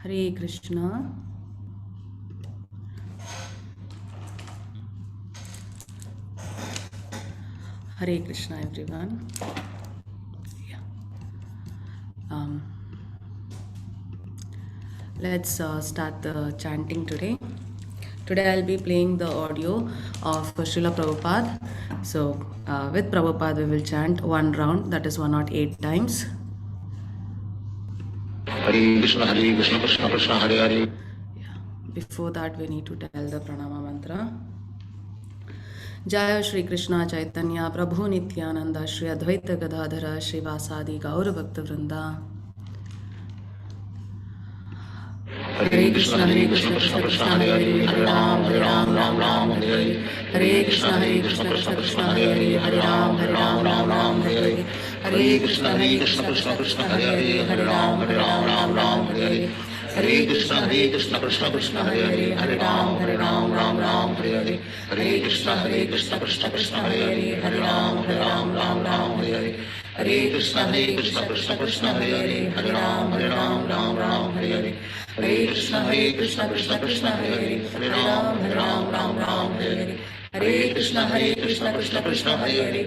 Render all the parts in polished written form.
Hare Krishna. Hare Krishna, everyone. Yeah. Let's start the chanting today. Today I'll be playing the audio of Srila Prabhupada. So, with Prabhupada, we will chant one round, that is 108 times. Hare Krishna, Krishna Krishna, Hare Hare. Yeah. Before that, we need to tell the pranama mantra. जय श्री कृष्ण चैतन्य प्रभु नित्यानंद श्री अद्वैत गदाधर श्रीवासादि गौर भक्त वृंदा. हरे कृष्ण कृष्ण कृष्ण हरे हरे हरे राम राम राम हरे हरे. हरे कृष्ण कृष्ण कृष्ण हरे हरे हरे राम राम हरे हरे. हरे कृष्ण कृष्ण कृष्ण हरे हरे हरे राम राम हरे हरे. हरे कृष्ण कृष्ण कृष्ण हरे हरे हरे राम राम हरे हरे. हरे कृष्ण कृष्ण कृष्ण हरे हरे हरे राम राम हरे हरे. हरे कृष्ण कृष्ण कृष्ण हरे हरे हरे राम राम हरे हरे. हरे कृष्ण कृष्ण कृष्ण हरे हरे हरे राम राम हरे हरे. हरे कृष्ण कृष्ण कृष्ण हरे हरे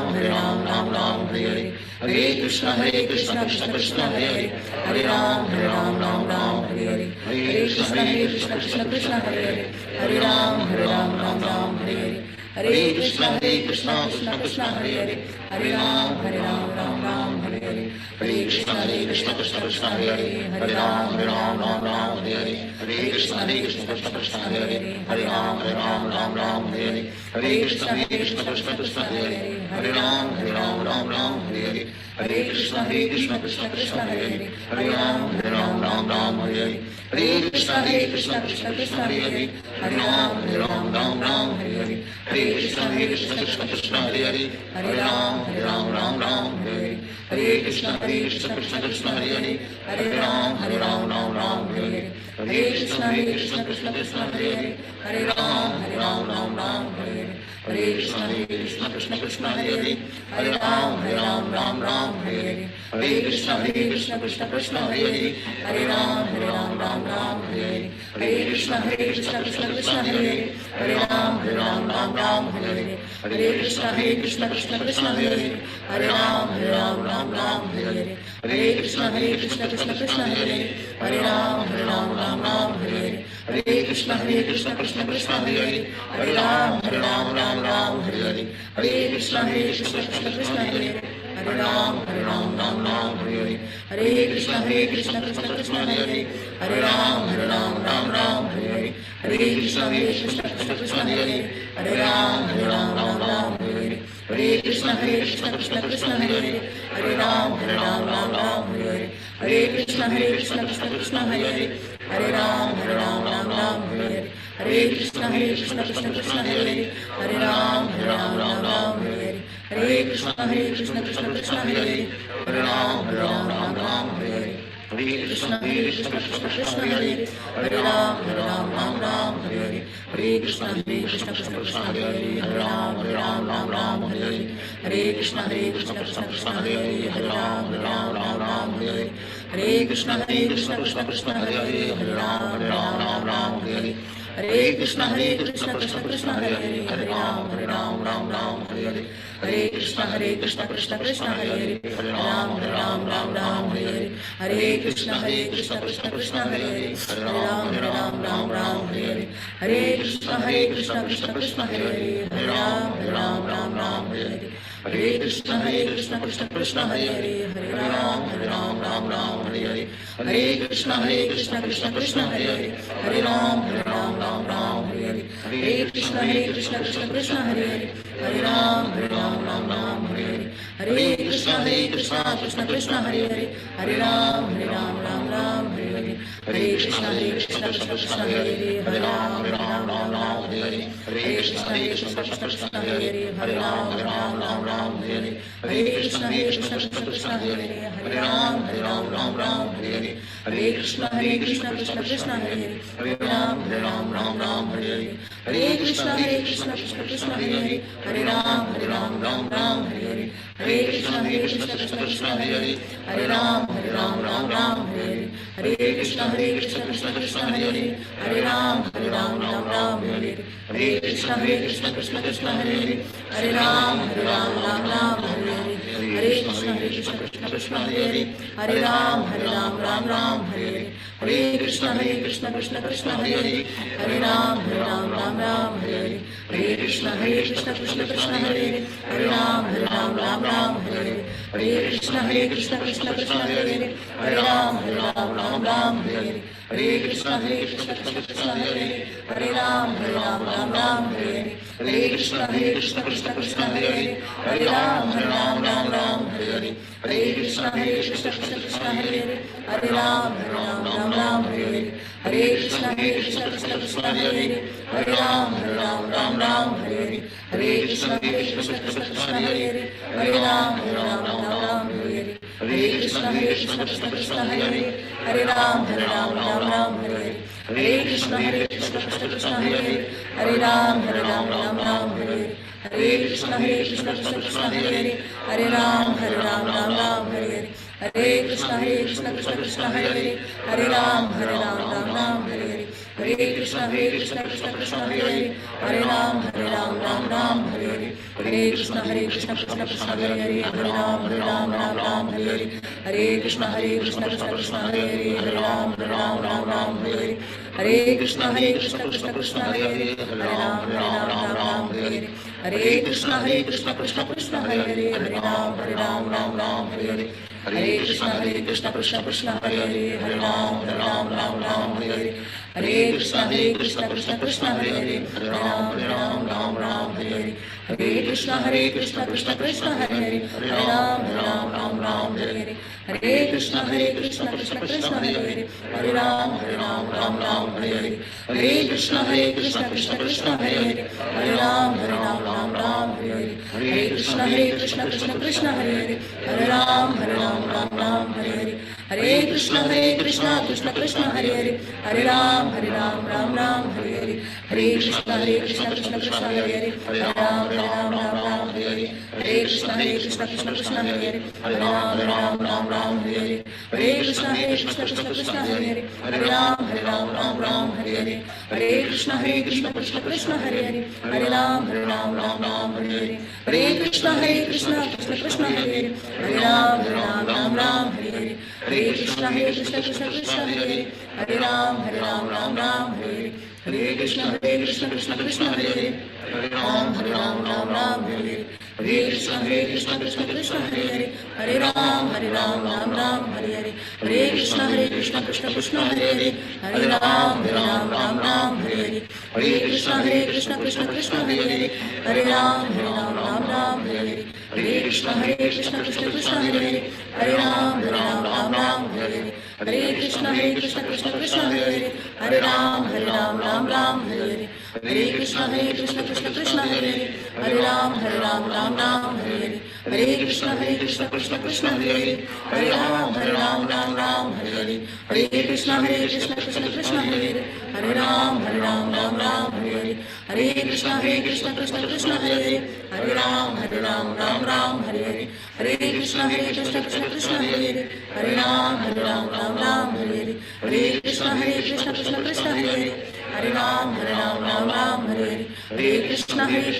हरे राम राम हरे हरे. हरे कृष्ण कृष्ण कृष्ण हरे हरे हरे राम राम हरे हरे. हरे कृष्ण कृष्ण कृष्ण हरे हरे हरे राम राम हरे हरे. हरे कृष्ण कृष्ण कृष्ण हरे हरे हरे राम राम हरे हरे. हरे कृष्ण कृष्ण कृष्ण हरे हरे हरे राम राम हरे हरे. हरे कृष्ण कृष्ण कृष्ण हरे हरे हरे राम राम हरे हरे. हरे कृष्ण कृष्ण कृष्ण हरे हरे हरे राम राम हरे हरे. हरे कृष्ण कृष्ण कृष्ण हरे हरे हरे राम राम हरे हरे. हरे कृष्ण कृष्ण कृष्ण हरे हरे हरे राम राम हरे हरे. हरे कृष्ण कृष्ण कृष्ण हरे हरे हरे राम राम हरे हरे. हरे कृष्ण कृष्ण कृष्ण हरे हरे हरे राम राम हरे हरे. हरे कृष्ण कृष्ण कृष्ण हरे हरे हरे राम राम हरे हरे. हरे कृष्ण कृष्ण कृष्ण हरे हरे हरे राम राम हरे हरे. हरे कृष्ण कृष्ण कृष्ण हरे हरे हरे राम राम हरे हरे. हरे कृष्ण कृष्ण कृष्ण हरे हरे हरे राम हरे हरे. हरे कृष्ण कृष्ण कृष्ण हरे हरे हरे राम हरे हरे. हरे कृष्ण कृष्ण कृष्ण हरे हरे हरे राम हरे हरे. हरे कृष्ण कृष्ण कृष्ण हरे हरे हरे राम हरे हरे. हरे कृष्ण कृष्ण कृष्ण हरे हरे हरे राम हरे हरे. हरे कृष्ण कृष्ण कृष्ण हरे हरे हरे राम हरे हरे. हरे कृष्ण कृष्ण कृष्ण हरे हरे हरे राम हरे हरे. हरे कृष्ण कृष्ण कृष्ण हरे हरे हरे राम हरे हरे. हरे कृष्ण कृष्ण कृष्ण हरे हरे हरे राम हरे हरे. हरे कृष्ण कृष्ण कृष्ण हरे हरे हरे राम हरे हरे. हरे कृष्ण कृष्ण कृष्ण हरे हरे हरे राम हरे हरे. हरे कृष्ण कृष्ण कृष्ण हरे हरे हरे राम हरे हरे. हरे कृष्ण कृष्ण कृष्ण हरे हरे हरे राम हरे हरे. हरे कृष्ण कृष्ण कृष्ण हरे हरे हरे राम हरे हरे. हरे कृष्ण कृष्ण कृष्ण हरे हरे हरे राम हरे हरे. हरे कृष्ण कृष्ण कृष्ण हरे हरे हरे राम हरे हरे. हरे कृष्ण कृष्ण कृष्ण हरे हरे हरे राम हरे हरे. हरे कृष्ण कृष्ण कृष्ण हरे हरे हरे राम हरे हरे. हरे कृष्ण कृष्ण कृष्ण हरे हरे हरे राम हरे हरे. हरे कृष्ण कृष्ण कृष्ण हरे हरे हरे राम हरे हरे. हरे कृष्ण कृष्ण कृष्ण हरे हरे हरे राम हरे हरे. हरे कृष्ण कृष्ण कृष्ण हरे हरे हरे राम हरे हरे. हरे कृष्ण कृष्ण कृष्ण हरे हरे हरे राम हरे हरे. हरे कृष्ण कृष्ण कृष्ण हरे हरे हरे राम हरे हरे. हरे कृष्ण कृष्ण कृष्ण हरे हरे हरे राम हरे हरे. हरे कृष्ण कृष्ण कृष्ण हरे हरे हरे राम हरे हरे. हरे कृष्ण कृष्ण कृष्ण हरे हरे हरे राम हरे हरे. हरे कृष्ण कृष्ण कृष्ण हरे हरे हरे राम हरे हरे. हरे Krishna Krishna Krishna Hare Hare Hare Ram Hare Hare. Hare Krishna Krishna Krishna Hare Hare, Hare Ram Ram Ram Hare Hare, Hare Krishna Krishna Krishna Hare Hare, Hare Ram Ram Hare Hare, Hare Krishna Krishna Krishna Hare Hare, Hare Ram Ram Hare Hare, Hare Krishna Krishna Krishna Hare Hare, Hare Ram Ram Hare Hare, Hare Krishna Krishna Krishna Hare Hare, Hare Ram Ram Hare Hare, Hare Krishna Krishna Krishna Hare Hare, Hare Ram Ram Hare Hare, Hare Krishna Krishna Krishna Hare Hare, Hare Ram Ram Hare Hare, Hare Krishna Krishna Krishna Hare Hare, Hare Ram Ram Hare Hare, Hare Krishna Krishna Krishna Hare Hare, Hare Ram Ram Hare Hare, Hare Krishna Krishna Krishna Hare Hare, Hare Ram Ram Hare Hare, Hare Krishna Krishna Krishna Hare Hare, Hare Ram Ram Hare Hare, Hare Krishna Krishna Krishna Hare Hare, Hare Ram Ram Hare Hare, Hare Krishna Krishna Krishna Hare Hare, Hare Ram Ram Hare Hare, Hare Krishna Krishna Krishna Hare Hare, Hare Ram Ram Hare Hare, Hare Krishna Krishna Krishna Hare Hare, Hare Ram Ram Hare Hare, Hare Krishna Krishna Krishna Hare Hare, Hare Ram Ram Hare Hare, Hare Krishna Krishna Krishna Hare Hare, Hare Ram Ram Hare Hare, Hare Krishna Krishna Krishna Hare Hare, Hare Ram Ram Hare Hare, Hare Krishna Krishna Krishna Hare Hare, Hare Ram Ram Hare Hare, Hare Krishna Krishna Krishna Hare Hare, Hare Ram Ram Hare Hare, Hare Krishna Krishna Krishna Hare Hare, Hare Ram Ram Hare Hare, Hare Krishna Krishna Krishna Hare Hare, Hare Ram Ram Hare Hare, Hare Krishna Krishna Krishna Hare Hare, Hare Ram Ram Hare Hare, Hare Krishna Krishna Krishna Hare Hare, Hare Ram Ram Hare Hare, Hare Krishna Krishna Krishna Hare Hare, Hare Ram Ram Hare Hare, Hare Krishna Krishna Krishna Hare Hare, Hare Ram Ram Hare Hare, Hare Krishna Krishna Krishna Hare Hare, Hare Ram Ram Hare Hare, Hare Krishna Krishna Krishna Hare Hare, Hare Ram Ram Hare Hare, Hare Krishna Krishna Krishna Hare Hare, Hare Ram Ram Hare Hare, Hare Krishna Krishna Krishna Hare Hare, Hare Ram Ram Hare Hare, Hare Krishna Krishna Krishna Hare Hare, Hare Ram Ram Hare Hare, Hare Krishna Krishna Krishna Hare Hare, Hare Ram Ram Hare Hare, Hare Krishna Krishna Krishna Hare Hare, Hare Ram Ram Hare Hare, Hare Krishna Krishna Krishna Hare Hare, Hare Ram Ram Hare Hare, Hare Krishna Krishna Krishna Hare Hare, Hare Ram Ram Hare Hare, Hare Krishna Krishna Krishna Hare Hare, Hare Ram Ram Hare Hare, Hare Krishna Krishna Krishna Hare Hare, Hare Ram Ram Hare Hare, Hare Krishna Krishna Krishna Hare Hare, Hare Ram Ram Hare Hare, Hare Krishna Krishna Krishna Hare Hare, Hare Ram Ram Hare Hare, Hare Krishna Krishna Krishna Hare Hare, Hare Ram Ram Hare Hare, Hare Krishna Krishna Krishna Hare Hare, Hare Ram Ram Hare Hare, Hare Krishna Krishna Krishna Hare Hare, Hare Ram Ram Hare Hare, Hare Krishna Krishna Krishna Hare Hare, Hare Ram Ram Hare Hare, Hare Krishna Krishna Krishna Hare Hare, Hare Ram Ram Hare Hare, Hare Krishna Krishna Krishna Hare Hare, Hare Ram Ram Hare Hare, Hare Krishna Krishna Krishna Hare Hare, Hare Ram Ram Hare Hare, Hare Krishna Krishna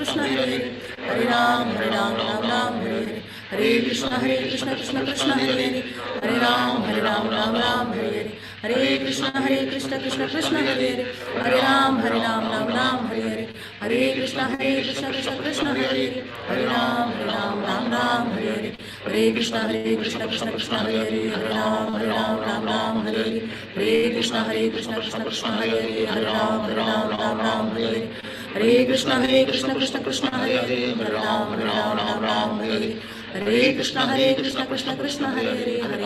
Krishna Hare Hare, Hare Ram Ram Hare Hare, Hare Krishna Krishna Krishna Hare Hare, Hare Ram Ram Hare Hare, Hare Krishna Krishna Krishna Hare Hare, Hare Ram Ram Hare Hare, Hare Krishna Krishna Krishna Hare Hare, Hare Ram Ram Hare Hare, Hare Krishna Krishna Krishna Hare Hare, Hare Ram Ram Hare Hare, Hare Krishna Krishna Krishna Hare Hare, Hare Ram Ram Hare Hare, Hare Krishna Krishna Krishna Hare Hare, Hare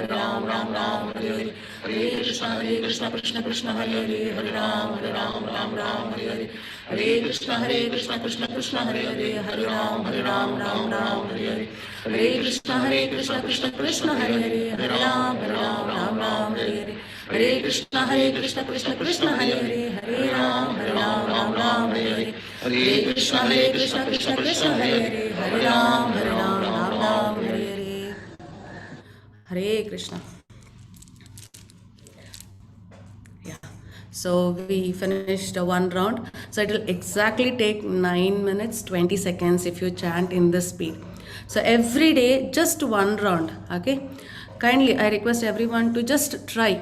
Ram Ram Hare Hare, Hare Krishna Krishna Krishna Hare Hare, Hare Ram Ram Hare Hare, Hare Krishna Krishna Krishna Hare Hare, Hare Ram Ram Hare Hare, Hare Krishna Krishna Krishna Hare Hare, Hare Ram Ram Hare Hare, Hare Krishna Krishna Krishna Hare Hare, Hare Ram Ram Hare Hare, Hare Krishna Krishna Krishna Hare Hare, Hare Ram Ram Hare Hare. Hare Krishna. So we finished one round. So it will exactly take 9 minutes 20 seconds if you chant in this speed. So every day, just one round. Okay. Kindly, I request everyone to just try.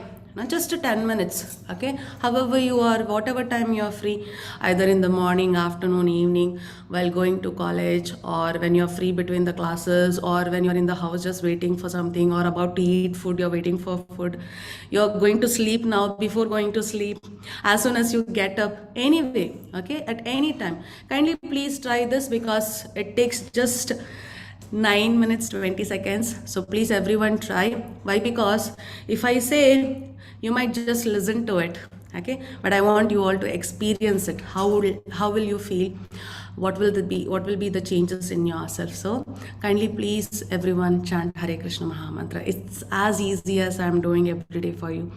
Just 10 minutes. Okay. However you are, whatever time you are free, either in the morning, afternoon, evening, while going to college, or when you're free between the classes, or when you're in the house just waiting for something, or about to eat food, you're waiting for food, you're going to sleep now, before going to sleep, as soon as you get up, anyway, okay, at any time. Kindly please try this, because it takes just 9 minutes 20 seconds. So please everyone try. Why? Because if I say, you might just listen to it, okay, but I want you all to experience it. How will you feel? What will be the changes in yourself? So kindly please everyone chant Hare Krishna Mahamantra. It's as easy as I'm doing every day for you.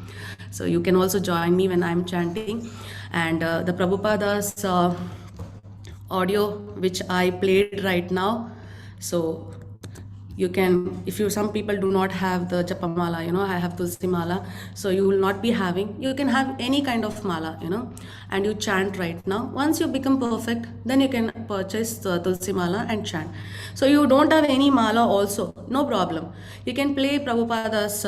So you can also join me when I'm chanting. And the Prabhupada's audio which I played right now. So you can, if you, some people do not have the Japamala, I have Tulsi Mala. So you will not be having, you can have any kind of mala, and you chant right now. Once you become perfect, then you can purchase the Tulsi Mala and chant. So you don't have any mala also, no problem. You can play Prabhupada's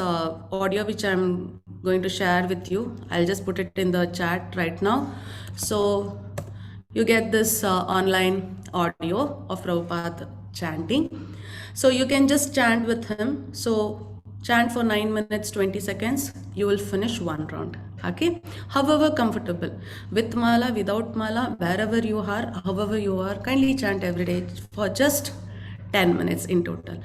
audio which I'm going to share with you. I'll just put it in the chat right now. So you get this online audio of Prabhupada chanting. So you can just chant with him. So chant for 9 minutes 20 seconds. You will finish one round. Okay. However comfortable, with mala, without mala, wherever you are, however you are, kindly chant every day for just 10 minutes in total.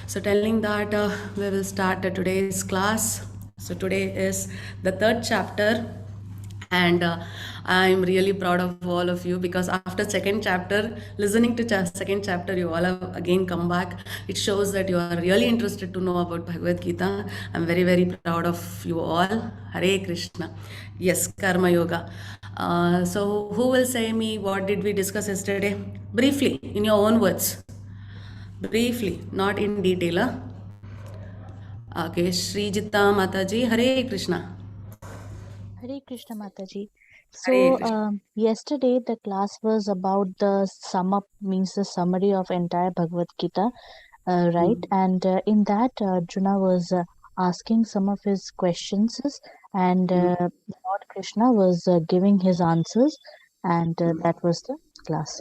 So telling that, we will start today's class. So today is the third chapter, and I'm really proud of all of you, because after second chapter, listening to second chapter, you all have again come back. It shows that you are really interested to know about Bhagavad Gita. I'm very, very proud of you all. Hare Krishna. Yes, Karma Yoga. So who will say me what did we discuss yesterday? Briefly, in your own words. Briefly, not in detail. Okay, Srijita Mataji, Hare Krishna. Hare Krishna Mataji. Hare So Krishna. yesterday the class was about the sum up, means the summary of entire Bhagavad Gita, right? And in that Arjuna was asking some of his questions, and Lord Krishna was giving his answers, and that was the class.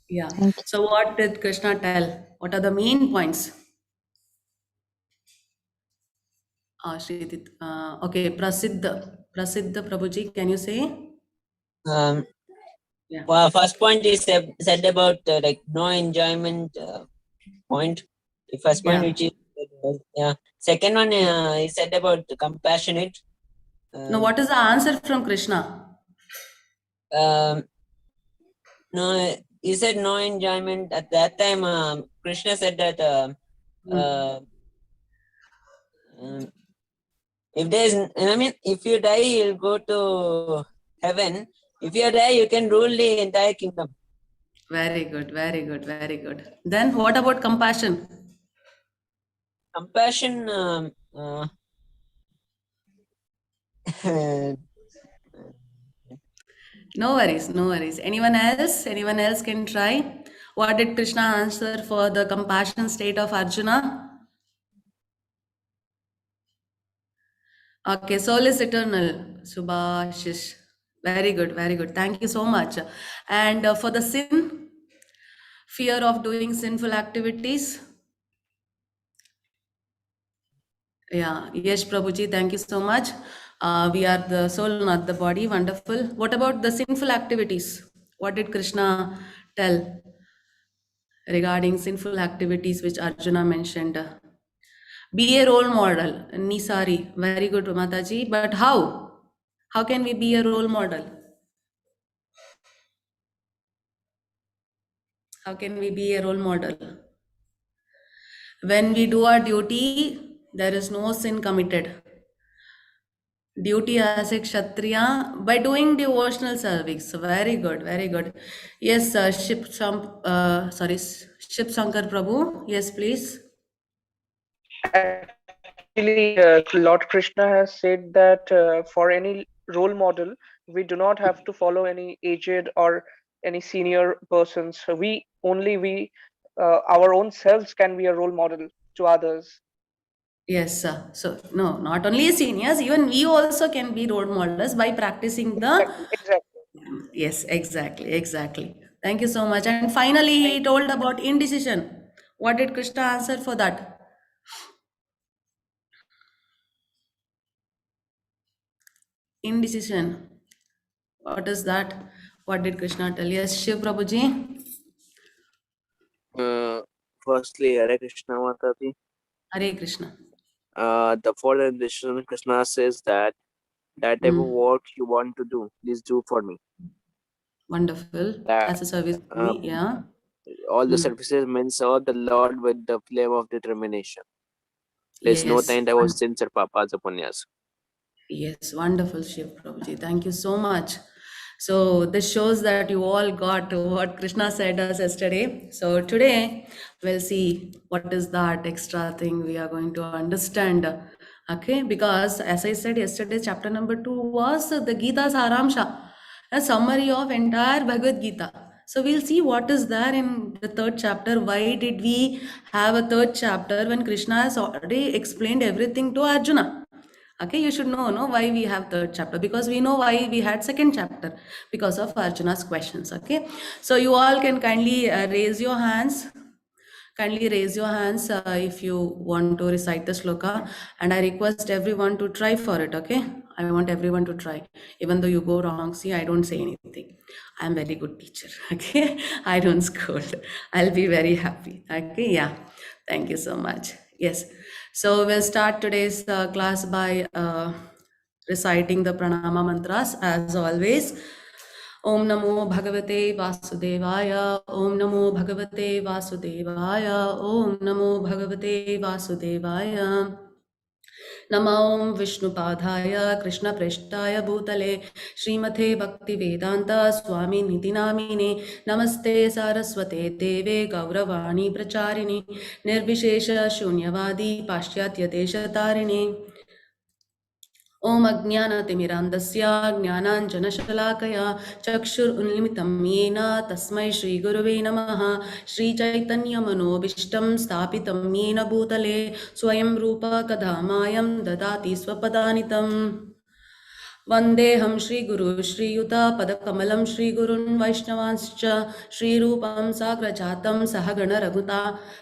Yeah. Thank you. So what did Krishna tell? What are the main points? Shridit. Okay, Prasiddha Prabhuji, can you say? Yeah. Well, first point is said about like no enjoyment point. The first point, Yeah. which is second one is said about compassionate. Now, what is the answer from Krishna? No, he said no enjoyment at that time. Krishna said that if there is, I mean, if you die, you'll go to heaven. If you die, you can rule the entire kingdom. Very good, very good, very good. Then what about compassion? Compassion. No worries, no worries. Anyone else? Anyone else can try? What did Krishna answer for the compassion state of Arjuna? Okay, soul is eternal. Subhashish. Very good, very good. Thank you so much. And for the sin, fear of doing sinful activities. Yeah, yes, Prabhuji, thank you so much. We are the soul, not the body. Wonderful. What about the sinful activities? What did Krishna tell regarding sinful activities which Arjuna mentioned? Be a role model. Nisari, very good, Mataji. But how? How can we be a role model? How can we be a role model? When we do our duty, there is no sin committed. Duty as a Kshatriya by doing devotional service. Very good, very good. Yes, Ship Shankar Prabhu. Yes, please. Actually, Lord Krishna has said that for any role model, we do not have to follow any aged or any senior persons. So our own selves can be a role model to others. Yes, sir. So, no, not only seniors, even we also can be role models by practicing the. Exactly. Yes, exactly, exactly. Thank you so much. And finally, he told about indecision. What did Krishna answer for that? Indecision. What is that? What did Krishna tell? Yes, Shiv Prabhuji. Firstly, Hare Krishna Mataji. Hare Krishna. The following decision, Krishna says that type of work you want to do, please do for me. Wonderful. That, As a service to me, yeah. all the services means serve the Lord with the flame of determination. There's no Yes. time I was sincere Papa's upanyas. Yes, wonderful, Shiv Prabhuji. Thank you so much. So this shows that you all got what Krishna said us yesterday. So today we'll see what is that extra thing we are going to understand. Okay, because as I said yesterday, chapter number 2 was the Gita Saramsha, a summary of entire Bhagavad Gita. So we'll see what is there in the third chapter. Why did we have a third chapter when Krishna has already explained everything to Arjuna? Okay, you should know why we have third chapter, because we know why we had second chapter, because of Arjuna's questions. Okay, so you all can kindly raise your hands. Kindly raise your hands if you want to recite the sloka, and I request everyone to try for it. Okay, I want everyone to try, even though you go wrong. See, I don't say anything. I'm very good teacher. Okay, I don't scold. I'll be very happy. Okay, yeah. Thank you so much. Yes. So we'll start today's class by reciting the pranama mantras as always. Om Namo Bhagavate Vasudevaya. Om Namo Bhagavate Vasudevaya. Om Namo Bhagavate Vasudevaya. Namo Vishnupadaya Krishna Preshtaya Bhutale Srimate Bhakti Vedanta Swami Niti Namine Namaste Saraswate Deve Gauravani Pracharini Nirvishesha Shunyavadi Pashyatya Desha Tarini Om Ajnanatimirandasya Jnananjanashalakaya Chakshurunlimitam Yena Tasmai Shri Gurave Namaha Shri Chaitanya Manobishtam Sthapitam Yena Bhutale Swayam Rupa Kadhamayam Dadati Swapadanitam Vandeham Shri Guru Shri Yuta Padakamalam Shri Gurun Vaishnavanscha Shri Rupam Sagrajatam Sahagana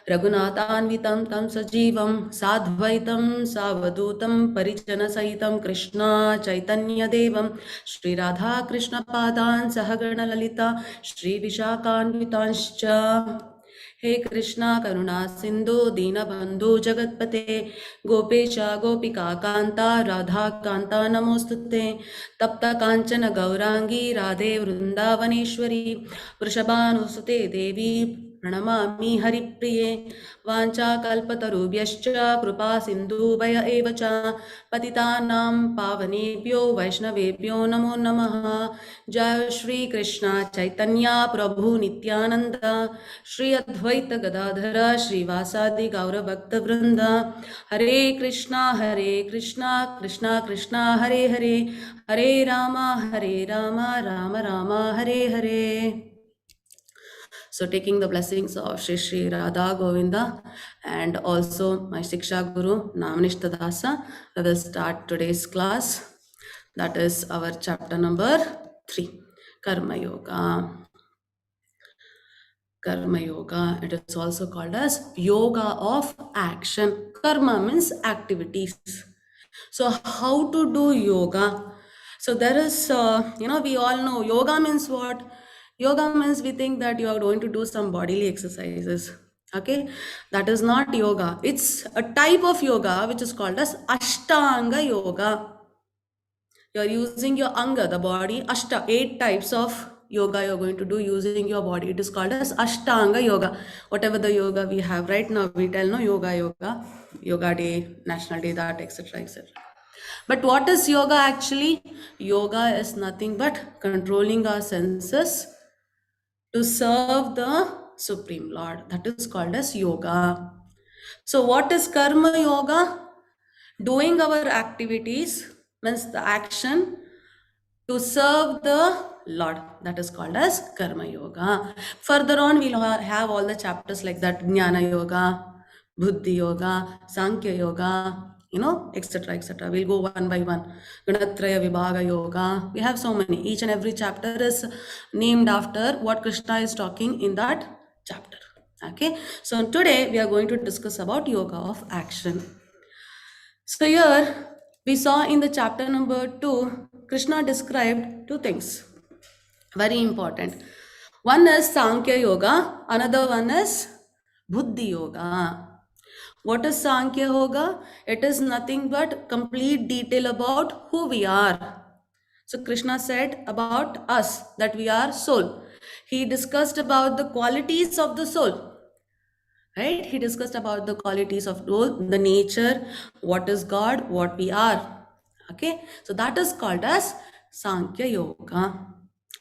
Raghunathanvitam Tam Sajivam Sadvaitam Savadutam Parijana Sahitam Krishna Chaitanya Devam Shri Radha Krishna Padan Sahagana Lalita Shri Vishakanvitanscha हे कृष्णा करुणा सिंधु दीनबंधु जगतपते गोपेश गोपिका कांता राधा कांता नमोस्तुते तप्त कांचन गौरांगी राधे वृंदावनेश्वरी वृषभानुसुते देवी प्रणमामि हरिप्रिये वाञ्छाकल्पतरुभ्यश्च कृपा सिन्धुभय एव च पतितानां पावनेभ्यो वैष्णवेभ्यो नमो नमः जय श्री कृष्ण चैतन्य प्रभु नित्यानंद श्री अद्वैत गदाधर श्रीवासादि गौरभक्तवृंद हरे Krishna Krishna Krishna Hare Hare Hare Ram Ram Ram Hare Hare. So taking the blessings of Shri Shri Radha Govinda and also my Shiksha Guru Namanishta Dasa, we will start today's class. That is our chapter number 3, Karma Yoga. Karma Yoga, it is also called as Yoga of Action. Karma means activities. So how to do yoga? So there is, we all know yoga means what? Yoga means we think that you are going to do some bodily exercises. Okay, that is not yoga. It's a type of yoga which is called as Ashtanga Yoga. You are using your anga, the body, 8 types of yoga you're going to do using your body. It is called as Ashtanga Yoga. Whatever the yoga we have right now, we tell no yoga day, national day, that, etc., etc. But what is yoga actually? Yoga is nothing but controlling our senses to serve the Supreme Lord. That is called as yoga. So what is karma yoga? Doing our activities means the action to serve the Lord. That is called as Karma Yoga. Further on, we'll have all the chapters like that: Jnana Yoga, Buddhi Yoga, Sankhya Yoga, etc., etc. We'll go one by one. Gunatraya Vibhaga Yoga. We have so many. Each and every chapter is named after what Krishna is talking in that chapter. Okay. So today we are going to discuss about yoga of action. So here we saw in the chapter number 2, Krishna described two things. Very important. One is Sankhya Yoga, another one is Buddhi Yoga. What is Sankhya Yoga? It is nothing but complete detail about who we are. So Krishna said about us that we are soul. He discussed about the qualities of the soul. Right? He discussed about the qualities of soul, the nature, what is God, what we are. Okay, so that is called as Sankhya Yoga.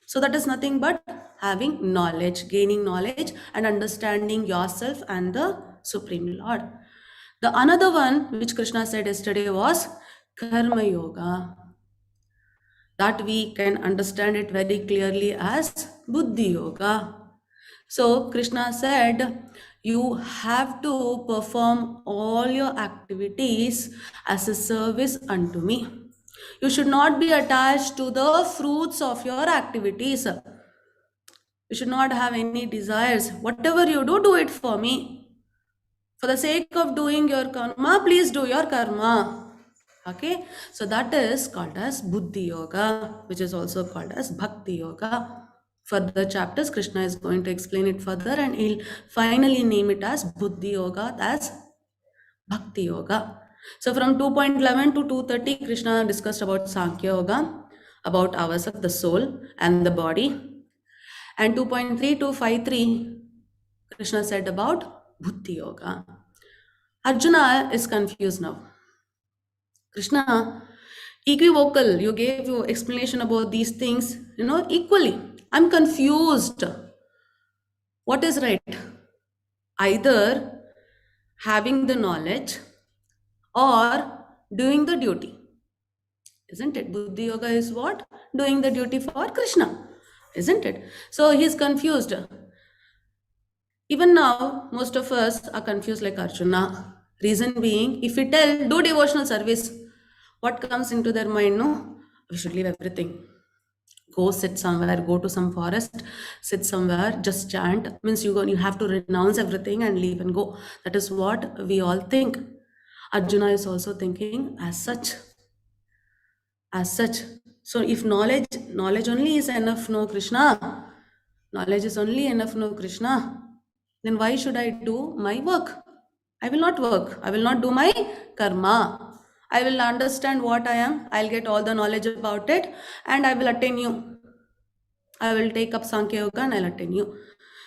So that is nothing but having knowledge, gaining knowledge and understanding yourself and the Supreme Lord. The another one which Krishna said yesterday was Karma Yoga. That we can understand it very clearly as Buddhi Yoga. So Krishna said, you have to perform all your activities as a service unto me. You should not be attached to the fruits of your activities. You should not have any desires. Whatever you do, do it for me. For the sake of doing your karma, please do your karma. Okay, so that is called as Buddhi Yoga, which is also called as Bhakti Yoga. Further chapters, Krishna is going to explain it further and he'll finally name it as Buddhi Yoga, as Bhakti Yoga. So from 2.11 to 2.30, Krishna discussed about Sankhya Yoga, about ourselves, the soul and the body. And 2.3 to 5.3, Krishna said about Buddhi Yoga. Arjuna is confused now. Krishna, equivocal, you gave your explanation about these things, equally. I'm confused. What is right? Either having the knowledge or doing the duty. Isn't it? Buddhi Yoga is what? Doing the duty for Krishna. Isn't it? So he's confused. Even now, most of us are confused like Arjuna. Reason being, if we tell, do devotional service, what comes into their mind? No, we should leave everything. Go sit somewhere, go to some forest, sit somewhere, just chant. Means you have to renounce everything and leave and go. That is what we all think. Arjuna is also thinking as such. So if knowledge only is enough, no Krishna, knowledge is only enough, no Krishna, then why should I do my work? I will not work. I will not do my karma. I will understand what I am. I'll get all the knowledge about it and I will attain you. I will take up Sankhya Yoga and I'll attain you.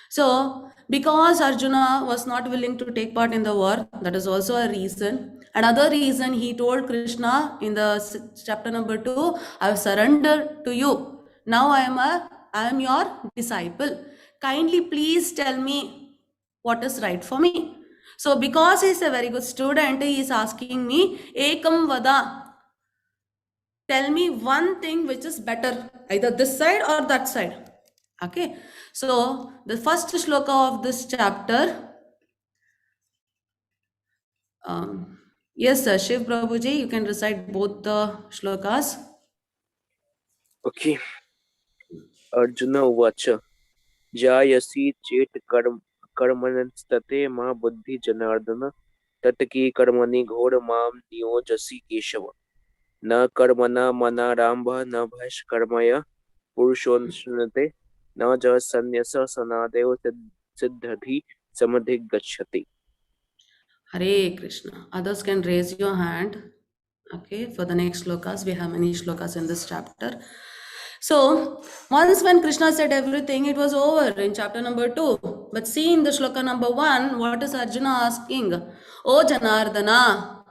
So, because Arjuna was not willing to take part in the war, that is also a reason. Another reason, he told Krishna in the chapter number 2, I have surrendered to you. Now I am your disciple. Kindly please tell me what is right for me. So because he is a very good student, he is asking me, Ekam Vada. Tell me one thing which is better, either this side or that side. Okay. So the first shloka of this chapter, yes, sir, Shiv Prabhuji, you can recite both the shlokas. Okay. Arjuna Uvacha Jayasi Chet Karmanastate Ma Buddhi Janardana Tataki Karmani Ghora Mam Niyojasi Keshava Na Karmana Manarambha Na Bhash Karmaya Purushonsunate Na Ja Sanyasa Sanadev Siddhadhi Samadhi Gachati. Hare Krishna. Others can raise your hand. Okay, for the next shlokas, we have many shlokas in this chapter. So, once when Krishna said everything, it was over in chapter number 2. But see in the shloka number 1, what is Arjuna asking? O Janardana,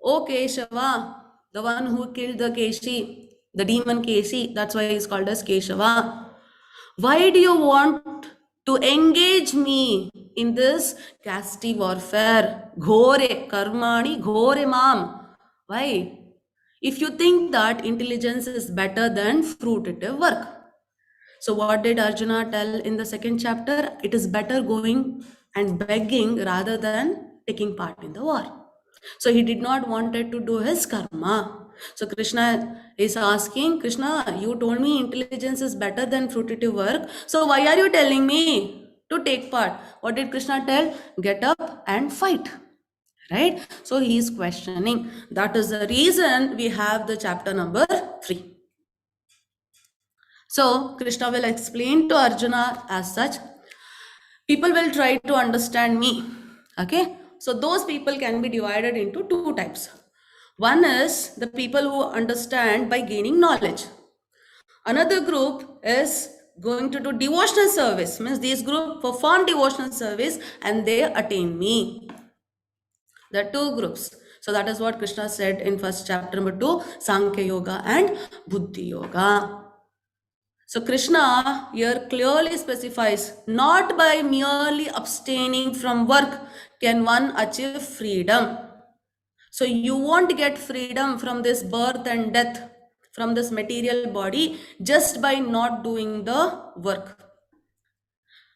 O Keshava, the one who killed the Keshi, the demon Keshi, that's why he's called as Keshava. Why do you want to engage me in this caste warfare? Ghore, karmani, ghore mam. Why? if you think that intelligence is better than fruitive work. So what did Arjuna tell in the second chapter? It is better going and begging rather than taking part in the war. So he did not wanted to do his karma. So Krishna is asking, Krishna, you told me intelligence is better than fruitive work. So why are you telling me to take part? What did Krishna tell? Get up and fight. Right? So he is questioning. That is the reason we have the chapter number 3. So Krishna will explain to Arjuna as such. People will try to understand me. Okay. So those people can be divided into 2 types. One is the people who understand by gaining knowledge. Another group is going to do devotional service. Means these group perform devotional service and they attain me. There are 2 groups. So that is what Krishna said in first chapter number 2, Sankhya Yoga and Buddhi Yoga. So Krishna here clearly specifies, not by merely abstaining from work can one achieve freedom. So you won't get freedom from this birth and death, from this material body, just by not doing the work.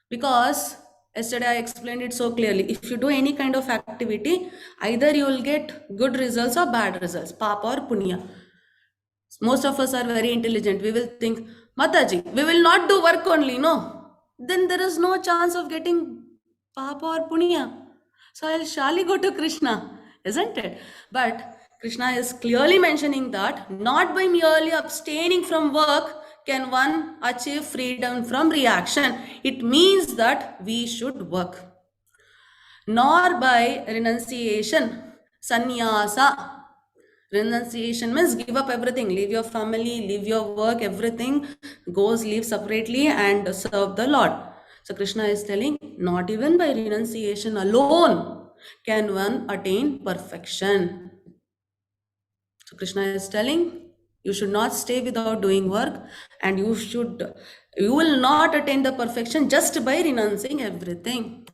Because yesterday I explained it so clearly. If you do any kind of activity, either you will get good results or bad results, papa or punya. Most of us are very intelligent. We will think, Mataji, we will not do work only, no? Then there is no chance of getting papa or punya. So I'll surely go to Krishna, isn't it? But Krishna is clearly mentioning that not by merely abstaining from work can one achieve freedom from reaction. It means that we should work. Nor by renunciation, sannyasa. Renunciation means give up everything, leave your family, leave your work, everything goes, leave separately and serve the Lord. So Krishna is telling, not even by renunciation alone can one attain perfection. So Krishna is telling, you should not stay without doing work, and you will not attain the perfection just by renouncing everything.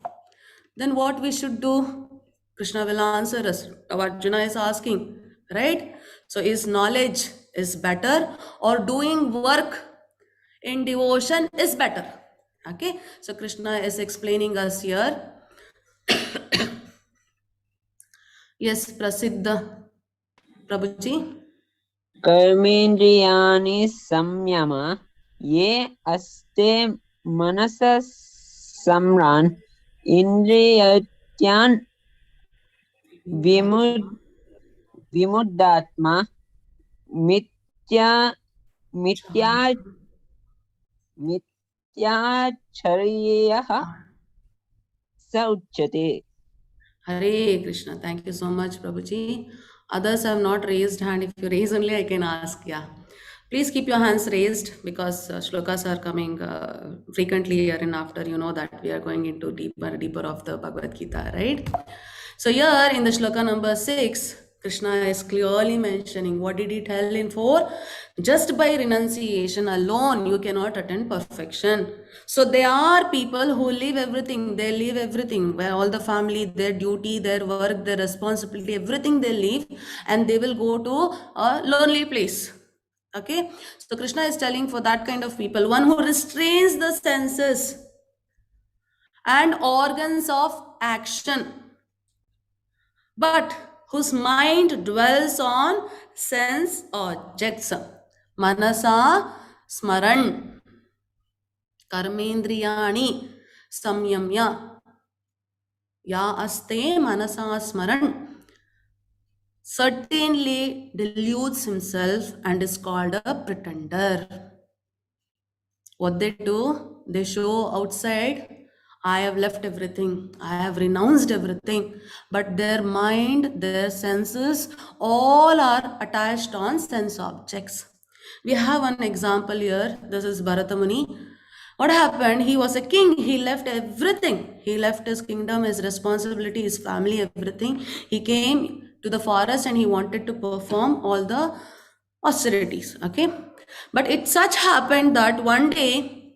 Then what we should do? Krishna will answer us. Arjuna is asking, right? So is knowledge is better or doing work in devotion is better? Okay. So Krishna is explaining us here. Yes, Prasiddha Prabhuji. Karmendriyani samyama ye aste manasa samran indriyatyan vimuddatma mitya mityacharyaha sa uchyate. Hare Krishna. Thank you so much, Prabhuji. Others have not raised hand. If you raise only, I can ask. Yeah. Please keep your hands raised because shlokas are coming frequently here and after. You know that we are going into deeper of the Bhagavad Gita, right? So here in the shloka number 6, Krishna is clearly mentioning, what did he tell in 4? Just by renunciation alone, you cannot attain perfection. So there are people who leave everything. They leave everything, where all the family, their duty, their work, their responsibility, everything they leave, and they will go to a lonely place. Okay. So Krishna is telling for that kind of people, one who restrains the senses and organs of action, but whose mind dwells on sense objects. Manasa smaran karmendriyani samyamya ya aste manasa smaran certainly deludes himself and is called a pretender. What they do, they show outside, I have left everything, I have renounced everything, but their mind, their senses, all are attached on sense objects. We have one example here. This is Bharata Muni. What happened? He was a king. He left everything. He left his kingdom, his responsibility, his family, everything. He came to the forest and he wanted to perform all the austerities. Okay. But it such happened that one day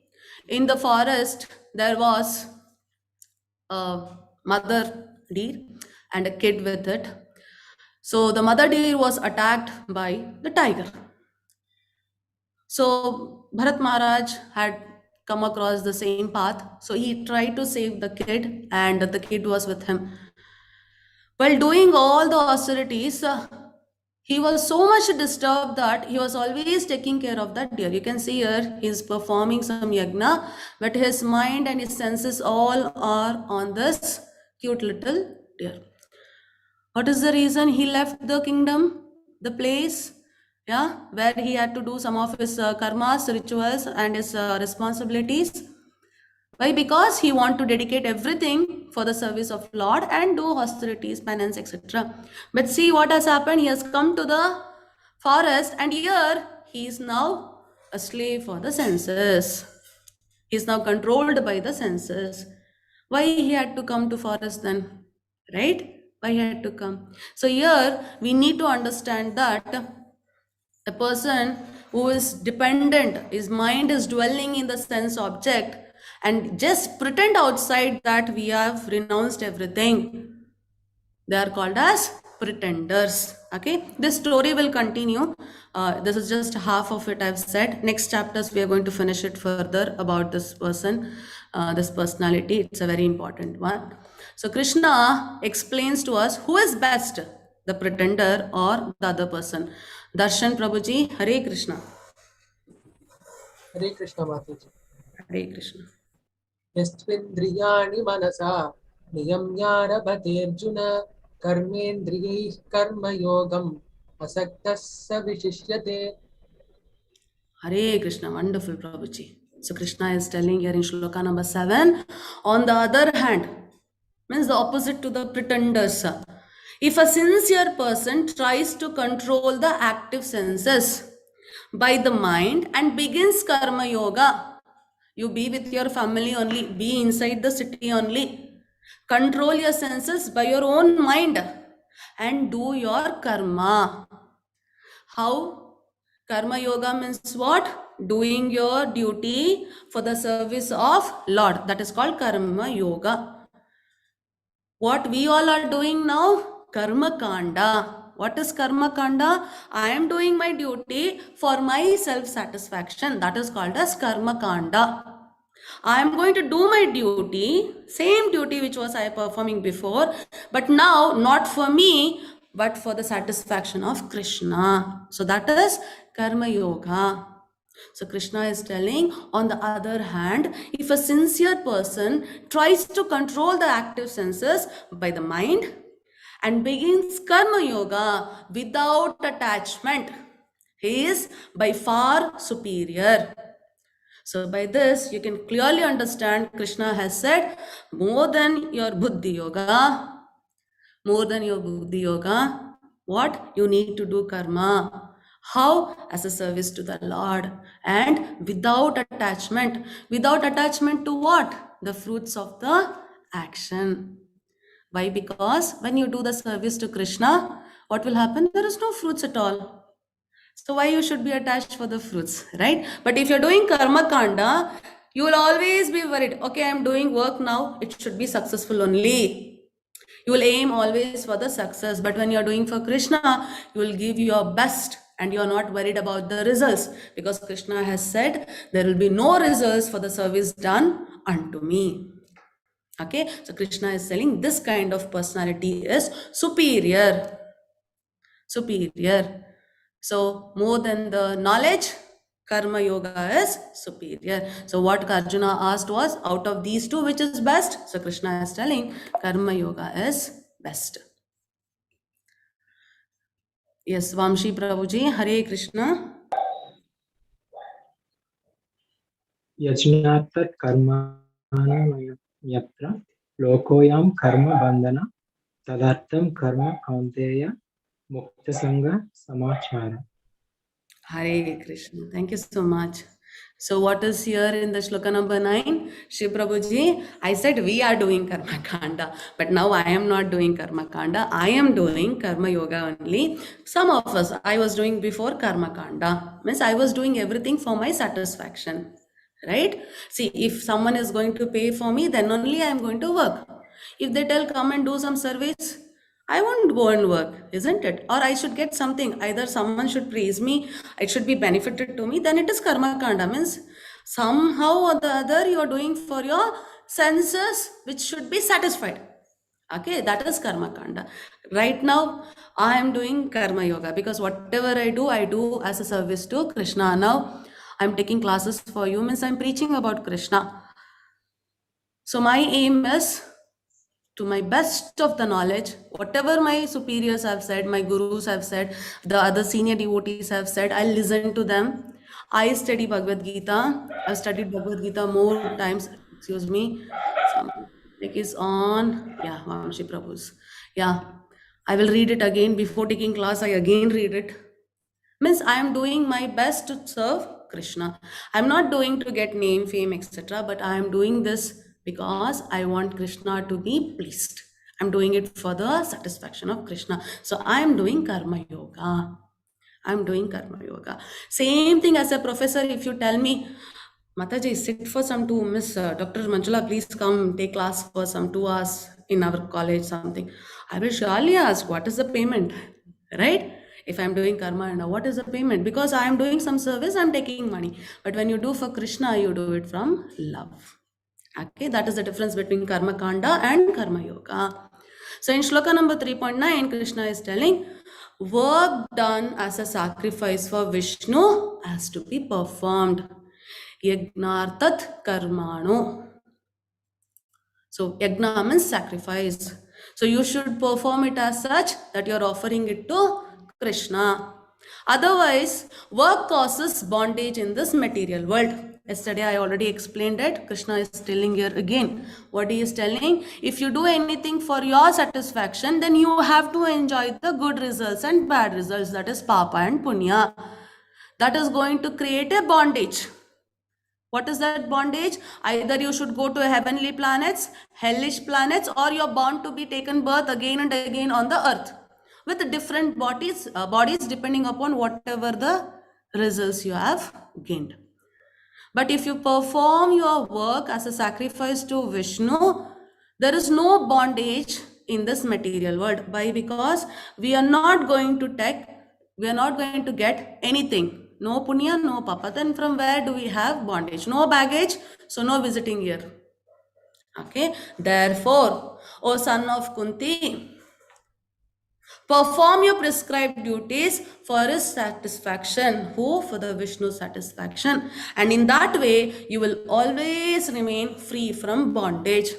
in the forest, there was a mother deer and a kid with it. So the mother deer was attacked by the tiger. So Bharat Maharaj had come across the same path. So he tried to save the kid, and the kid was with him. While doing all the austerities, he was so much disturbed that he was always taking care of that deer. You can see here he is performing some yagna, but his mind and his senses all are on this cute little deer. What is the reason he left the kingdom, the place, yeah, where he had to do some of his karmas, rituals, and his responsibilities? Why? Because he want to dedicate everything for the service of Lord and do austerities, penance, etc. But see what has happened. He has come to the forest, and here he is now a slave for the senses. He is now controlled by the senses. Why he had to come to forest then? Right? Why he had to come? So here we need to understand that a person who is dependent, his mind is dwelling in the sense object, and just pretend outside that we have renounced everything. They are called as pretenders. Okay, this story will continue. This is just half of it I've said. Next chapters we are going to finish it further about this person, this personality. It's a very important one. So Krishna explains to us who is best, the pretender or the other person. Darshan Prabhuji, Hare Krishna. हरे कृष्ण माताजी। Hare Krishna. यस्त्विन्द्रियाणि मनसा नियम्यारभतेऽर्जुन कर्मेन्द्रियैः कर्मयोगम् असक्तः स विशिष्यते। Hare Krishna, wonderful Prabhuji. So Krishna is telling here in shloka number 7, on the other hand, means the opposite to the pretenders. If a sincere person tries to control the active senses by the mind and begins karma yoga, you be with your family only, be inside the city only, control your senses by your own mind and do your karma. How? Karma yoga means what? Doing your duty for the service of Lord. That is called karma yoga. What we all are doing now? Karma kanda. What is karma kanda? I am doing my duty for my self-satisfaction. That is called as karma kanda. I am going to do my duty, same duty which was I performing before, but now not for me, but for the satisfaction of Krishna. So that is karma yoga. So Krishna is telling, on the other hand, if a sincere person tries to control the active senses by the mind and begins karma yoga without attachment, he is by far superior. So by this, you can clearly understand Krishna has said, more than your buddhi yoga, what? You need to do karma. How? As a service to the Lord and without attachment. Without attachment to what? The fruits of the action. Why? Because when you do the service to Krishna, what will happen? There is no fruits at all. So why you should be attached for the fruits, right? But if you're doing karma kanda, you will always be worried. Okay, I'm doing work now. It should be successful only. You will aim always for the success. But when you're doing for Krishna, you will give your best and you're not worried about the results. Because Krishna has said, there will be no results for the service done unto me. Okay, so Krishna is telling this kind of personality is superior. Superior. So more than the knowledge, karma yoga is superior. So what Arjuna asked was, out of these two, which is best? So Krishna is telling, karma yoga is best. Yes, Vamshi Prabhuji, Hare Krishna. यज्ञात् कर्माणि यत्र लोकोऽयं कर्म बन्धन तदर्थं कर्म कौन्तेय मुक्तसंग समाचार. Hare Krishna. Thank you so much. So what is here in the shloka number 9? Shri Prabhuji, I said we are doing karma kanda, but now I am not doing karma kanda. I am doing karma yoga only. Some of us, I was doing before karma kanda. Means I was doing everything for my satisfaction. Right? See, if someone is going to pay for me, then only I am going to work. If they tell come and do some service, I won't go and work, isn't it? Or I should get something. Either someone should praise me, it should be benefited to me, then it is karma kanda. Means somehow or the other you are doing for your senses, which should be satisfied. Okay, that is karma kanda. Right now, I am doing karma yoga because whatever I do as a service to Krishna. Now, I'm taking classes for you, means I'm preaching about Krishna. So my aim is, to my best of the knowledge, whatever my superiors have said, my gurus have said, the other senior devotees have said, I listen to them. I study Bhagavad Gita. I've studied Bhagavad Gita more times. Excuse me. Some like is on. Yeah, Vamshi Prabhu's. Yeah. I will read it again. Before taking class, I again read it. Means I am doing my best to serve Krishna. I'm not doing to get name, fame, etc. But I am doing this because I want Krishna to be pleased. I'm doing it for the satisfaction of Krishna. So I am doing karma yoga. I'm doing karma yoga. Same thing as a professor. If you tell me, Mataji, sit for some 2, Miss Dr. Manjula, please come take class for some 2 hours in our college, something. I will surely ask, what is the payment? Right? If I'm doing karma, and what is the payment? Because I am doing some service, I'm taking money. But when you do for Krishna, you do it from love. Okay, that is the difference between karma kanda and karma yoga. So in shloka number 3.9, Krishna is telling, work done as a sacrifice for Vishnu has to be performed. Yagnartat karmano. So yagna means sacrifice. So you should perform it as such that you are offering it to Krishna. Otherwise, work causes bondage in this material world. Yesterday I already explained it. Krishna is telling here again. What he is telling, if you do anything for your satisfaction, then you have to enjoy the good results and bad results, that is papa and punya. That is going to create a bondage. What is that bondage? Either you should go to heavenly planets, hellish planets, or you're born to be taken birth again and again on the earth with different bodies depending upon whatever the results you have gained. But if you perform your work as a sacrifice to Vishnu, there is no bondage in this material world. Why? Because we are not going to get anything. No punya, no papa. Then from where do we have bondage? No baggage, so no visiting here. Okay. Therefore, O son of Kunti, perform your prescribed duties for his satisfaction. Who? For the Vishnu satisfaction. And in that way, you will always remain free from bondage.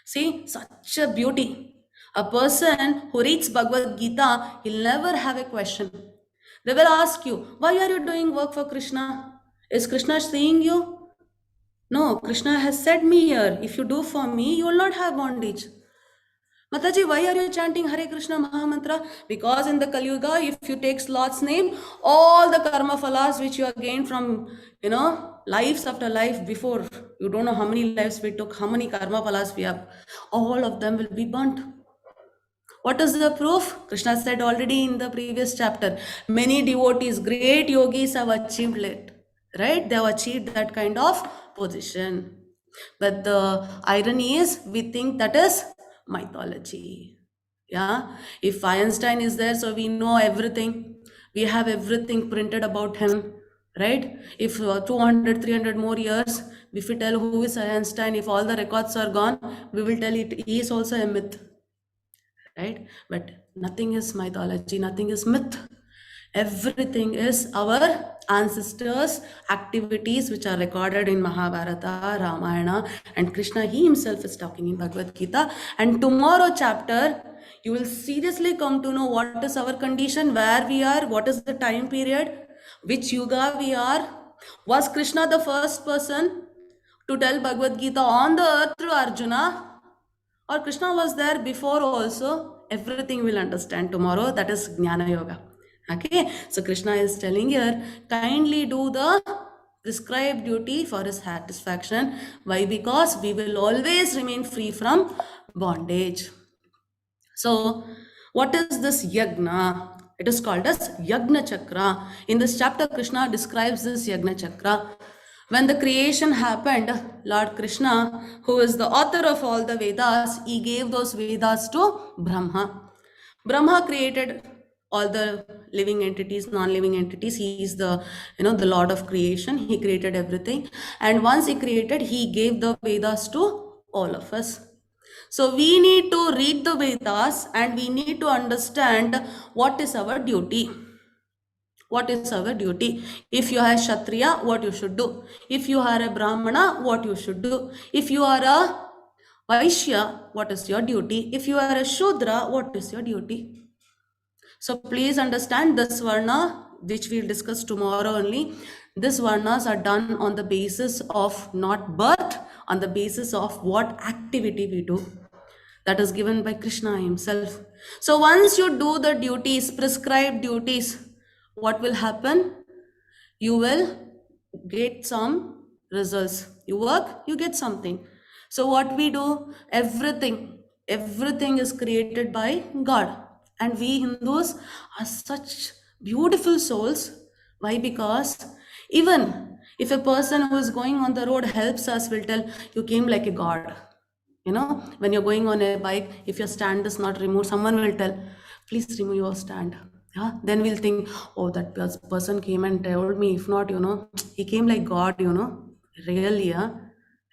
See, such a beauty. A person who reads Bhagavad Gita, he'll never have a question. They will ask you, why are you doing work for Krishna? Is Krishna seeing you? No, Krishna has said me here, if you do for me, you will not have bondage. Mataji, why are you chanting Hare Krishna Mahamantra? Because in the Kali Yuga, if you take Lord's name, all the karma phalas which you have gained from, lives after life before, you don't know how many lives we took, how many karma phalas we have, all of them will be burnt. What is the proof? Krishna said already in the previous chapter, many devotees, great yogis have achieved it, right? They have achieved that kind of position. But the irony is, we think that is mythology. Yeah, if Einstein is there, so we know everything. We have everything printed about him, right? If 200, 300 more years, if we tell who is Einstein, if all the records are gone, we will tell it he is also a myth. Right? But nothing is mythology, nothing is myth. Everything is our ancestors' activities which are recorded in Mahabharata, Ramayana, and Krishna, he himself is talking in Bhagavad Gita. And tomorrow chapter, you will seriously come to know what is our condition, where we are, what is the time period, which yuga we are. Was Krishna the first person to tell Bhagavad Gita on the earth through Arjuna? Or Krishna was there before also? Everything we'll understand tomorrow. That is Jnana Yoga. Okay. So Krishna is telling here, kindly do the prescribed duty for his satisfaction. Why? Because we will always remain free from bondage. So what is this yagna? It is called as Yagna Chakra. In this chapter, Krishna describes this Yagna Chakra. When the creation happened, Lord Krishna, who is the author of all the Vedas, he gave those Vedas to Brahma. Brahma created all the living entities, non-living entities. He is the, the Lord of creation. He created everything. And once he created, he gave the Vedas to all of us. So we need to read the Vedas and we need to understand what is our duty. What is our duty? If you are a Kshatriya, what you should do? If you are a Brahmana, what you should do? If you are a Vaishya, what is your duty? If you are a Shudra, what is your duty? So please understand this Varna, which we'll discuss tomorrow only. These Varnas are done on the basis of not birth, on the basis of what activity we do. That is given by Krishna himself. So once you do the duties, prescribed duties, what will happen? You will get some results. You work, you get something. So what we do, everything is created by God. And we Hindus are such beautiful souls. Why? Because even if a person who is going on the road helps us, will tell, you came like a god. When you're going on a bike, if your stand is not removed, someone will tell, please remove your stand. Yeah, then we'll think, oh, that person came and told me. If not, he came like God, really, yeah,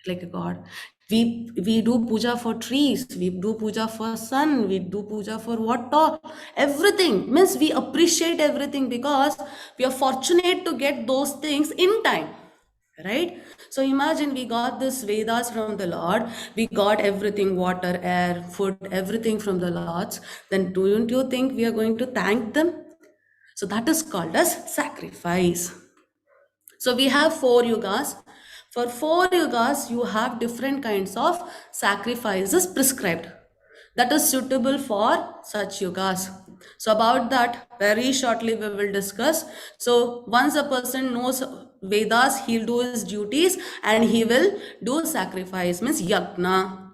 like a God. We do puja for trees, we do puja for sun, we do puja for water, everything. Means we appreciate everything because we are fortunate to get those things in time. Right? So imagine we got this Vedas from the Lord, we got everything, water, air, food, everything from the Lords. Then don't you think we are going to thank them? So that is called as sacrifice. So we have 4 yugas. For 4 yugas, you have different kinds of sacrifices prescribed that is suitable for such yugas. So about that, very shortly we will discuss. So once a person knows Vedas, he'll do his duties and he will do sacrifice, means yajna.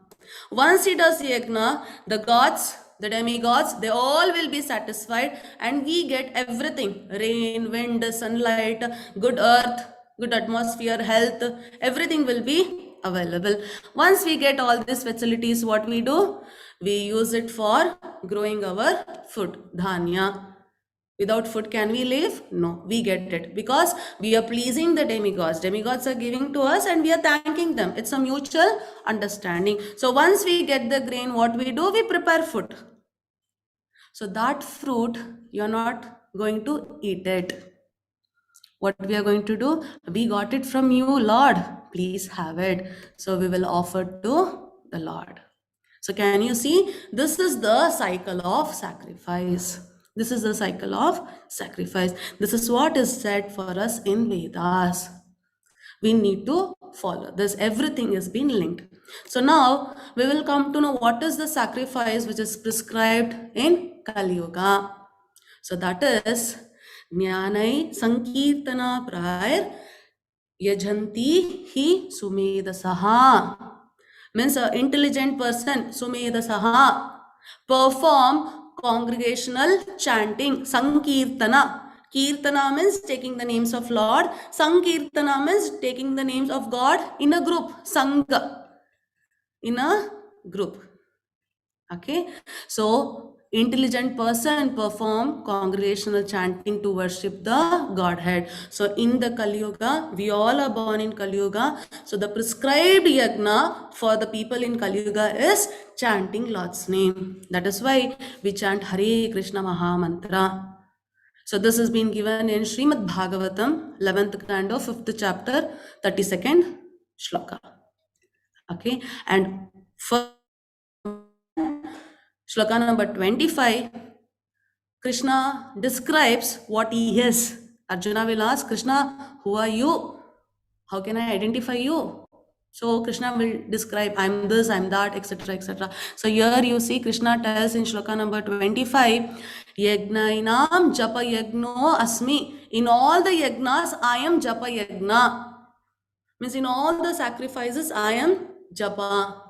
Once he does yajna, the gods, the demigods, they all will be satisfied and we get everything: rain, wind, sunlight, good earth, good atmosphere, health, everything will be available. Once we get all these facilities, what we do? We use it for growing our food, dhanya. Without food, can we live? No, we get it because we are pleasing the demigods. Demigods are giving to us and we are thanking them. It's a mutual understanding. So once we get the grain, what we do? We prepare food. So that fruit, you're not going to eat it. What we are going to do? We got it from you, Lord. Please have it. So we will offer to the Lord. So can you see? This is the cycle of sacrifice. This is the cycle of sacrifice. This is what is said for us in Vedas. We need to follow this. Everything is being linked. So now we will come to know what is the sacrifice which is prescribed in Kali Yuga. So that is Jnanai Sankirtana Prayer Yajanti Hi Sumedasaha. Means an intelligent person, Sumedasaha, perform congregational chanting, Sankirtana. Kirtana means taking the names of Lord. Sankirtana means taking the names of God in a group, Sangha, in a group. Okay, so intelligent person perform congregational chanting to worship the Godhead. So in the Kali Yuga, we all are born in Kali Yuga. So the prescribed yajna for the people in Kali Yuga is chanting Lord's name. That is why we chant Hare Krishna Maha Mantra. So this has been given in Srimad Bhagavatam, 11th canto, 5th chapter, 32nd shloka. Okay, and for shloka number 25, Krishna describes what he is. Arjuna will ask, Krishna, who are you? How can I identify you? So Krishna will describe, I'm this, I'm that, etc., etc. So here you see Krishna tells in shloka number 25, Yajnainam japa yagno asmi. In all the yagnas, I am japa yagna. Means in all the sacrifices, I am japa.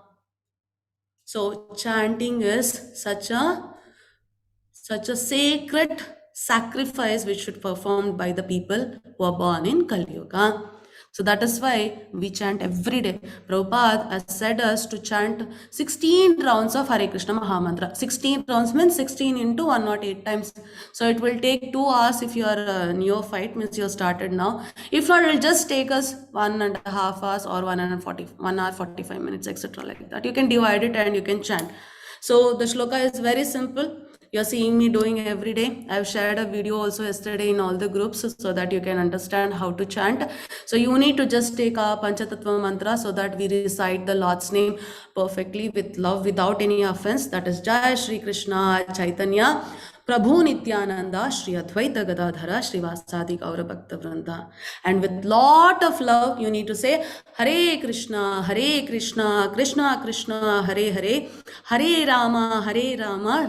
So chanting is such a sacred sacrifice which should be performed by the people who are born in Kali Yuga. So that is why we chant every day. Prabhupada has said us to chant 16 rounds of Hare Krishna Mahamantra. 16 rounds means 16 into 108 times. So it will take 2 hours if you are a neophyte, means you have started now. If not, it will just take us 1.5 hours or 1 hour 45 minutes, etc. like that. You can divide it and you can chant. So the shloka is very simple. You're seeing me doing every day. I've shared a video also yesterday in all the groups so that you can understand how to chant. So you need to just take our Panchatattva mantra so that we recite the Lord's name perfectly with love, without any offense. That is Jai Shri Krishna Chaitanya Prabhu Nityananda Shri Advaita Gadadhara Srivasadi Gaura Bhakta Vranda. And with lot of love, you need to say Hare Krishna, Krishna Krishna, Hare Hare, Hare Rama,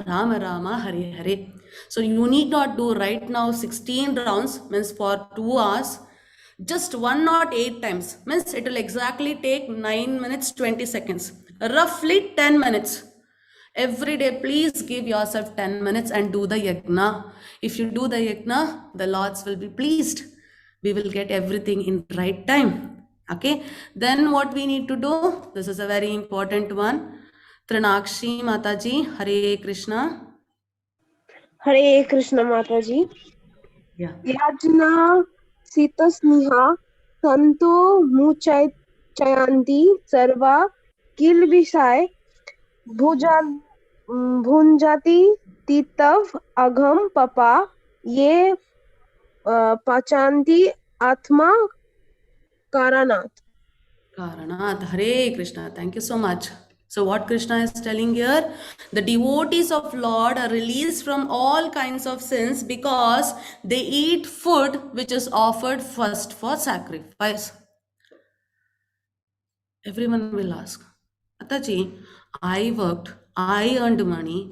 Rama Rama, Hare Hare. So you need not do right now 16 rounds, means for 2 hours. Just 108 times, means it will exactly take 9 minutes 20 seconds, roughly 10 minutes. Every day, please give yourself 10 minutes and do the yajna. If you do the yajna, the Lords will be pleased. We will get everything in right time. Okay. Then what we need to do? This is a very important one. Trinakshi Mataji, Hare Krishna. Hare Krishna Mataji. Yeah. Yajna Sita Sniha Santo Muchayanti Sarva Kil Vishay Bhunjati Titav Agham Papa Ye Pachanti Atma Karanat. Karanat, Hare Krishna. Thank you so much. So what Krishna is telling here, the devotees of Lord are released from all kinds of sins because they eat food which is offered first for sacrifice. Everyone will ask, Ataji, I worked, I earned money,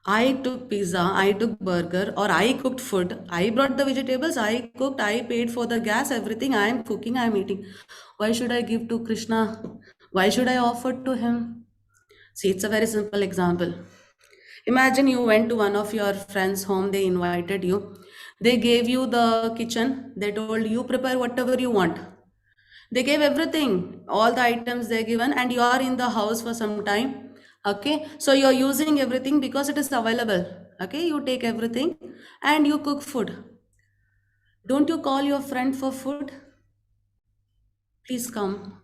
I took pizza, I took burger, or I cooked food, I brought the vegetables, I cooked, I paid for the gas, everything, I am cooking, I am eating. Why should I give to Krishna? Why should I offer to him? See, it's a very simple example. Imagine you went to one of your friends' home, they invited you. They gave you the kitchen, they told you prepare whatever you want. They gave everything, all the items they're given, and you are in the house for some time. Okay, so you're using everything because it is available. Okay, you take everything and you cook food. Don't you call your friend for food? Please come.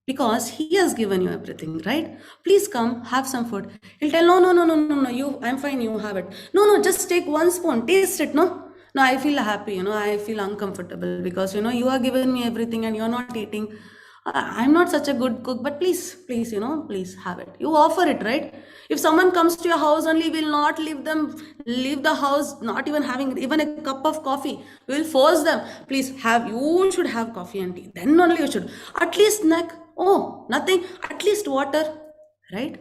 Because he has given you everything, right? Please come, have some food. He'll tell, no, I'm fine, you have it. No, just take 1 spoon, taste it, no? No, I feel happy, I feel uncomfortable because, you are giving me everything and you're not eating. I'm not such a good cook, but please, please have it. You offer it, right? If someone comes to your house only, will not leave the house, not even having even a cup of coffee. We will force them, please you should have coffee and tea. Then only you should. At least snack. Oh, nothing, at least water, right?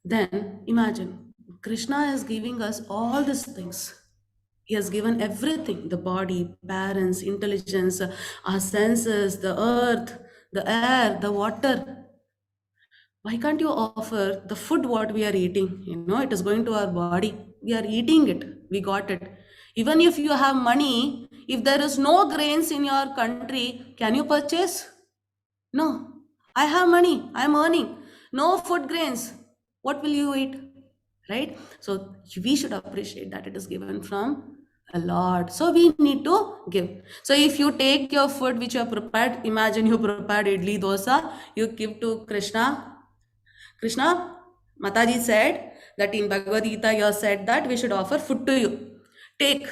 Then imagine, Krishna is giving us all these things. He has given everything, the body, parents, intelligence, our senses, the earth, the air, the water. Why can't you offer the food what we are eating? It is going to our body. We are eating it. We got it. Even if you have money, if there is no grains in your country, can you purchase? No. I have money. I am earning. No food grains. What will you eat? Right? So we should appreciate that it is given from a Lord. So we need to give. So if you take your food which you have prepared, imagine you prepared idli dosa, you give to Krishna. Krishna, Mataji said that in Bhagavad Gita you have said that we should offer food to you. Take.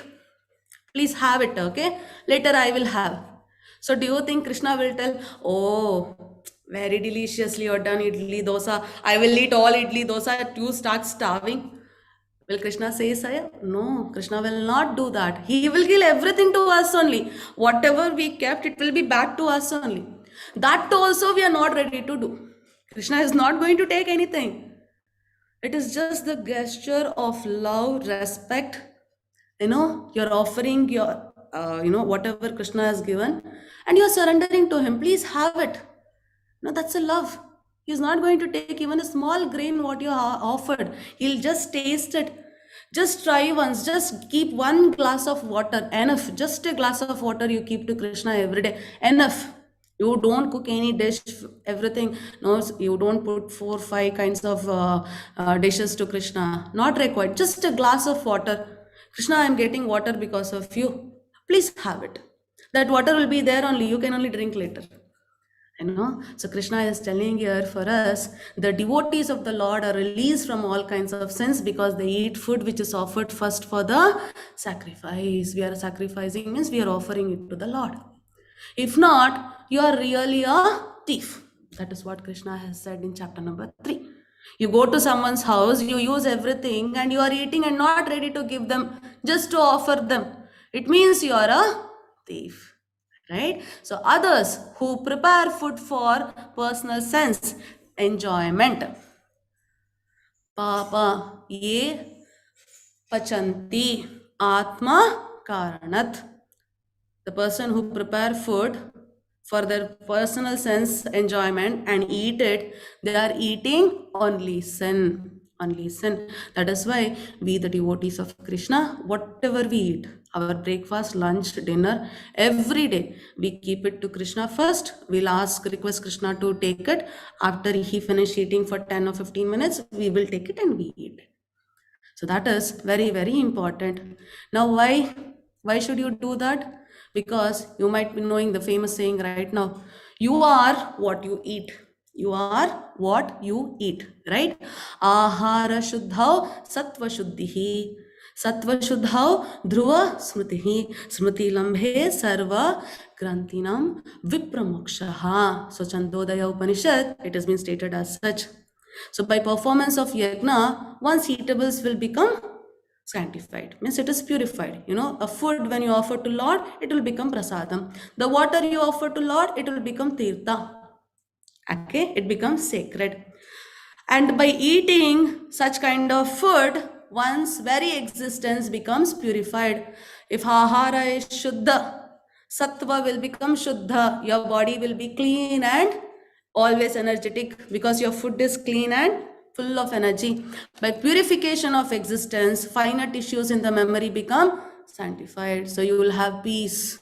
Please have it, okay? Later I will have. So do you think Krishna will tell, oh, very deliciously you have done idli dosa, I will eat all idli dosa, you start starving? Will Krishna say so? No, Krishna will not do that. He will give everything to us only. Whatever we kept, it will be back to us only. That also we are not ready to do. Krishna is not going to take anything. It is just the gesture of love, respect. You're offering your, whatever Krishna has given and you're surrendering to him. Please have it. No, that's a love. He's not going to take even a small grain what you offered. He'll just taste it. Just try once, just keep one glass of water, enough. Just a glass of water you keep to Krishna every day, enough. You don't cook any dish, everything. No, you don't put 4-5 kinds of dishes to Krishna. Not required. Just a glass of water. Krishna, I am getting water because of you. Please have it. That water will be there only. You can only drink later. So Krishna is telling here for us, the devotees of the Lord are released from all kinds of sins because they eat food which is offered first for the sacrifice. We are sacrificing means we are offering it to the Lord. If not, you are really a thief. That is what Krishna has said in chapter number 3. You go to someone's house, you use everything and you are eating and not ready to give them, just to offer them. It means you are a thief. Right? So others who prepare food for personal sense enjoyment. Papa ye pachanti atma karanat. The person who prepare food for their personal sense enjoyment and eat it, they are eating only sin. Only sin. That is why we, the devotees of Krishna, whatever we eat, our breakfast, lunch, dinner, every day, we keep it to Krishna first. We'll request Krishna to take it. After he finish eating for 10 or 15 minutes, we will take it and we eat it. So that is very, very important. Now, why should you do that? Because you might be knowing the famous saying right now, you are what you eat. You are what you eat, right? Ahara shuddhau sattva shuddhihi. Sattva shuddhau dhruva smritihi. Smriti lambhe sarva grantinam vipramokshaha. So Chandodaya Upanishad, it has been stated as such. So by performance of yajna, one's eatables will become sanctified, means it is purified. A food when you offer to Lord, it will become prasadam. The water you offer to Lord, it will become tirtha. Okay, it becomes sacred. And by eating such kind of food, one's very existence becomes purified. If ahara is shuddha, sattva will become shuddha. Your body will be clean and always energetic because your food is clean and full of energy. By purification of existence, finer tissues in the memory become sanctified. So you will have peace.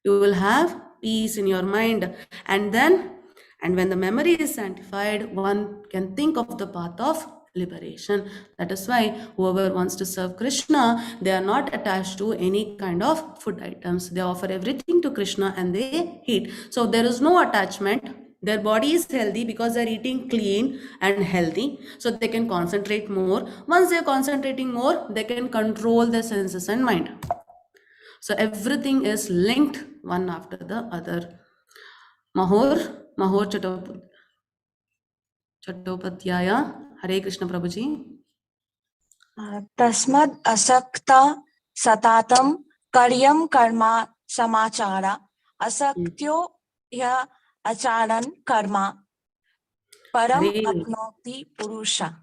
You will have peace in your mind. And when the memory is sanctified, one can think of the path of liberation. That is why whoever wants to serve Krishna, they are not attached to any kind of food items. They offer everything to Krishna and they eat. So there is no attachment. Their body is healthy because they're eating clean and healthy. So they can concentrate more. Once they're concentrating more, they can control their senses and mind. So everything is linked one after the other. Mahor Chattopadhyaya. Hare Krishna Prabhuji. Tasmad asakta satatam karyam karma samachara asaktyo ya acharan karma param apnoti purusha.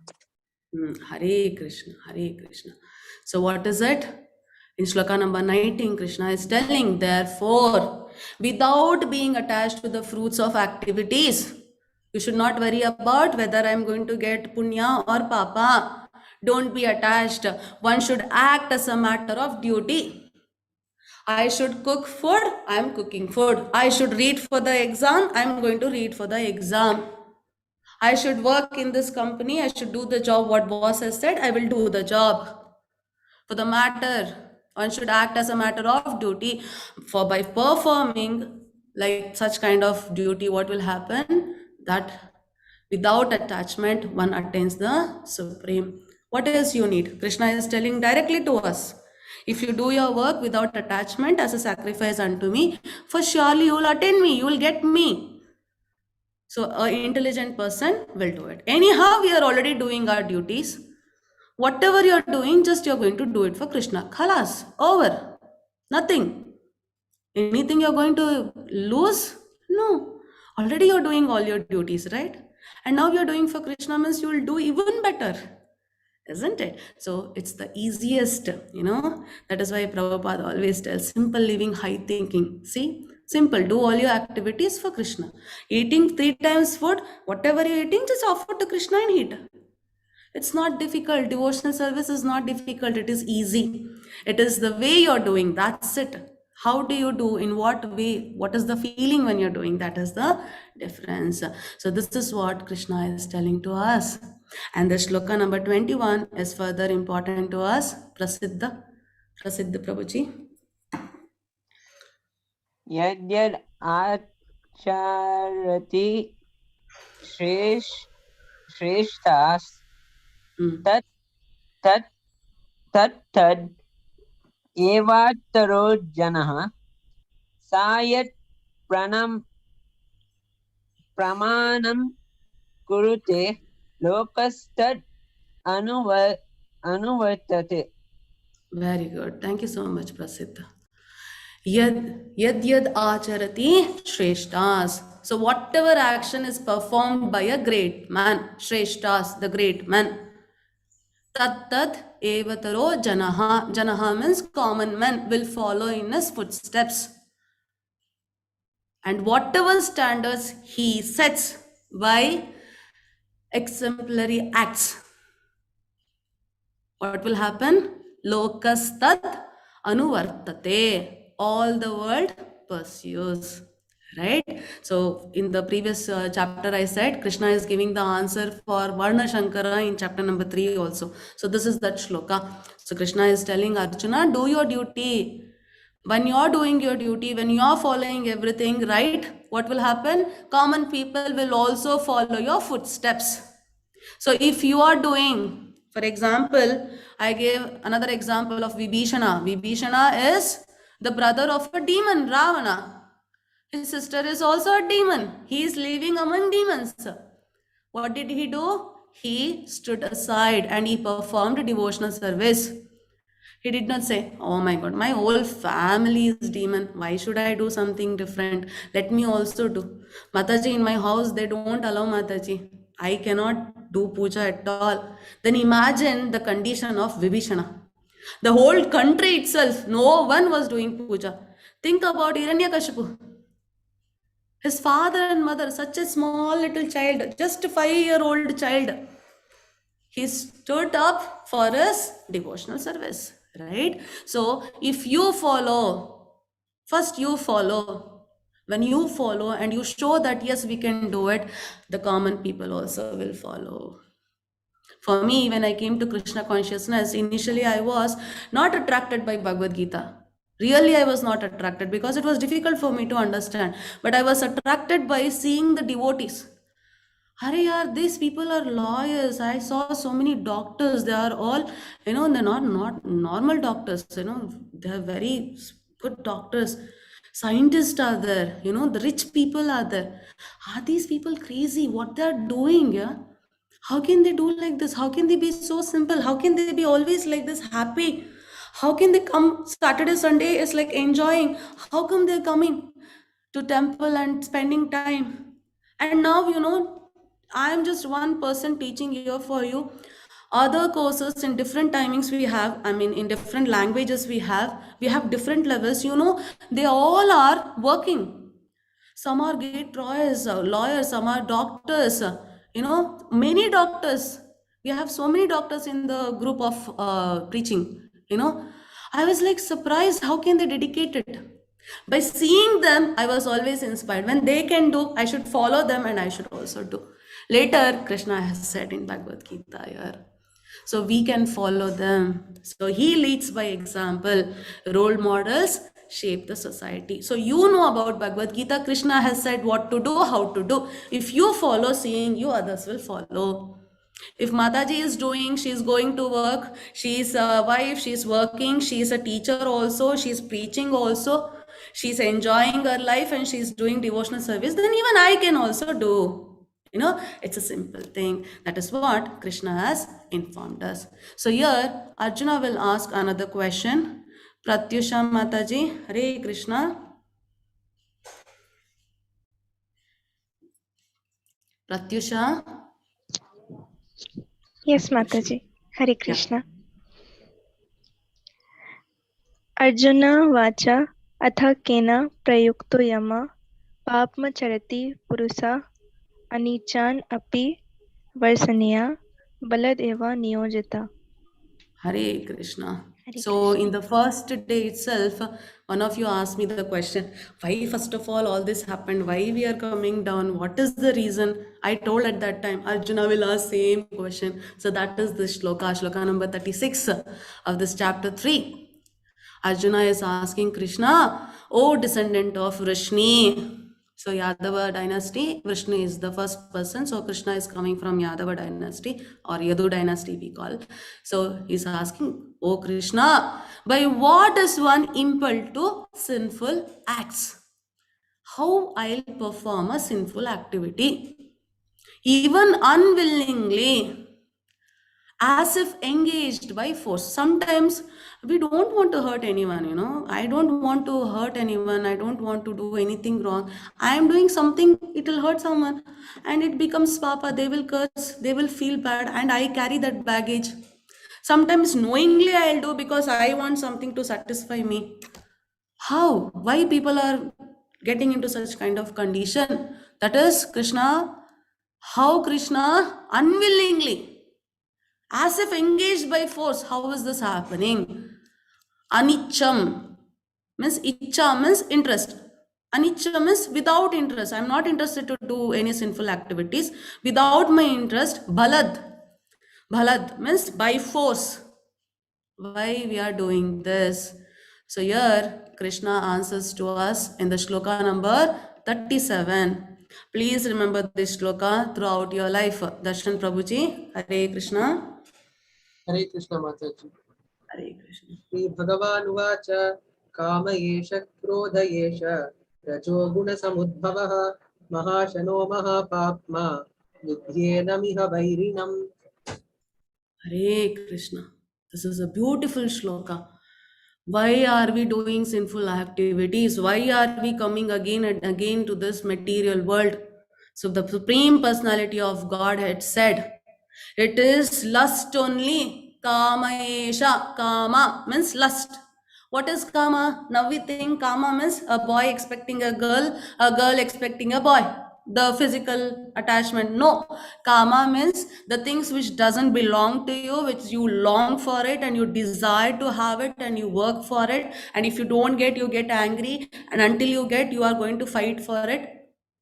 Hare Krishna, Hare Krishna. So what is it? In shloka number 19, Krishna is telling, therefore, without being attached to the fruits of activities, you should not worry about whether I am going to get punya or papa. Don't be attached. One should act as a matter of duty. I should cook food, I am cooking food. I should read for the exam, I am going to read for the exam. I should work in this company, I should do the job what boss has said, I will do the job. For the matter, one should act as a matter of duty. For by performing like such kind of duty, what will happen? That without attachment, one attains the supreme. What else you need? Krishna is telling directly to us. If you do your work without attachment as a sacrifice unto me, for surely you will attain me, you will get me. So an intelligent person will do it. Anyhow, we are already doing our duties. Whatever you're doing, just you're going to do it for Krishna. Khalas, over. Nothing. Anything you're going to lose? No. Already you're doing all your duties, right? And now you're doing for Krishna means you will do even better. Isn't it? So it's the easiest, That is why Prabhupada always tells, simple living, high thinking. See? Simple. Do all your activities for Krishna. Eating 3 times food, whatever you're eating, just offer to Krishna and eat. It's not difficult. Devotional service is not difficult. It is easy. It is the way you're doing. That's it. How do you do? In what way? What is the feeling when you're doing? That is the difference. So this is what Krishna is telling to us. And the shloka number 21 is further important to us. Prasiddha Prabhuji. Yadyad acharati shreshtas tat tat tat tad evataro janah sayat pramanam kurute lokastad anuvartate. Very good. Thank you so much, Prasiddha. Yad acharati shreshtas. So whatever action is performed by a great man, shreshtas, the great man, tat evataro janaha. Janaha means common men will follow in his footsteps. And whatever standards he sets by exemplary acts, what will happen? Lokastat anuvartate. All the world pursues. Right? So in the previous chapter I said Krishna is giving the answer for Varna Shankara in chapter number 3 also. So this is that shloka. So Krishna is telling Arjuna, do your duty. When you're doing your duty, when you're following everything right, what will happen? Common people will also follow your footsteps. So if you are doing, for example, I gave another example of Vibhishana. Vibhishana is the brother of a demon, Ravana. His sister is also a demon. He is living among demons. What did he do? He stood aside and he performed devotional service. He did not say, oh my God, my whole family is demon. Why should I do something different? Let me also do. Mataji, in my house, they don't allow Mataji. I cannot do puja at all. Then imagine the condition of Vibhishana. The whole country itself, no one was doing puja. Think about Hiranyakashipu. His father and mother, such a small little child, just a 5-year-old child. He stood up for his devotional service, right? So if you follow, first you follow. When you follow and you show that yes, we can do it, the common people also will follow. For me, when I came to Krishna consciousness, initially I was not attracted by Bhagavad Gita. Really, I was not attracted because it was difficult for me to understand. But I was attracted by seeing the devotees. Hare yaar, these people are lawyers. I saw so many doctors. They are all, they're not normal doctors. They are very good doctors. Scientists are there. The rich people are there. Are these people crazy? What they are doing? Yeah. How can they do like this? How can they be so simple? How can they be always like this happy? How can they come Saturday, Sunday is like enjoying? How come they're coming to temple and spending time? And now, I'm just one person teaching here for you. Other courses in different timings we have, in different languages we have different levels, they all are working. Some are gate lawyers, some are doctors, many doctors. We have so many doctors in the group of preaching, I was like surprised, how can they dedicate it? By seeing them, I was always inspired. When they can do, I should follow them and I should also do. Later, Krishna has said in Bhagavad Gita here. So we can follow them. So he leads by example. Role models shape the society. So you know about Bhagavad Gita. Krishna has said what to do, how to do. If you follow seeing you, others will follow. If Mataji is doing, she's going to work, she's a wife, she's working, she's a teacher also, she's preaching also, she's enjoying her life and she's doing devotional service, then even I can also do. It's a simple thing. That is what Krishna has informed us. So here, Arjuna will ask another question. Pratyusha Mataji, Hare Krishna. Pratyusha. Yes, Mataji. Hare Krishna. Arjuna vacha atha kena prayukto yama papma charati purusa anichan api varsaniya बलद एव नियोजिता. Hare Krishna. Hare So, Krishna. in the first day itself, one of you asked me the question, why, first of all this happened? Why we are coming down? What is the reason? I told at that time, Arjuna will ask same question. So, that is the shloka number 36 of this chapter 3. Arjuna is asking Krishna, O descendant of Vrishni. So Yadava dynasty, Vrishni is the first person. So Krishna is coming from Yadava dynasty or Yadu dynasty we call. So he's asking, O Krishna, by what is one impelled to sinful acts? How I'll perform a sinful activity? Even unwillingly, as if engaged by force. Sometimes we don't want to hurt anyone, I don't want to hurt anyone. I don't want to do anything wrong. I am doing something, it will hurt someone and it becomes papa. They will curse, they will feel bad, and I carry that baggage. Sometimes knowingly I'll do because I want something to satisfy me. How? Why people are getting into such kind of condition? That is Krishna. How Krishna unwillingly, as if engaged by force. How is this happening? Anicham means icha means interest. Anicham means without interest. I'm not interested to do any sinful activities. Without my interest, bhalad. Bhalad means by force. Why we are doing this? So here Krishna answers to us in the shloka number 37. Please remember this shloka throughout your life. Darshan Prabhuji, Hare Krishna. हरे कृष्ण माताजी. Hare Krishna. Shri भगवान् उवाच काम एष क्रोध एष रजो गुणसमुद्भवः महाशनो महापाप्मा विद्येनमिह वैरिणम्. Hare Krishna. This is a beautiful shloka. Why are we doing sinful activities? Why are we coming again and again to this material world? So the Supreme Personality of Godhead said, it is lust only. Kama esha. Kama means lust. What is kama? Now we think kama means a boy expecting a girl expecting a boy. The physical attachment. No. Kama means the things which doesn't belong to you, which you long for it and you desire to have it and you work for it. And if you don't get, you get angry. And until you get, you are going to fight for it.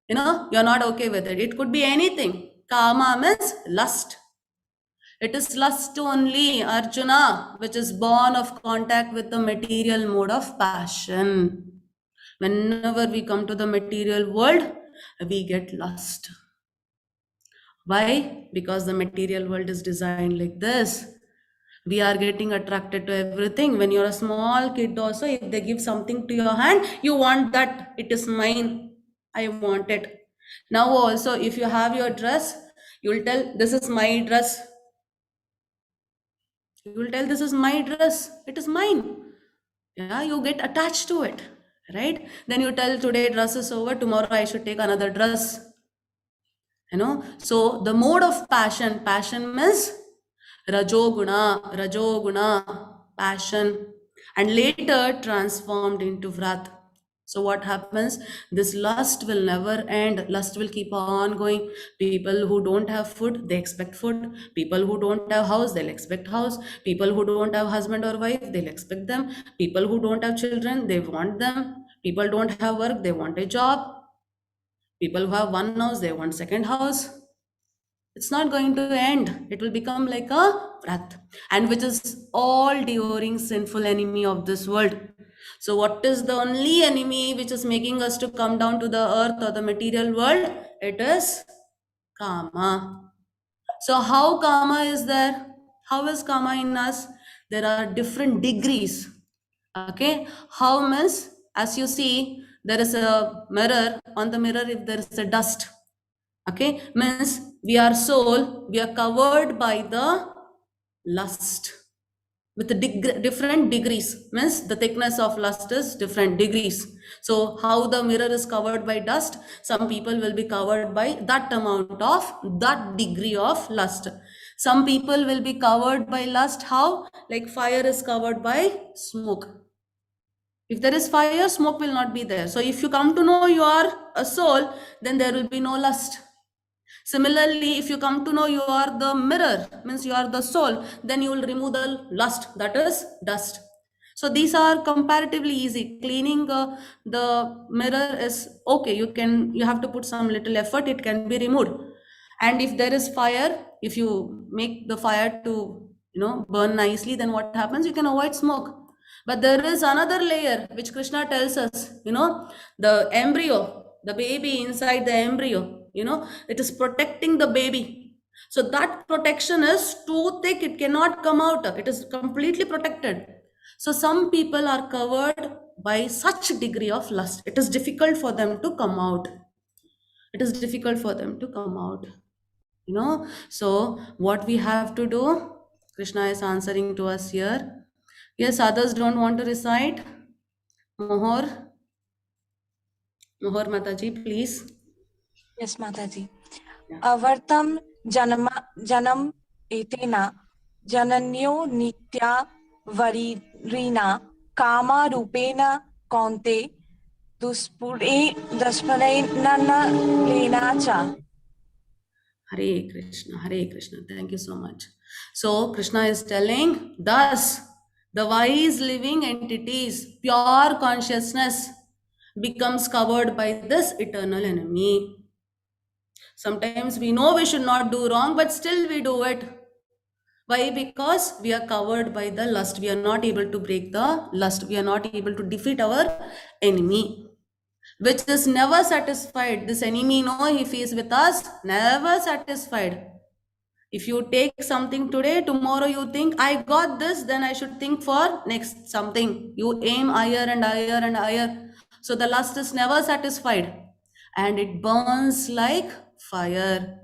You're not okay with it. It could be anything. Kama means lust. It is lust only, Arjuna, which is born of contact with the material mode of passion. Whenever we come to the material world, we get lust. Why? Because the material world is designed like this. We are getting attracted to everything. When you're a small kid also, if they give something to your hand, you want that. It is mine. I want it. Now also, if you have your dress, you will tell, this is my dress. You will tell, this is my dress. It is mine. Yeah, you get attached to it, right? Then you tell, today dress is over, tomorrow I should take another dress. So the mode of passion means rajoguna, passion, and later transformed into vrat. So what happens? This lust will never end. Lust will keep on going. People who don't have food, they expect food. People who don't have house, they'll expect house. People who don't have husband or wife, they'll expect them. People who don't have children, they want them. People don't have work, they want a job. People who have one house, they want second house. It's not going to end. It will become like a vrat, and which is all during sinful enemy of this world. So what is the only enemy which is making us to come down to the earth or the material world? It is Kama. So how Kama is there? How is Kama in us? There are different degrees. Okay. How means, as you see, there is a mirror. On the mirror, if there is a dust, okay, means we are soul, we are covered by the lust with the different degrees. Means the thickness of lust is different degrees. So how the mirror is covered by dust, some people will be covered by that amount of that degree of lust. Some people will be covered by lust. How? Like fire is covered by smoke. If there is fire, smoke will not be there. So if you come to know you are a soul, then there will be no lust. Similarly, if you come to know you are the mirror, means you are the soul, then you will remove the lust, that is dust. So these are comparatively easy. Cleaning the mirror is okay. You have to put some little effort, it can be removed. And if there is fire, if you make the fire to burn nicely, then what happens? You can avoid smoke. But there is another layer which Krishna tells us, the embryo, the baby inside the embryo, it is protecting the baby. So that protection is too thick, it cannot come out. It is completely protected. So some people are covered by such degree of lust. It is difficult for them to come out. It is difficult for them to come out. So what we have to do, Krishna is answering to us here. Yes, others don't want to recite. Mohor Mataji, please. Yes, Mataji. Avartam janam etena jananyo nitya varirina kama rupena kaunte duspure nana lenacha. Hare Krishna. Thank you so much. So Krishna is telling, thus the wise living entities, pure consciousness becomes covered by this eternal enemy. Sometimes we know we should not do wrong, but still we do it. Why? Because we are covered by the lust. We are not able to break the lust. We are not able to defeat our enemy, which is never satisfied. This enemy, if he is with us, never satisfied. If you take something today, tomorrow you think, I got this, then I should think for next something. You aim higher and higher and higher. So the lust is never satisfied. And it burns like fire.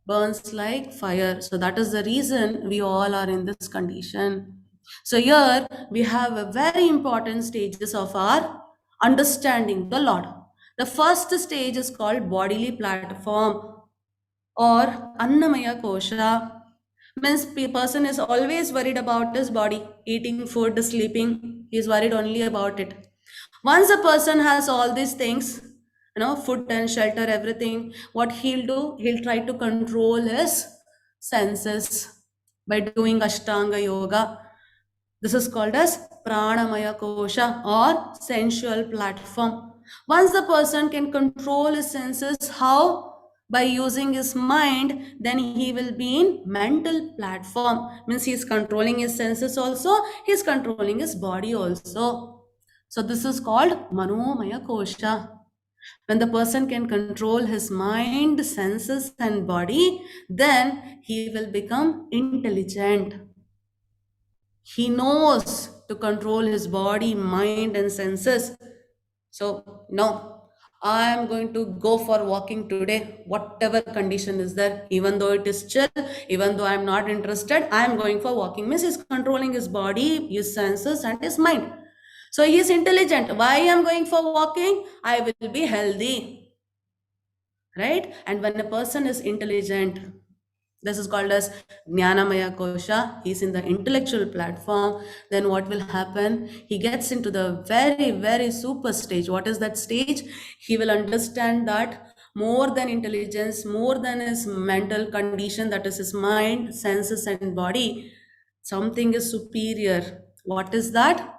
Burns like fire. So that is the reason we all are in this condition. So here we have a very important stages of our understanding the Lord. The first stage is called bodily platform or Annamaya Kosha. Means person is always worried about his body, eating food, sleeping. He is worried only about it. Once a person has all these things, food and shelter, everything, what he'll do, he'll try to control his senses by doing Ashtanga Yoga. This is called as Pranamaya Kosha or sensual platform. Once the person can control his senses, how? By using his mind, then he will be in mental platform. Means he is controlling his senses also, he is controlling his body also. So this is called Manomaya Kosha. When the person can control his mind, senses and body, then he will become intelligent. He knows to control his body, mind and senses. So no, I am going to go for walking today, whatever condition is there, even though it is chill, even though I am not interested, I am going for walking. Means he is controlling his body, his senses and his mind. So he is intelligent. Why I am going for walking? I will be healthy. Right? And when a person is intelligent, this is called as Jnanamaya Kosha. He's in the intellectual platform. Then what will happen? He gets into the very, very super stage. What is that stage? He will understand that more than intelligence, more than his mental condition, that is his mind, senses and body, something is superior. What is that?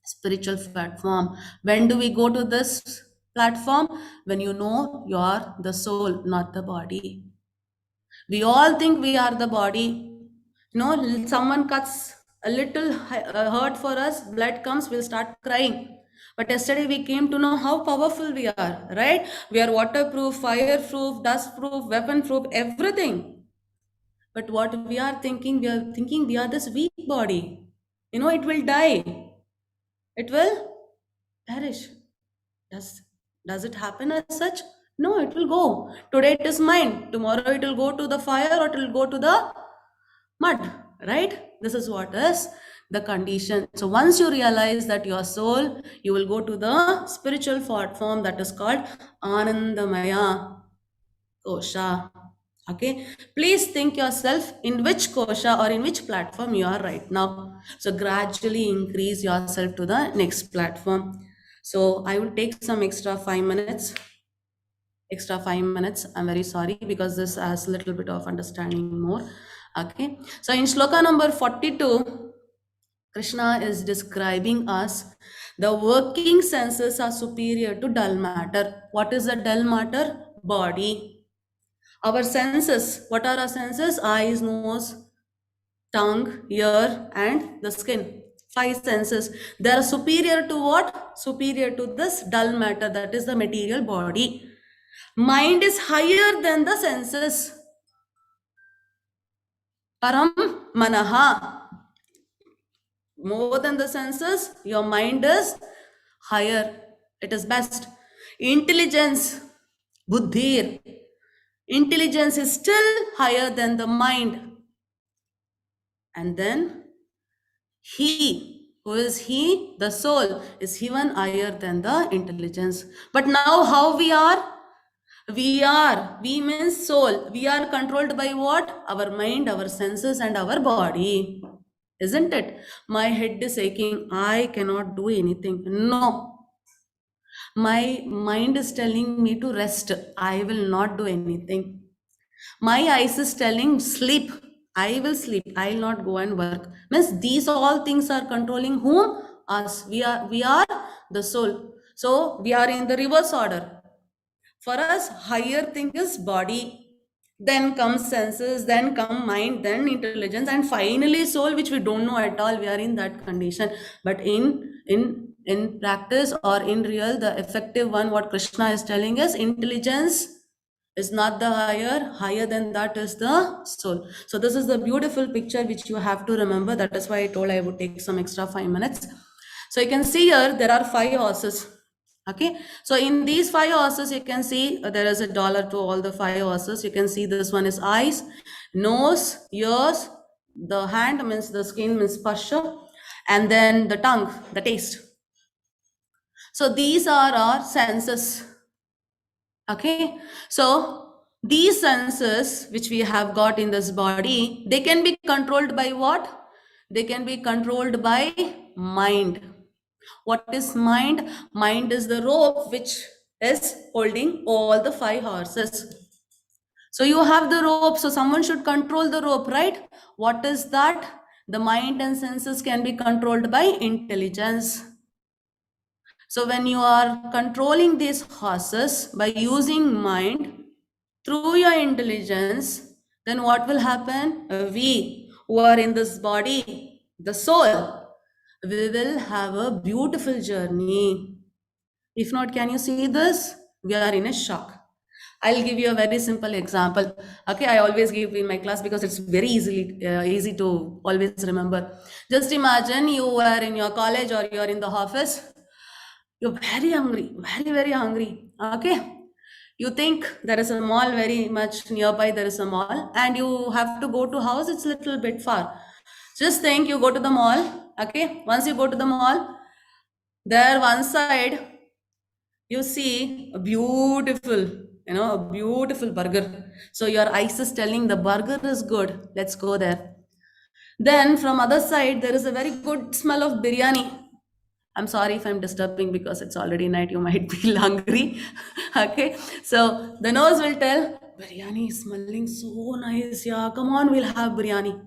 Spiritual platform. When do we go to this platform? When you know you are the soul, not the body. We all think we are the body. Someone cuts a little hurt for us, blood comes, we'll start crying. But yesterday we came to know how powerful we are, right? We are waterproof, fireproof, dustproof, weapon-proof, everything. But what we are thinking we are this weak body. It will die. It will perish. Does it happen as such? No, it will go. Today it is mine. Tomorrow it will go to the fire or it will go to the mud, right? This is what is the condition. So once you realize that your soul, you will go to the spiritual form that is called Anandamaya Kosha. Okay, please think yourself in which kosha or in which platform you are right now. So gradually increase yourself to the next platform. So I will take some extra 5 minutes. extra 5 minutes. I'm very sorry because this has a little bit of understanding more. Okay, so in shloka number 42, Krishna is describing us the working senses are superior to dull matter. What is the dull matter? Body. Our senses, what are our senses? Eyes, nose, tongue, ear, and the skin. 5 senses. They are superior to what? Superior to this dull matter, that is the material body. Mind is higher than the senses. Param manaha. More than the senses, your mind is higher. It is best. Intelligence, buddhir. Intelligence is still higher than the mind. And then he, who is he? The soul is even higher than the intelligence. But now how we are? We means soul. We are controlled by what? Our mind, our senses, and our body. Isn't it? My head is aching. I cannot do anything. No. My mind is telling me to rest. I will not do anything. My eyes is telling sleep. I will sleep. I will not go and work. Means these all things are controlling whom? Us. We are the soul. So we are in the reverse order. For us, higher thing is body. Then comes senses, then come mind, then intelligence, and finally soul, which we don't know at all. We are in that condition. But in practice or in real, the effective one, what Krishna is telling us, intelligence is not the higher than that is the soul. So this is the beautiful picture which you have to remember. That is why I told I would take some extra 5 minutes. So you can see here there are 5 horses. Okay, so in these 5 horses you can see there is $1 to all the 5 horses. You can see this one is eyes, nose, ears, the hand means the skin means pasha, and then the tongue, the taste. So these are our senses. Okay, so these senses which we have got in this body, they can be controlled by what? They can be controlled by mind. What is mind? Mind is the rope which is holding all the 5 horses. So you have the rope, so someone should control the rope, right? What is that? The mind and senses can be controlled by intelligence. So when you are controlling these horses by using mind through your intelligence, then what will happen? We who are in this body, the soul, we will have a beautiful journey. If not, can you see this? We are in a shock. I'll give you a very simple example. Okay, I always give in my class because it's very easy to always remember. Just imagine you were in your college or you're in the office. You're very hungry, very hungry. Okay, you think there is a mall very much nearby, there is a mall, and you have to go to house, it's a little bit far. Just think you go to the mall. Okay, once you go to the mall, there one side you see a beautiful, a beautiful burger. So your eyes is telling the burger is good, let's go there. Then from other side there is a very good smell of biryani. I'm sorry if I'm disturbing because it's already night, you might be hungry. Okay, so the nose will tell, biryani is smelling so nice, yeah, come on, we'll have biryani.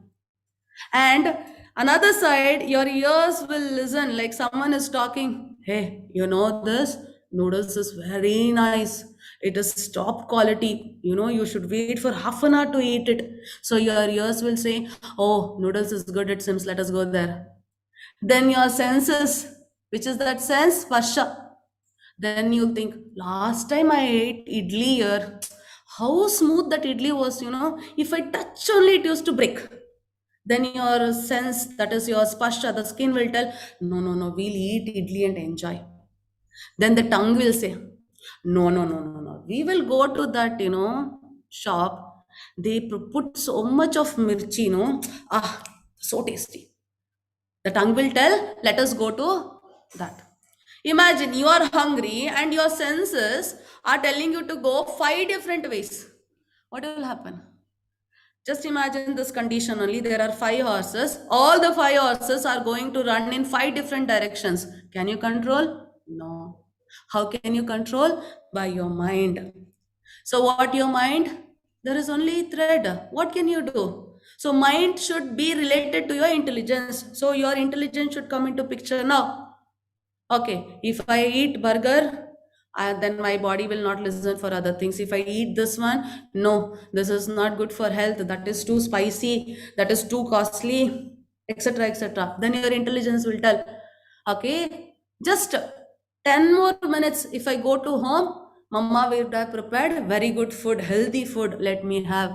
And another side, your ears will listen like someone is talking, hey, you know this? Noodles is very nice. It is top quality. You should wait for half an hour to eat it. So your ears will say, oh, noodles is good, it seems, let us go there. Then your senses, which is that sense, pasha. Then you think, last time I ate idli here, how smooth that idli was, if I touch only it used to break. Then your sense, that is your spasha, the skin will tell, no, we'll eat idli and enjoy. Then the tongue will say, no, we will go to that, shop. They put so much of mirchi, so tasty. The tongue will tell, let us go to that. Imagine you are hungry and your senses are telling you to go 5 different ways. What will happen? Just imagine this condition only. There are 5 horses. All the 5 horses are going to run in 5 different directions. Can you control? No. How can you control? By your mind. So what your mind? There is only thread. What can you do? So mind should be related to your intelligence. So your intelligence should come into picture now. Okay, if I eat burger, then my body will not listen for other things. If I eat this one, no, this is not good for health. That is too spicy. That is too costly, etc., etc. Then your intelligence will tell, okay, just 10 more minutes. If I go to home, Mama will have prepared very good food, healthy food. Let me have.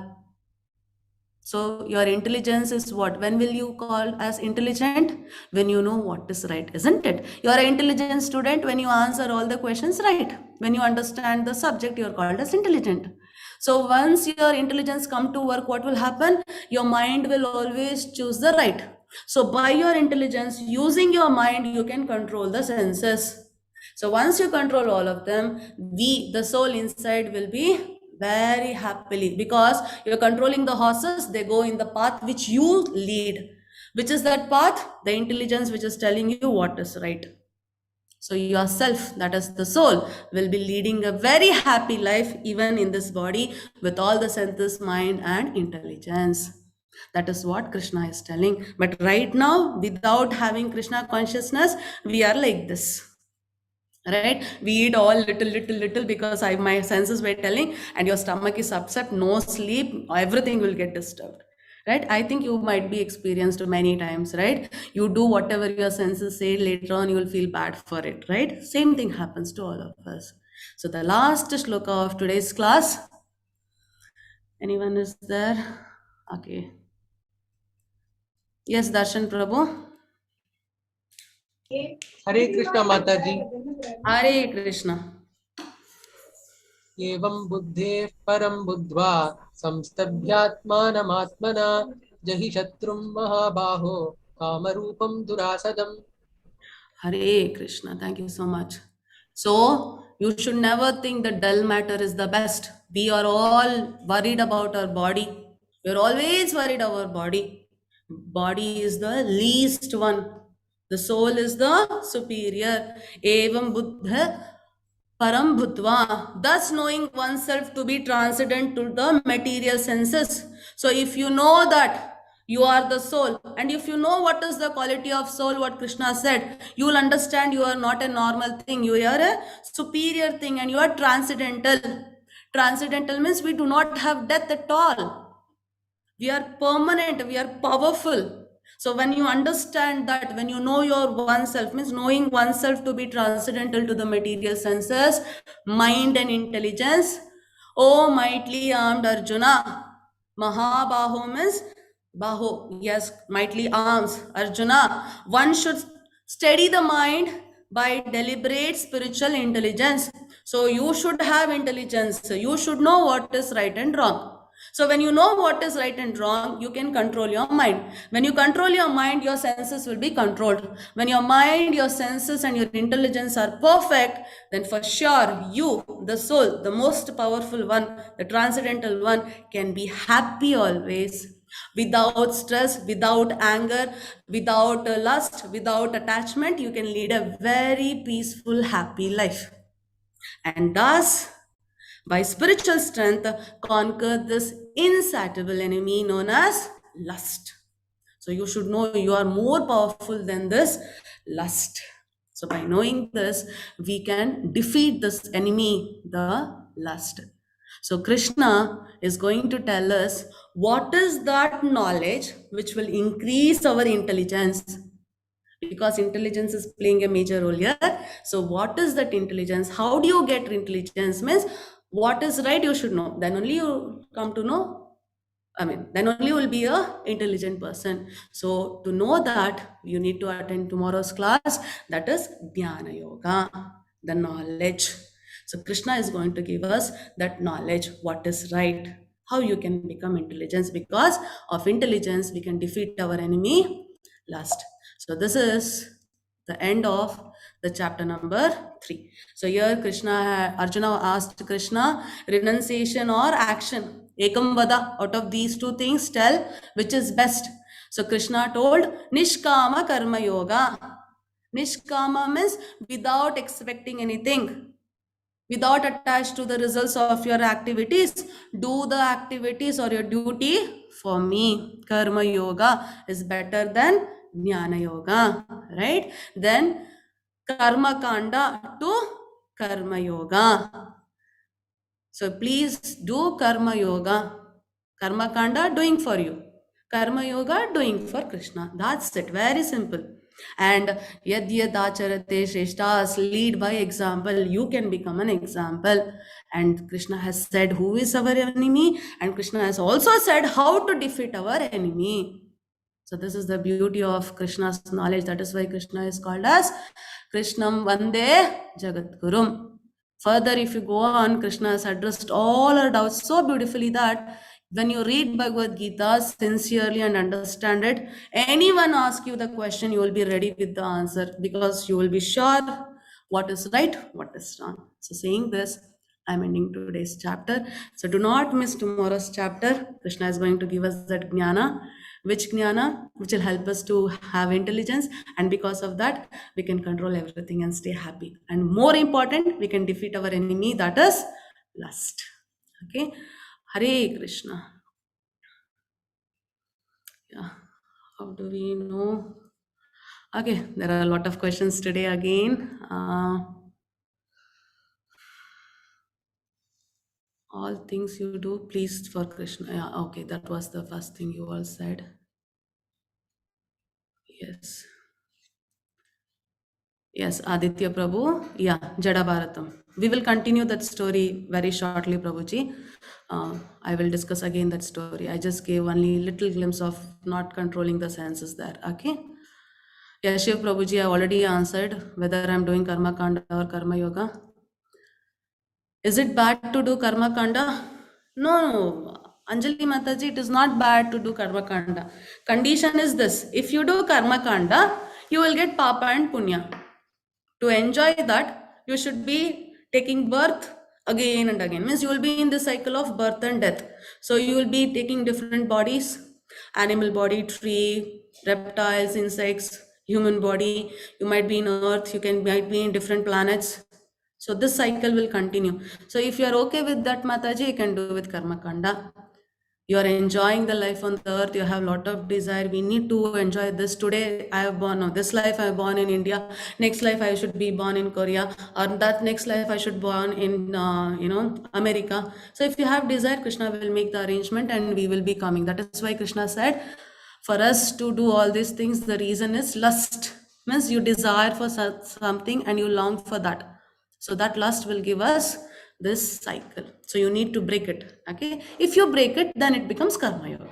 So your intelligence is what? When will you call as intelligent? When you know what is right, isn't it? You are an intelligent student when you answer all the questions right. When you understand the subject, you are called as intelligent. So once your intelligence come to work, what will happen? Your mind will always choose the right. So by your intelligence, using your mind, you can control the senses. So once you control all of them, the soul inside will be very happily, because you're controlling the horses. They go in the path which you lead. Which is that path? The intelligence which is telling you what is right. So yourself, that is the soul, will be leading a very happy life even in this body with all the senses, mind and intelligence. That is what Krishna is telling. But right now, without having Krishna consciousness, we are like this. Right, we eat all little because my senses were telling, and your stomach is upset, no sleep, everything will get disturbed. Right, I think you might be experienced many times. Right, you do whatever your senses say, later on you will feel bad for it. Right, same thing happens to all of us. So the last shloka of today's class, anyone is there? Okay, yes, Darshan Prabhu. Hare Krishna Mataji. Hare Krishna. एवं बुद्धेः परं बुद्ध्वा संस्तभ्यात्मानमात्मना जहि शत्रुं महाबाहो कामरूपं दुरासदम्. Hare Krishna. Thank you so much. So you should never think the dull matter is the best. We are all worried about our body. We're always worried about our body. Body is the least one. The soul is the superior. Evam buddha param bhutva. Thus knowing oneself to be transcendent to the material senses. So if you know that you are the soul, and if you know what is the quality of soul, what Krishna said, you will understand you are not a normal thing. You are a superior thing, and you are transcendental. Transcendental means we do not have death at all. We are permanent, we are powerful. So when you understand that, when you know your oneself, means knowing oneself to be transcendental to the material senses, mind and intelligence. O mightily armed Arjuna, Mahabaho means Baho, yes, mightily arms. Arjuna, one should steady the mind by deliberate spiritual intelligence. So you should have intelligence. You should know what is right and wrong. So when you know what is right and wrong, you can control your mind. When you control your mind, your senses will be controlled. When your mind, your senses and your intelligence are perfect, then for sure you, the soul, the most powerful one, the transcendental one, can be happy always. Without stress, without anger, without lust, without attachment, you can lead a very peaceful, happy life. And thus, by spiritual strength, conquer this insatiable enemy known as lust. So you should know you are more powerful than this lust. So by knowing this, we can defeat this enemy, the lust. So Krishna is going to tell us what is that knowledge which will increase our intelligence, because intelligence is playing a major role here. So what is that intelligence? How do you get intelligence? Means what is right you should know. Then only you come to know. Then only you will be a intelligent person. So to know that, you need to attend tomorrow's class. That is Dhyana Yoga, the knowledge. So Krishna is going to give us that knowledge, what is right, how you can become intelligence. Because of intelligence, we can defeat our enemy, lust. So this is the end of the chapter number 3. So here Arjuna asked Krishna, renunciation or action? Ekam vada, out of these two things, tell which is best. So Krishna told, Nishkama Karma Yoga. Nishkama means without expecting anything. without attached to the results of your activities. Do the activities or your duty for me. Karma yoga is better than jnana yoga, right? Then karma kanda to karma yoga. So please do karma yoga. Karma kanda doing for you. Karma yoga doing for Krishna. That's it. Very simple. And yad yad acharate shreshtas, lead by example. You can become an example. And Krishna has said who is our enemy, and Krishna has also said how to defeat our enemy. So this is the beauty of Krishna's knowledge. That is why Krishna is called as Krishnam Vande Jagatgurum. Further, if you go on, Krishna has addressed all our doubts so beautifully that when you read Bhagavad Gita sincerely and understand it, anyone ask you the question, you will be ready with the answer, because you will be sure what is right, what is wrong. So saying this, I'm ending today's chapter. So do not miss tomorrow's chapter. Krishna is going to give us that jnana, which will help us to have intelligence, and because of that we can control everything and stay happy, and more important, we can defeat our enemy, that is lust. Okay, Hare Krishna. Yeah, how do we know? Okay, there are a lot of questions today again. All things you do, please for Krishna. Yeah, okay, that was the first thing you all said. Yes. Yes, Aditya Prabhu. Yeah, Jada Bharatam. We will continue that story very shortly, Prabhuji. I will discuss again that story. I just gave only little glimpse of not controlling the senses there. Okay. Yeah, Shiv Prabhuji, I already answered whether I'm doing Karma Kanda or Karma Yoga. Is it bad to do Karma Kanda? No, Anjali Mataji, it is not bad to do Karma Kanda. Condition is this: if you do Karma Kanda, you will get Papa and Punya. To enjoy that, you should be taking birth again and again. Means you will be in the cycle of birth and death. So you will be taking different bodies: animal body, tree, reptiles, insects, human body. You might be in earth, might be in different planets. So this cycle will continue. So if you are okay with that, Mataji, you can do with Karma Kanda. You are enjoying the life on the earth, you have a lot of desire. We need to enjoy this. Today I have born, no, this life I have born in India, next life I should be born in Korea, or that next life I should born in America. So if you have desire, Krishna will make the arrangement and we will be coming. That is why Krishna said for us to do all these things, the reason is lust. Means you desire for something and you long for that. So that lust will give us this cycle. So you need to break it. Okay. If you break it, then it becomes Karma Yoga.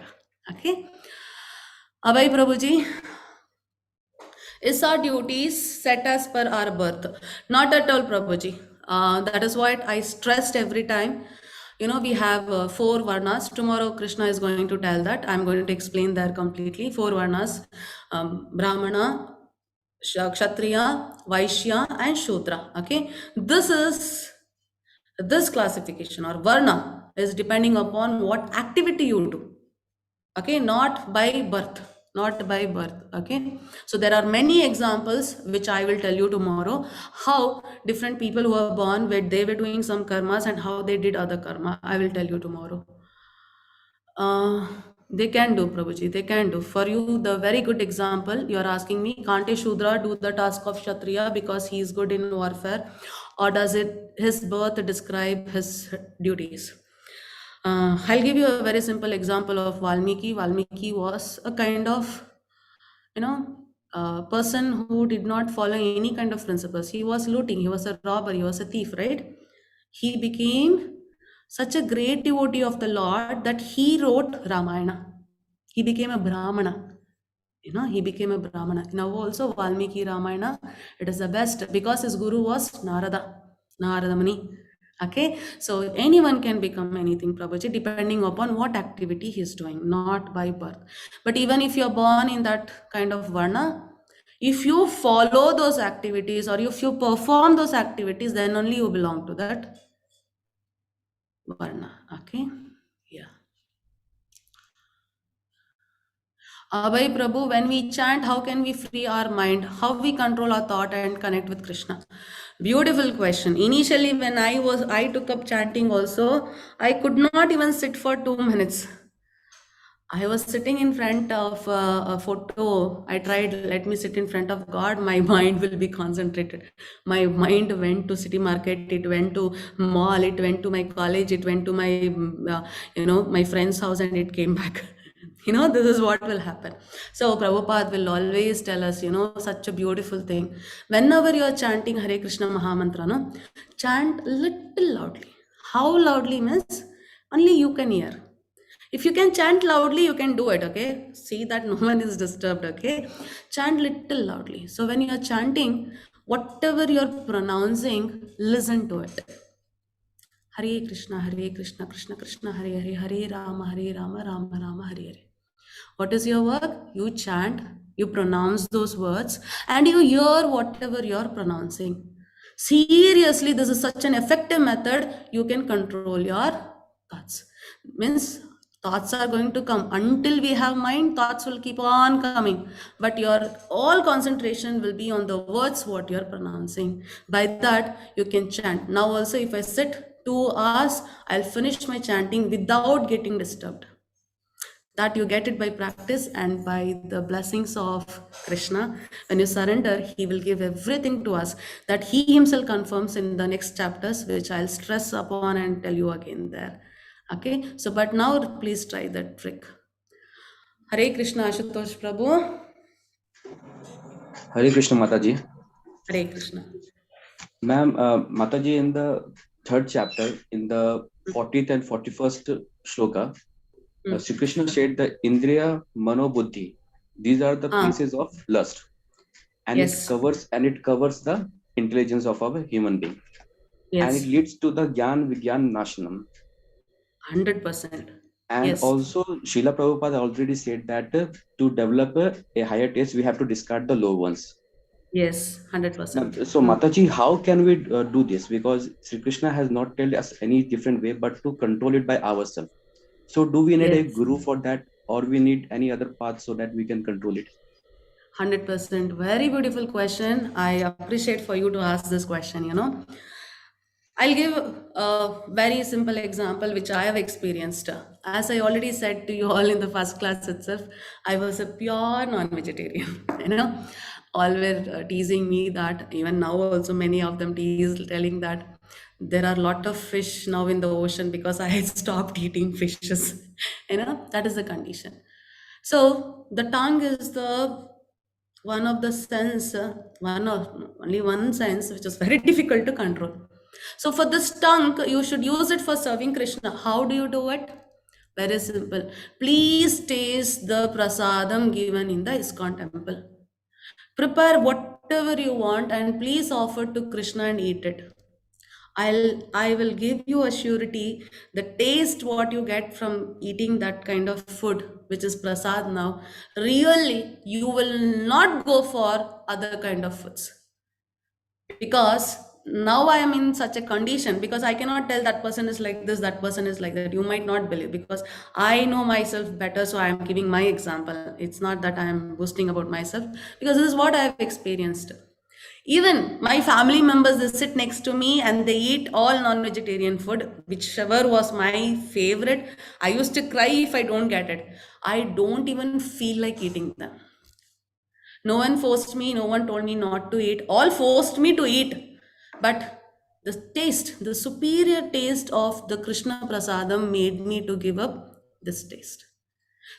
Okay. Abhay Prabhuji, is our duties set as per our birth? Not at all, Prabhuji. That is what I stressed every time. You know, we have 4 varnas. Tomorrow Krishna is going to tell that. I'm going to explain there completely. 4 varnas: Brahmana, Kshatriya, Vaishya, and Shudra. Okay, this classification or varna is depending upon what activity you do. Okay, not by birth. Okay, so there are many examples which I will tell you tomorrow, how different people who are born where they were doing some karmas and how they did other karma. I will tell you tomorrow. They can do, Prabhuji, they can do. For you, the very good example, you are asking me, can't a Shudra do the task of Kshatriya because he is good in warfare? Or does his birth describe his duties? I'll give you a very simple example of Valmiki. Valmiki was a kind of, person who did not follow any kind of principles. He was looting, he was a robber, he was a thief, right? He became such a great devotee of the Lord that he wrote Ramayana. He became a Brahmana. He became a Brahmana. Now also Valmiki Ramayana, it is the best because his guru was Narada Muni. Okay, so anyone can become anything, Prabhuji, depending upon what activity he is doing, not by birth. But even if you're born in that kind of varna, if you follow those activities or if you perform those activities, then only you belong to that varna. Okay, yeah. Abhay Prabhu, when we chant, how can we free our mind? How we control our thought and connect with Krishna? Beautiful question. Initially, when I took up chanting also, I could not even sit for 2 minutes. I was sitting in front of a photo. I tried, let me sit in front of God, my mind will be concentrated. My mind went to city market, it went to mall, it went to my college, it went to my, my friend's house, and it came back. This is what will happen. So Prabhupada will always tell us, such a beautiful thing. Whenever you are chanting Hare Krishna Mahamantra, no, chant little loudly. How loudly means only you can hear. If you can chant loudly, you can do it, okay? See that no one is disturbed, okay? Chant little loudly. So when you are chanting, whatever you're pronouncing, listen to it. Hare Krishna, Krishna Krishna, Hare Hare, Hare Rama, Rama Rama, Hare Hare. What is your work? You chant, you pronounce those words, and you hear whatever you're pronouncing. Seriously, this is such an effective method. You can control your thoughts. Means thoughts are going to come. Until we have mind, thoughts will keep on coming. But your all concentration will be on the words what you're pronouncing. By that, you can chant. Now also, if I sit 2 hours, I'll finish my chanting without getting disturbed. That you get it by practice and by the blessings of Krishna. When you surrender, he will give everything to us that he himself confirms in the next chapters, which I'll stress upon and tell you again there. Okay, so but now please try that trick. Hare Krishna, Ashutosh Prabhu. Hare Krishna, Mataji. Hare Krishna. Ma'am, Mataji, in the 3rd chapter, in the 40th and 41st shloka, Sri Krishna said the Indriya, Mano, Buddhi. These are the pieces of lust, and yes, it covers the intelligence of our human being, yes, and it leads to the Gyan Vigyan Nashanam. 100%. And yes, also, Srila Prabhupada already said that to develop a higher taste, we have to discard the low ones. Yes, 100%. So, Mataji, how can we do this? Because Sri Krishna has not told us any different way, but to control it by ourselves. So, do we need a guru for that, or we need any other path so that we can control it? 100%. Very beautiful question. I appreciate for you to ask this question, I'll give a very simple example which I have experienced. As I already said to you all in the first class itself, I was a pure non-vegetarian, all were teasing me that, even now also many of them tease, telling that there are a lot of fish now in the ocean because I had stopped eating fishes. That is the condition. So the tongue is the one of the sense, only one sense which is very difficult to control. So for this tongue, you should use it for serving Krishna. How do you do it? Very simple. Please taste the prasadam given in the ISKCON temple. Prepare whatever you want and please offer to Krishna and eat it. I will give you a surety, the taste what you get from eating that kind of food, which is prasad now, really you will not go for other kind of foods. Because now I am in such a condition, because I cannot tell that person is like this, that person is like that. You might not believe, because I know myself better, so I am giving my example. It's not that I am boasting about myself, because this is what I have experienced. Even my family members, they sit next to me and they eat all non-vegetarian food, whichever was my favorite. I used to cry if I don't get it. I don't even feel like eating them. No one forced me, no one told me not to eat. All forced me to eat. But the taste, the superior taste of the Krishna Prasadam made me to give up this taste.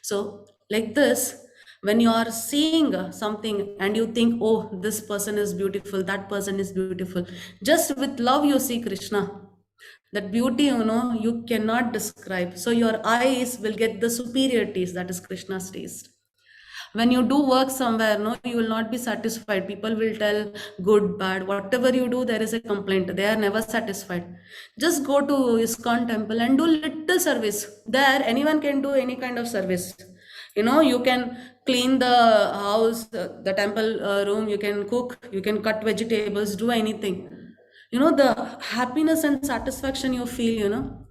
So like this, when you are seeing something and you think, oh, this person is beautiful, that person is beautiful, just with love you see Krishna. That beauty, you cannot describe. So your eyes will get the superior taste, that is Krishna's taste. When you do work somewhere, you will not be satisfied. People will tell good, bad, whatever you do, there is a complaint. They are never satisfied. Just go to ISKCON temple and do little service. There, anyone can do any kind of service. You can clean the house, the temple room, you can cook, you can cut vegetables, do anything. The happiness and satisfaction you feel,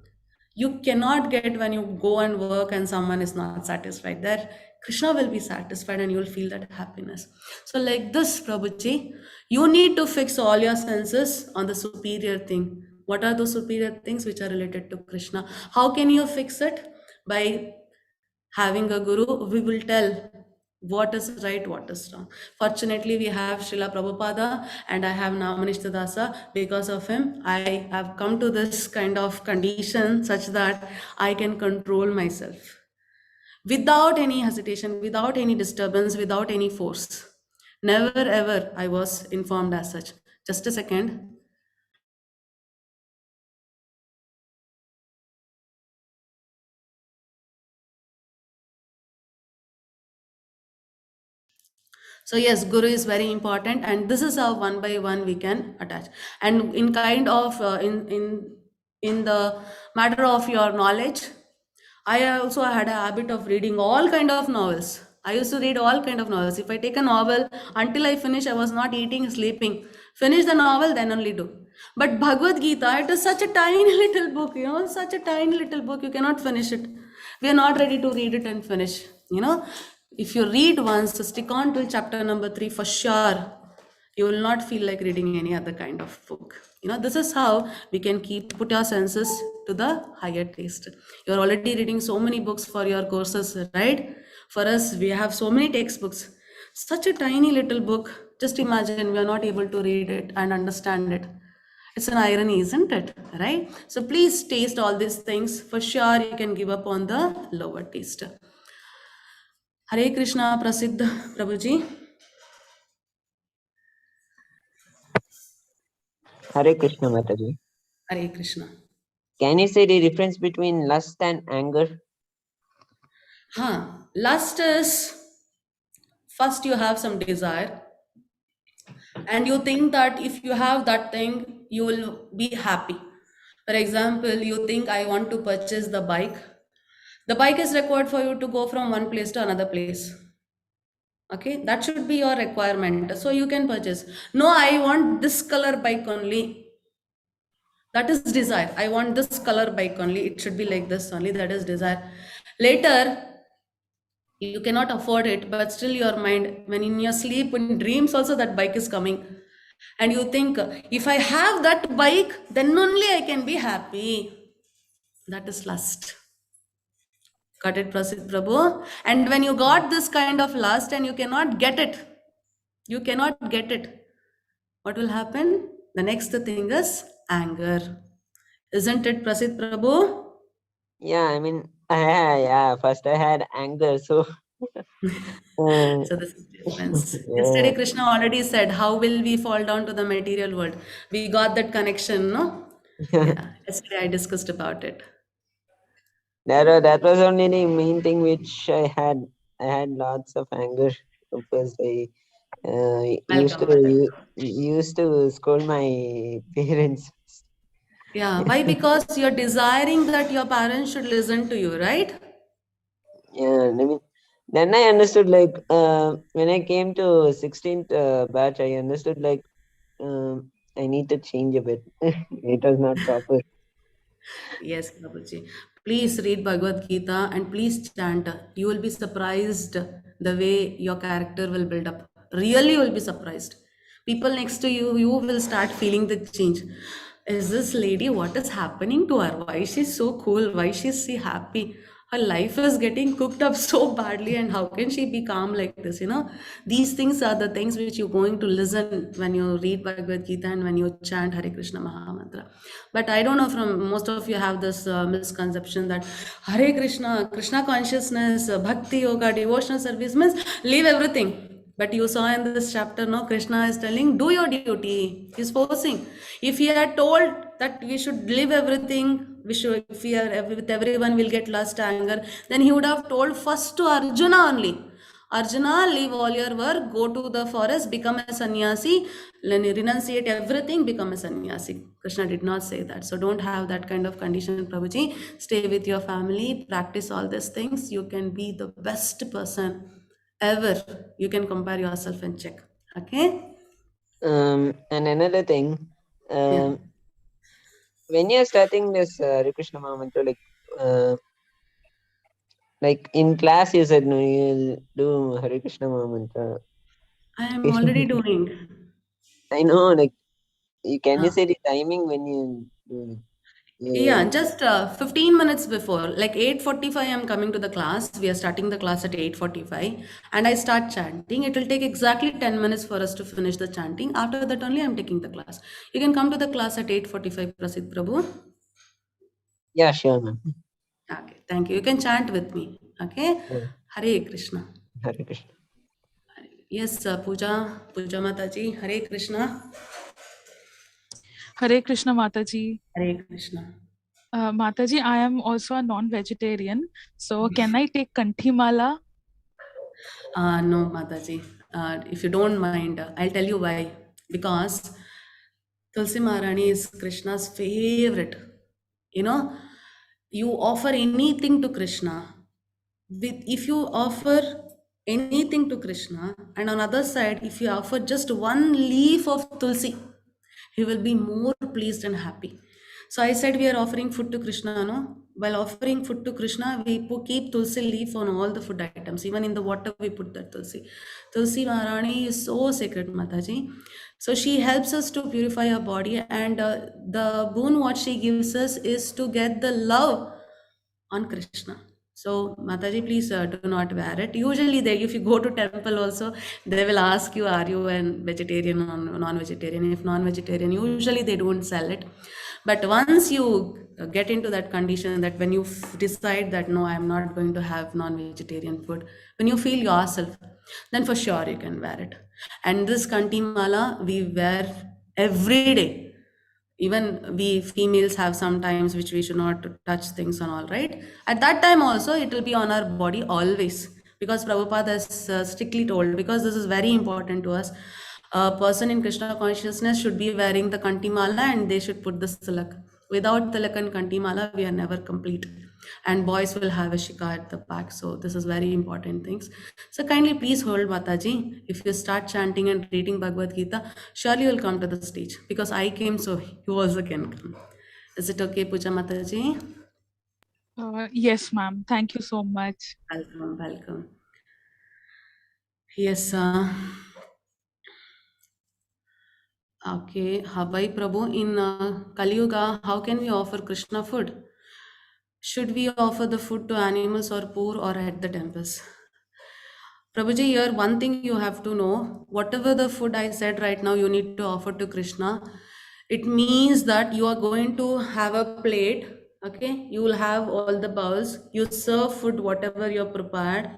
you cannot get when you go and work and someone is not satisfied. There, Krishna will be satisfied and you'll feel that happiness. So like this, Prabhuji, you need to fix all your senses on the superior thing. What are those superior things which are related to Krishna? How can you fix it? By having a guru, we will tell what is right, what is wrong. Fortunately, we have Srila Prabhupada and I have now Manishta Dasa. Because of him, I have come to this kind of condition such that I can control myself without any hesitation, without any disturbance, without any force. Never ever I was informed as such. Just a second. So yes, guru is very important, and this is how one by one we can attach. And in kind of in the matter of your knowledge, I also had a habit of reading all kind of novels. I used to read all kind of novels. If I take a novel, until I finish, I was not eating, sleeping. Finish the novel, then only do. But Bhagavad Gita, it is such a tiny little book, such a tiny little book, you cannot finish it. We are not ready to read it and finish, If you read once, stick on till chapter number 3 for sure. You will not feel like reading any other kind of book. This is how we can put our senses to the higher taste. You're already reading so many books for your courses, right? For us, we have so many textbooks. Such a tiny little book. Just imagine we are not able to read it and understand it. It's an irony, isn't it? Right? So please taste all these things. For sure, you can give up on the lower taste. Hare Krishna, Prasiddha Prabhuji. Hare Krishna, Mataji. Hare Krishna. Can you say the difference between lust and anger? Lust is, first you have some desire and you think that if you have that thing, you will be happy. For example, you think I want to purchase the bike. The bike is required for you to go from one place to another place. Okay, that should be your requirement. So you can purchase. No, I want this color bike only. That is desire. I want this color bike only. It should be like this only. That is desire. Later, you cannot afford it, but still your mind, when in your sleep, in dreams also that bike is coming. And you think, if I have that bike, then only I can be happy. That is lust. Got it, Prasid Prabhu? And when you got this kind of lust and you cannot get it, what will happen? The next thing is anger. Isn't it, Prasid Prabhu? Yeah, I mean, first I had anger, so... So this is difference. Yesterday, Krishna already said, how will we fall down to the material world? We got that connection, no? Yeah, yesterday I discussed about it. That was only the main thing which I had. I had lots of anger because I used to scold my parents. Yeah, why? Because you're desiring that your parents should listen to you, right? Yeah, I mean, then I understood, like, when I came to 16th batch, I understood, like, I need to change a bit. It was not proper. Yes, Prabhuji. Please read Bhagavad Gita and please chant. You will be surprised the way your character will build up. Really, you will be surprised. People next to you, you will start feeling the change. Is this lady, what is happening to her? Why is she so cool? Why is she happy? Her life is getting cooked up so badly, and how can she be calm like this? These things are the things which you're going to listen when you read Bhagavad Gita and when you chant Hare Krishna Mahamantra. But I don't know, from most of you have this misconception that Hare Krishna, Krishna consciousness, bhakti yoga, devotional service means leave everything. But you saw in this chapter, no, Krishna is telling, do your duty. He's forcing. If he had told that we should leave everything, if we are with everyone will get lust, anger, then he would have told first to Arjuna only. Arjuna, leave all your work, go to the forest, become a sannyasi, renunciate everything, become a sannyasi. Krishna did not say that. So don't have that kind of condition, Prabhuji. Stay with your family, practice all these things. You can be the best person ever. You can compare yourself and check. Okay? And another thing, when you're starting this Hare Krishna Mahamantra, like, Like in class, you said no, you'll do Hare Krishna Mahamantra. I am already doing. I know, like, can you Ah. say the timing when you do it? Yeah, just 15 minutes before, like 8:45, I'm coming to the class. We are starting the class at 8:45, and I start chanting. It will take exactly 10 minutes for us to finish the chanting. After that, only I'm taking the class. You can come to the class at 8:45, Prasid Prabhu. Yeah, sure, ma'am. Okay, thank you. You can chant with me. Okay, Yeah. Hare Krishna. Hare Krishna. Yes, Puja Mataji, Hare Krishna. Hare Krishna Mataji. Hare Krishna. Mataji, I am also a non-vegetarian. So can I take Kanthi Mala? No, Mataji. If you don't mind, I'll tell you why. Because Tulsi Maharani is Krishna's favorite. You know, you offer anything to Krishna. If you offer anything to Krishna, and on other side, if you offer just one leaf of Tulsi, he will be more pleased and happy. So I said we are offering food to Krishna, no? While offering food to Krishna, we keep Tulsi leaf on all the food items. Even in the water, we put that Tulsi. Tulsi Maharani is so sacred, Mataji. So she helps us to purify our body, and the boon what she gives us is to get the love on Krishna. So Mataji, please do not wear it. Usually, if you go to temple also, they will ask you, are you a vegetarian or non-vegetarian? If non-vegetarian, usually they don't sell it. But once you get into that condition, that when you decide that no, I'm not going to have non-vegetarian food, when you feel yourself, then for sure you can wear it. And this Kanti Mala we wear every day. Even we females have sometimes which we should not touch things and all, right? At that time also it will be on our body always, because Prabhupada has strictly told, because this is very important to us. A person in Krishna consciousness should be wearing the Kanti Mala, and they should put the tilak. Without tilak and Kanti Mala, we are never complete. And boys will have a shika at the back. So this is very important things. So kindly please hold, Mataji. If you start chanting and reading Bhagavad Gita, surely you'll come to the stage. Because I came, so you also can come. Is it okay, Puja Mataji? Yes, ma'am. Thank you so much. Welcome, welcome. Yes, okay, Habai Prabhu, in Kali Yuga, how can we offer Krishna food? Should we offer the food to animals or poor or at the temples? Prabhuji, here one thing you have to know, whatever the food I said right now you need to offer to Krishna, it means that you are going to have a plate, okay? You will have all the bowls, you serve food, whatever you have prepared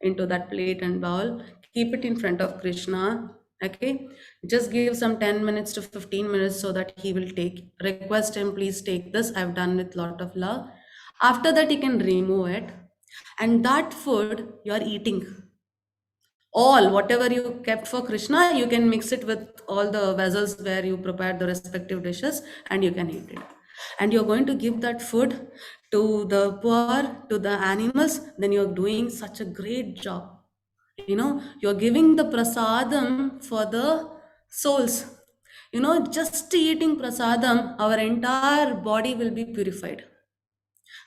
into that plate and bowl, keep it in front of Krishna, okay? Just give some 10 minutes to 15 minutes so that he will take, request him, please take this, I've done with lot of love. After that, you can remove it, and that food you are eating. All whatever you kept for Krishna, you can mix it with all the vessels where you prepared the respective dishes, and you can eat it. And you're going to give that food to the poor, to the animals, then you're doing such a great job. You know, you're giving the prasadam for the souls. You know, just eating prasadam, our entire body will be purified.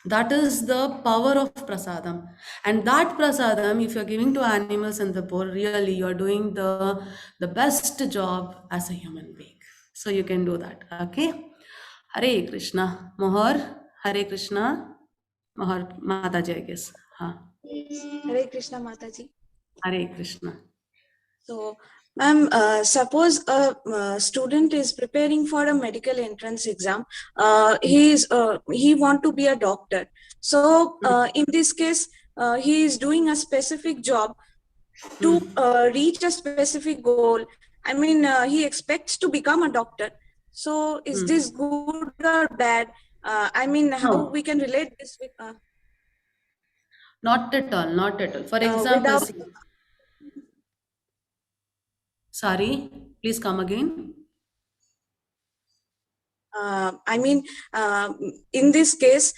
That is the power of prasadam. And that prasadam, if you're giving to animals and the poor, really you're doing the best job as a human being. So you can do that. Okay. Hare Krishna. Mohar. Hare Krishna. Mohar Mataji, I guess. Hare Krishna Mataji. Hare Krishna. So, ma'am, suppose a student is preparing for a medical entrance exam. He want to be a doctor. So, in this case, he is doing a specific job to reach a specific goal. I mean, he expects to become a doctor. So, is this good or bad? I mean, how we can relate this with? Not at all. Not at all. For example, sorry, please come again. I mean, in this case,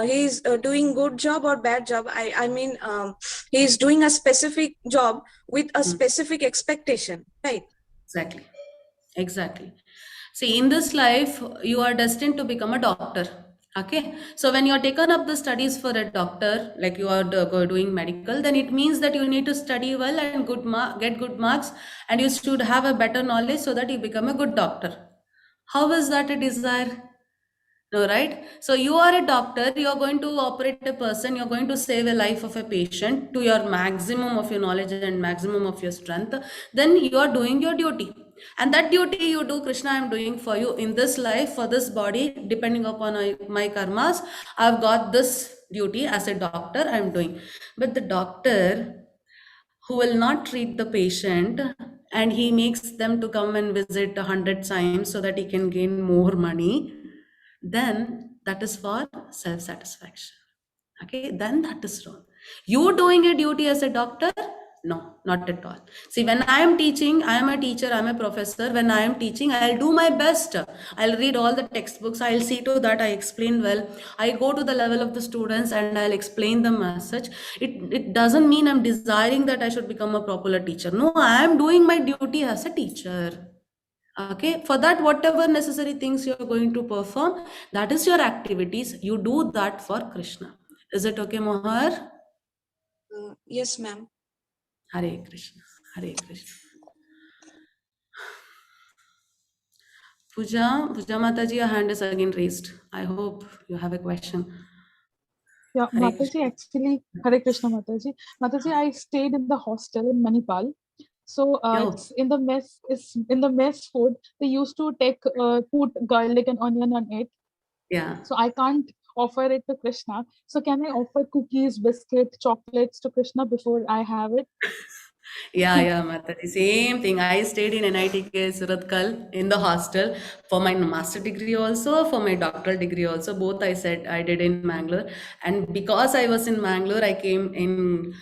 he's doing good job or bad job. I mean, he's doing a specific job with a specific expectation, right? Exactly. Exactly. See, in this life, you are destined to become a doctor. Okay, so when you are taken up the studies for a doctor, like you are doing medical, then it means that you need to study well and get good marks, and you should have a better knowledge so that you become a good doctor. How is that a desire? No, right? So you are a doctor, you are going to operate a person, you're going to save a life of a patient to your maximum of your knowledge and maximum of your strength. Then you are doing your duty. And that duty you do, Krishna, I'm doing for you in this life, for this body, depending upon my karmas. I've got this duty as a doctor, I'm doing. But the doctor who will not treat the patient and he makes them to come and visit 100 times so that he can gain more money, then that is for self-satisfaction. Okay, then that is wrong. You doing a duty as a doctor? No, not at all. See, when I am teaching, I am a teacher, I am a professor. When I am teaching, I'll do my best. I'll read all the textbooks. I'll see to that I explain well. I go to the level of the students and I'll explain them as such. It doesn't mean I'm desiring that I should become a popular teacher. No, I am doing my duty as a teacher. Okay, for that, whatever necessary things you're going to perform, that is your activities. You do that for Krishna. Is it okay, Mohar? Yes, ma'am. Hare Krishna. Hare Krishna. Puja Mataji, your hand is again raised. I hope you have a question. Yeah, Hare Mataji, actually, Hare Krishna Mataji. Mataji, I stayed in the hostel in Manipal. So it's in the mess food. They used to put garlic and onion on it. Yeah. So I can't offer it to Krishna. So can I offer cookies, biscuit, chocolates to Krishna before I have it? Yeah, Mataji. Same thing. I stayed in NITK Suratkal in the hostel for my master degree also, for my doctoral degree also. Both I said I did in Mangalore. And because I was in Mangalore, I came in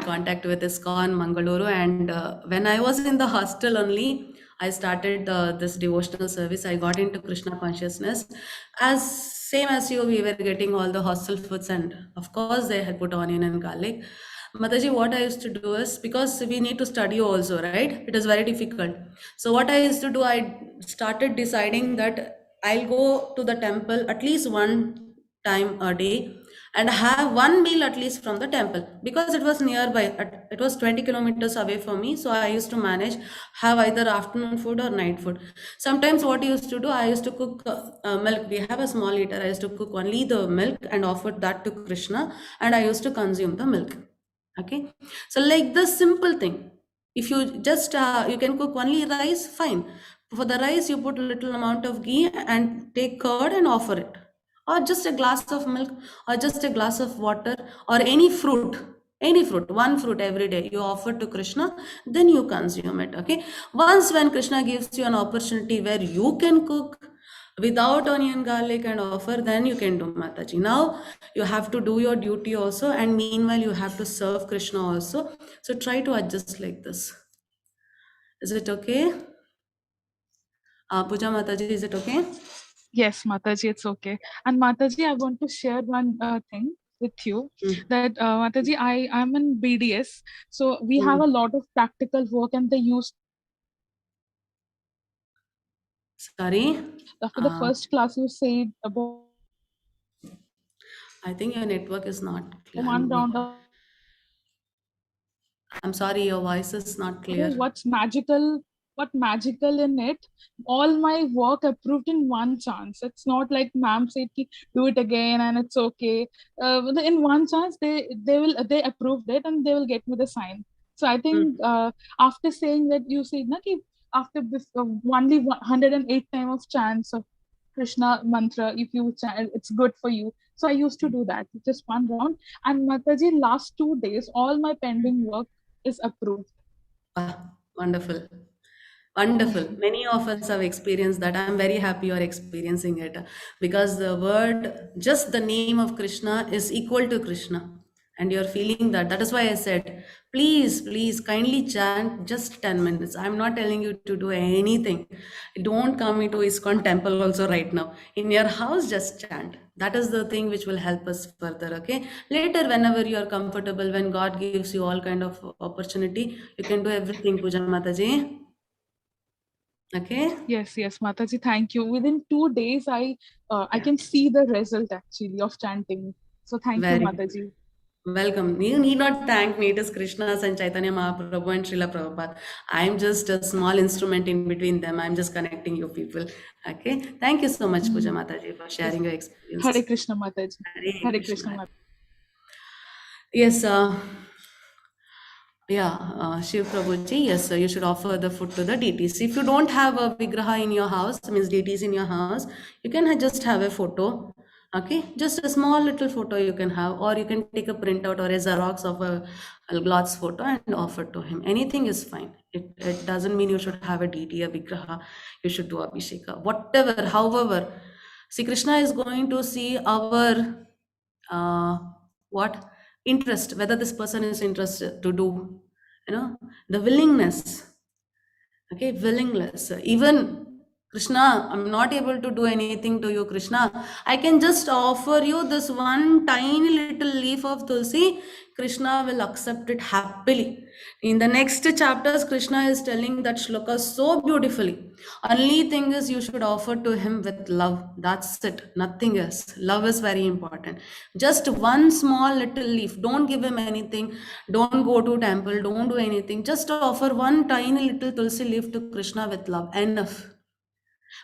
contact with ISKCON Mangaluru. And when I was in the hostel only, I started this devotional service. I got into Krishna consciousness. As same as you, we were getting all the hostel foods, and of course they had put onion and garlic. Mataji, what I used to do is, because we need to study also, right? It is very difficult. So what I used to do, I started deciding that I'll go to the temple at least one time a day and have one meal at least from the temple, because it was nearby. It was 20 kilometers away from me. So I used to manage, have either afternoon food or night food. Sometimes what I used to do, I used to cook milk. We have a small heater. I used to cook only the milk and offer that to Krishna, and I used to consume the milk. Okay, so like the simple thing, if you just you can cook only rice, fine. For the rice, you put a little amount of ghee and take curd and offer it, or just a glass of milk, or just a glass of water, or any fruit, one fruit every day you offer to Krishna, then you consume it. Okay, once when Krishna gives you an opportunity where you can cook without onion, garlic and offer, then you can do, Mataji. Now you have to do your duty also, and meanwhile you have to serve Krishna also. So try to adjust like this. Is it okay? Puja Mataji, is it okay? Yes, Mataji, it's okay. And Mataji, I want to share one thing with you, that Mataji, I'm in BDS, so we have a lot of practical work, and they use. Sorry? After the first class, you said about. I think your network is not clear. One round of. I'm sorry, your voice is not clear. What's magical? What magical in it? All my work approved in one chance. It's not like ma'am said, do it again and it's okay. In one chance, they approved it and they will get me the sign. So I think after saying that, you said na ki after this only 108 time of chants of Krishna mantra, if you chant, it's good for you. So I used to do that, just one round. And Mataji, last 2 days, all my pending work is approved. Wonderful. Wonderful. Many of us have experienced that. I'm very happy you're experiencing it, because the word, just the name of Krishna is equal to Krishna, and you're feeling that. That is why I said, please kindly chant just 10 minutes. I'm not telling you to do anything. Don't come into ISKCON temple also right now. In your house, just chant. That is the thing which will help us further. Okay, later whenever you are comfortable, when God gives you all kind of opportunity, you can do everything. Puja Mataji. Okay. Yes, Mataji, thank you. Within 2 days, I can see the result actually of chanting. So thank you, Very Mataji. welcome. You need not thank me. It is Krishna's and Chaitanya Mahaprabhu and Srila Prabhupada. I'm just a small instrument in between them. I'm just connecting you people. Okay. Thank you so much, Puja Mataji, for sharing your experience. Hare Krishna, Mataji. Hare Krishna. Yes. Shiv Prabhuji, yes, you should offer the food to the deities. If you don't have a vigraha in your house, means deities in your house, you can just have a photo. Okay, just a small little photo you can have, or you can take a printout or a Xerox of a God's photo and offer to him. Anything is fine. It doesn't mean you should have a deity, a vigraha. You should do abhisheka. Whatever, however, see, Krishna is going to see our what interest, whether this person is interested to do, the willingness. Okay, willingness. Even Krishna, I'm not able to do anything to you, Krishna. I can just offer you this one tiny little leaf of tulsi. Krishna will accept it happily. In the next chapters, Krishna is telling that shloka so beautifully. Only thing is you should offer to him with love. That's it. Nothing else. Love is very important. Just one small little leaf. Don't give him anything. Don't go to temple. Don't do anything. Just offer one tiny little tulsi leaf to Krishna with love. Enough.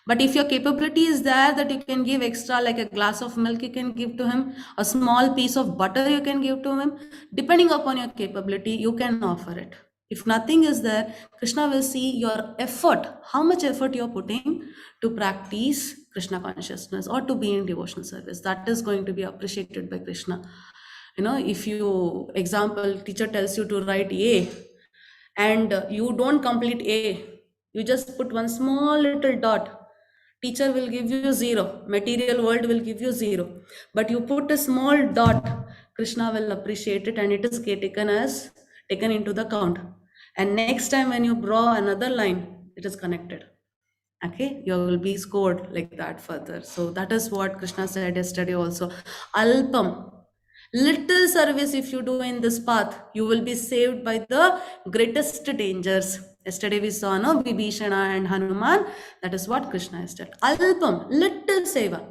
But if your capability is there that you can give extra, like a glass of milk you can give to him, a small piece of butter you can give to him, depending upon your capability, you can offer it. If nothing is there, Krishna will see your effort, how much effort you're putting to practice Krishna consciousness or to be in devotional service. That is going to be appreciated by Krishna. If you, example, teacher tells you to write A and you don't complete A, you just put one small little dot, teacher will give you 0, material world will give you 0, but you put a small dot, Krishna will appreciate it and it is taken into the count. And next time when you draw another line, it is connected. Okay, you will be scored like that further. So that is what Krishna said yesterday also. Alpam, little service if you do in this path, you will be saved by the greatest dangers. Yesterday we saw Vibhishana and Hanuman. That is what Krishna has said. Alpam, little seva.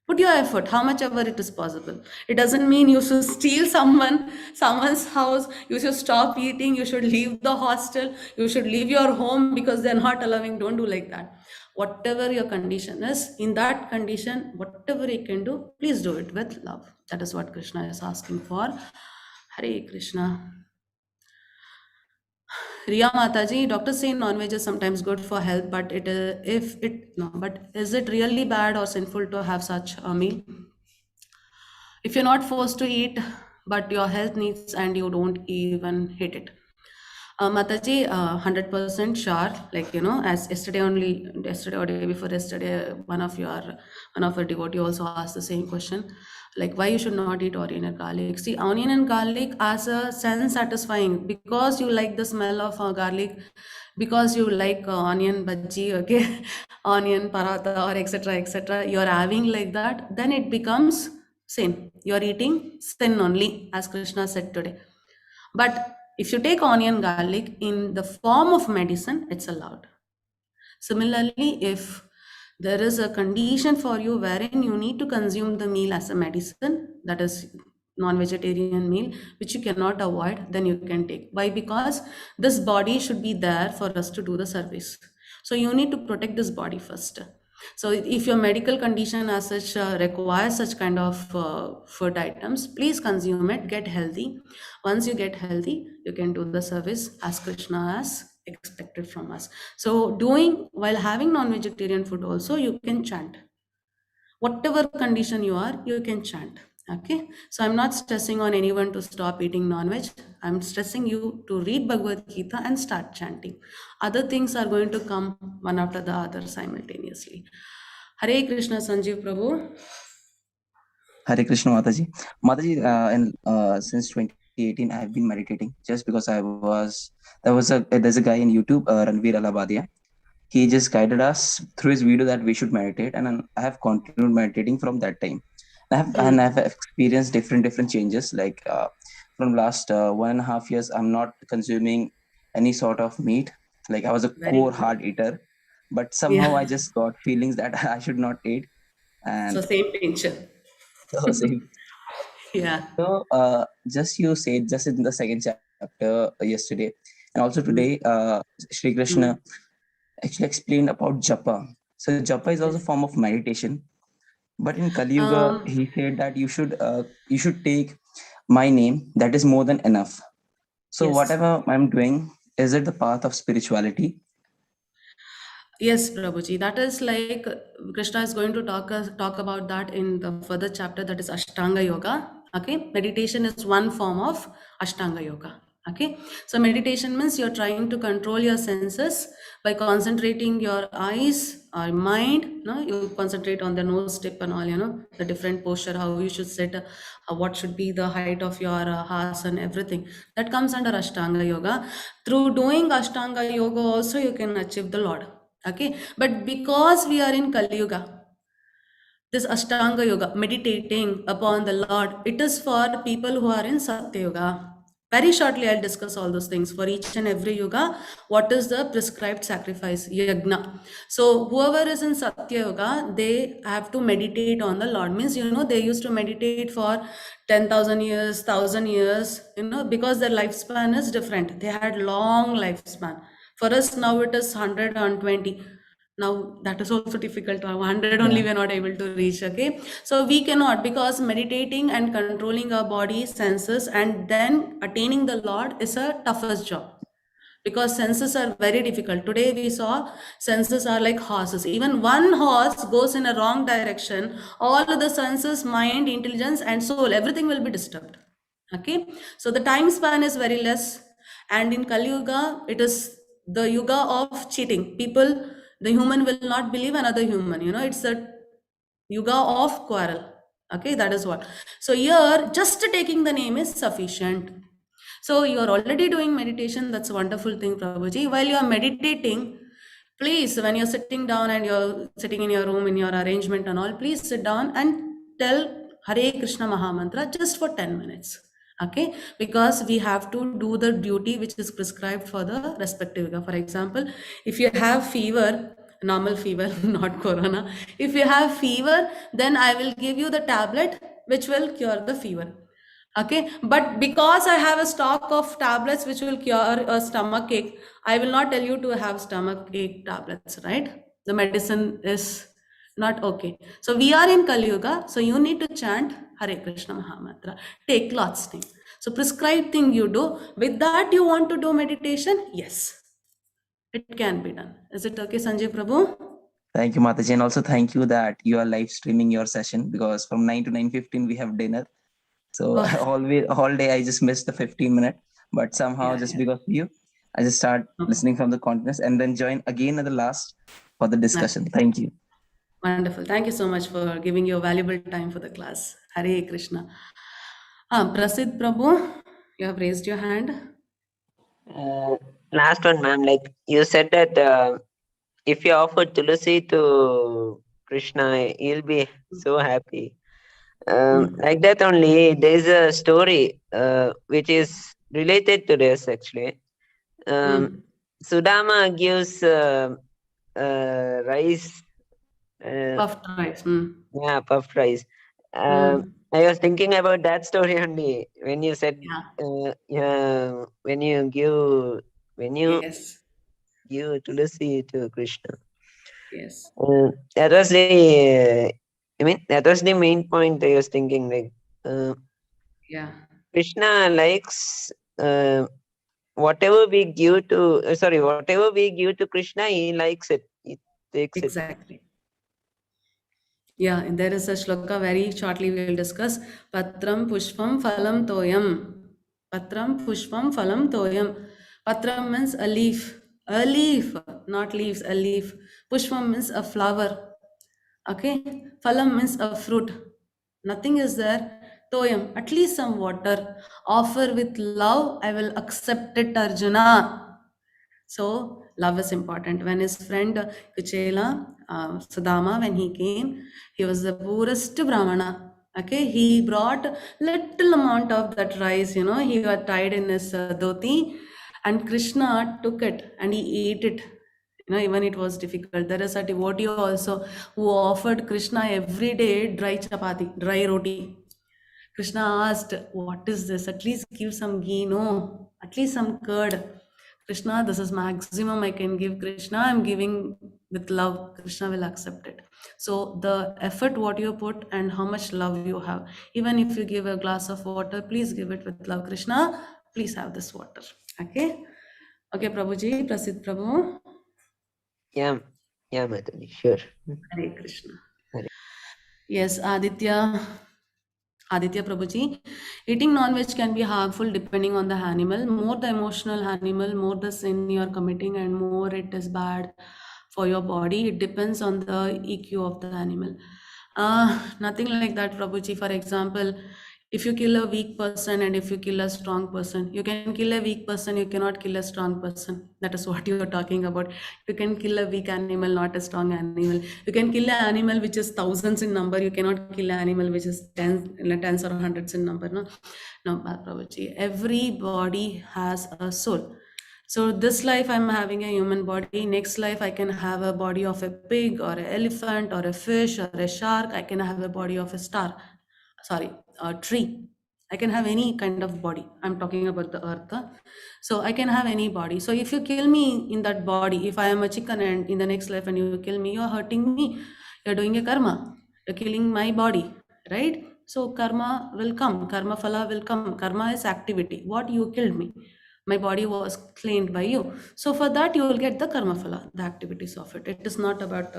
Put your effort, how much ever it is possible. It doesn't mean you should steal someone's house, you should stop eating, you should leave the hostel, you should leave your home because they're not allowing. Don't do like that. Whatever your condition is, in that condition, whatever you can do, please do it with love. That is what Krishna is asking for. Hare Krishna. Riya Mataji, doctors say non-veg is sometimes good for health, but but is it really bad or sinful to have such a meal? If you're not forced to eat, but your health needs and you don't even hate it. Mataji, 100% sure. Like, as yesterday or day before yesterday, one of our devotee also asked the same question. Like, why you should not eat onion and garlic? See, onion and garlic as a sense satisfying because you like the smell of garlic, because you like onion bhaji, okay, onion paratha or etc. You're having like that, then it becomes sin. You're eating sin only, as Krishna said today. But if you take onion garlic in the form of medicine, it's allowed. Similarly, if there is a condition for you wherein you need to consume the meal as a medicine, that is non-vegetarian meal, which you cannot avoid, then you can take. Why? Because this body should be there for us to do the service. So you need to protect this body first. So if your medical condition as such requires such kind of food items, please consume it, get healthy. Once you get healthy, you can do the service as Krishna has expected from us. So while having non-vegetarian food also, you can chant. Whatever condition you are, you can chant. Okay, so I'm not stressing on anyone to stop eating non-veg. I'm stressing you to read Bhagavad Gita and start chanting. Other things are going to come one after the other simultaneously. Hare Krishna, Sanjeev Prabhu. Hare Krishna, Mataji. Mataji, since 2018, I have been meditating just because there's a guy in YouTube, Ranveer Alabadia. He just guided us through his video that we should meditate, and I have continued meditating from that time. And I've experienced different changes. Like from last 1.5 years, I'm not consuming any sort of meat. Like I was a core hard eater. but somehow Yeah. I just got feelings that I should not eat. So And same tension. so same. Yeah. So just you said just in the second chapter yesterday, and also today, Sri Krishna actually explained about japa. So japa is also a form of meditation. But in Kali Yuga, he said that you should take my name. That is more than enough. So Yes. whatever I'm doing, is it the path of spirituality? Yes, Prabhuji. That is like Krishna is going to talk about that in the further chapter, that is Ashtanga Yoga. Okay, meditation is one form of Ashtanga Yoga. Okay, so meditation means you're trying to control your senses by concentrating your eyes or mind. No, you concentrate on the nose tip and all. The different posture, how you should sit, what should be the height of your heart and everything. That comes under Ashtanga Yoga. Through doing Ashtanga Yoga, also you can achieve the Lord. Okay, but because we are in Kali Yuga, this Ashtanga Yoga, meditating upon the Lord, it is for people who are in Satya Yoga. Very shortly, I'll discuss all those things. For each and every yoga, what is the prescribed sacrifice, yagna. So whoever is in Satya Yoga, they have to meditate on the Lord. Means, they used to meditate for 10,000 years, 1,000 years, because their lifespan is different. They had long lifespan. For us now, it is 120. Now that is also difficult. 100 only we are not able to reach. Okay, so we cannot, because meditating and controlling our body senses and then attaining the Lord is a toughest job, because senses are very difficult. Today we saw senses are like horses. Even one horse goes in a wrong direction, all of the senses, mind, intelligence and soul, everything will be disturbed. Okay, so the time span is very less, and in Kali Yuga it is the yuga of cheating. People, the human will not believe another human. It's a yuga of quarrel. Okay, that is what. So here just taking the name is sufficient. So you are already doing meditation. That's a wonderful thing, Prabhuji. While you are meditating, please, when you're sitting down and you're sitting in your room, in your arrangement and all, please sit down and tell Hare Krishna Mahamantra just for 10 minutes. Okay, because we have to do the duty which is prescribed for the respective yoga. For example, if you have fever, normal fever, not corona, if you have fever, then I will give you the tablet which will cure the fever. Okay, but because I have a stock of tablets which will cure a stomach ache, I will not tell you to have stomach ache tablets, right? The medicine is not okay. So we are in Kali Yuga, so you need to chant Hare Krishna Mahamantra. Take Lord's name. So prescribed thing you do. With that you want to do meditation? Yes, it can be done. Is it okay, Sanjay Prabhu? Thank you, Mataji, and also thank you that you are live streaming your session, because from 9 to 9:15 we have dinner. So all day I just missed the 15-minute, but somehow just because of you, I just start listening from the continuous and then join again at the last for the discussion. Thank you. Wonderful. Thank you so much for giving your valuable time for the class. Hare Krishna. Prasid Prabhu, you have raised your hand. Last one, ma'am. Like you said that if you offer Tulasi to Krishna, he'll be so happy. Like that only, there's a story which is related to this actually. Sudama gives rice. Puffed rice. Yeah, puffed rice. I was thinking about that story only when you said, when you give Tulasi to Krishna. Yes. That was the, that was the main point I was thinking. Like, Krishna likes whatever we give to, whatever we give to Krishna, he likes it. He takes it. Exactly. Yeah, and there is a shloka very shortly we will discuss. Patram pushpam phalam toyam. Patram pushpam phalam toyam. Patram means a leaf. A leaf, not leaves, a leaf. Pushpam means a flower. Okay. Phalam means a fruit. Nothing is there. Toyam, at least some water. Offer with love, I will accept it, Arjuna. So love is important. When his friend Kuchela, Sudama, when he came, he was the poorest Brahmana. Okay, he brought little amount of that rice, he was tied in his dhoti, and Krishna took it and he ate it. You know, even it was difficult. There is a devotee also who offered Krishna every day dry chapati, dry roti. Krishna asked, "What is this? At least give some ghee, no? At least some curd." Krishna, this is maximum I can give. Krishna, I'm giving with love. Krishna will accept it. So the effort what you put and how much love you have. Even if you give a glass of water, please give it with love. Krishna, please have this water. Okay? Okay, Prabhuji, Prasid Prabhu. Yeah, Mataji, sure. Hare Krishna. Hare. Yes, Aditya Prabhuji, eating non-veg can be harmful depending on the animal. More the emotional animal, more the sin you are committing, and more it is bad for your body. It depends on the EQ of the animal. Nothing like that, Prabhuji. For example, if you kill a weak person and if you kill a strong person, you can kill a weak person, you cannot kill a strong person. That is what you are talking about. You can kill a weak animal, not a strong animal. You can kill an animal which is thousands in number. You cannot kill an animal which is tens or hundreds in number. No, Prabhuji. Every body has a soul. So this life I'm having a human body. Next life I can have a body of a pig or an elephant or a fish or a shark. I can have a body of a star. Sorry, a tree. I can have any kind of body. I'm talking about the earth. So I can have any body. So if you kill me in that body, if I am a chicken and in the next life and you kill me, you're hurting me. You're doing a karma. You're killing my body, right? So karma will come. Karma phala will come. Karma is activity. What you killed me. My body was cleaned by you. So for that you will get the karma phala, the activities of it. It is not about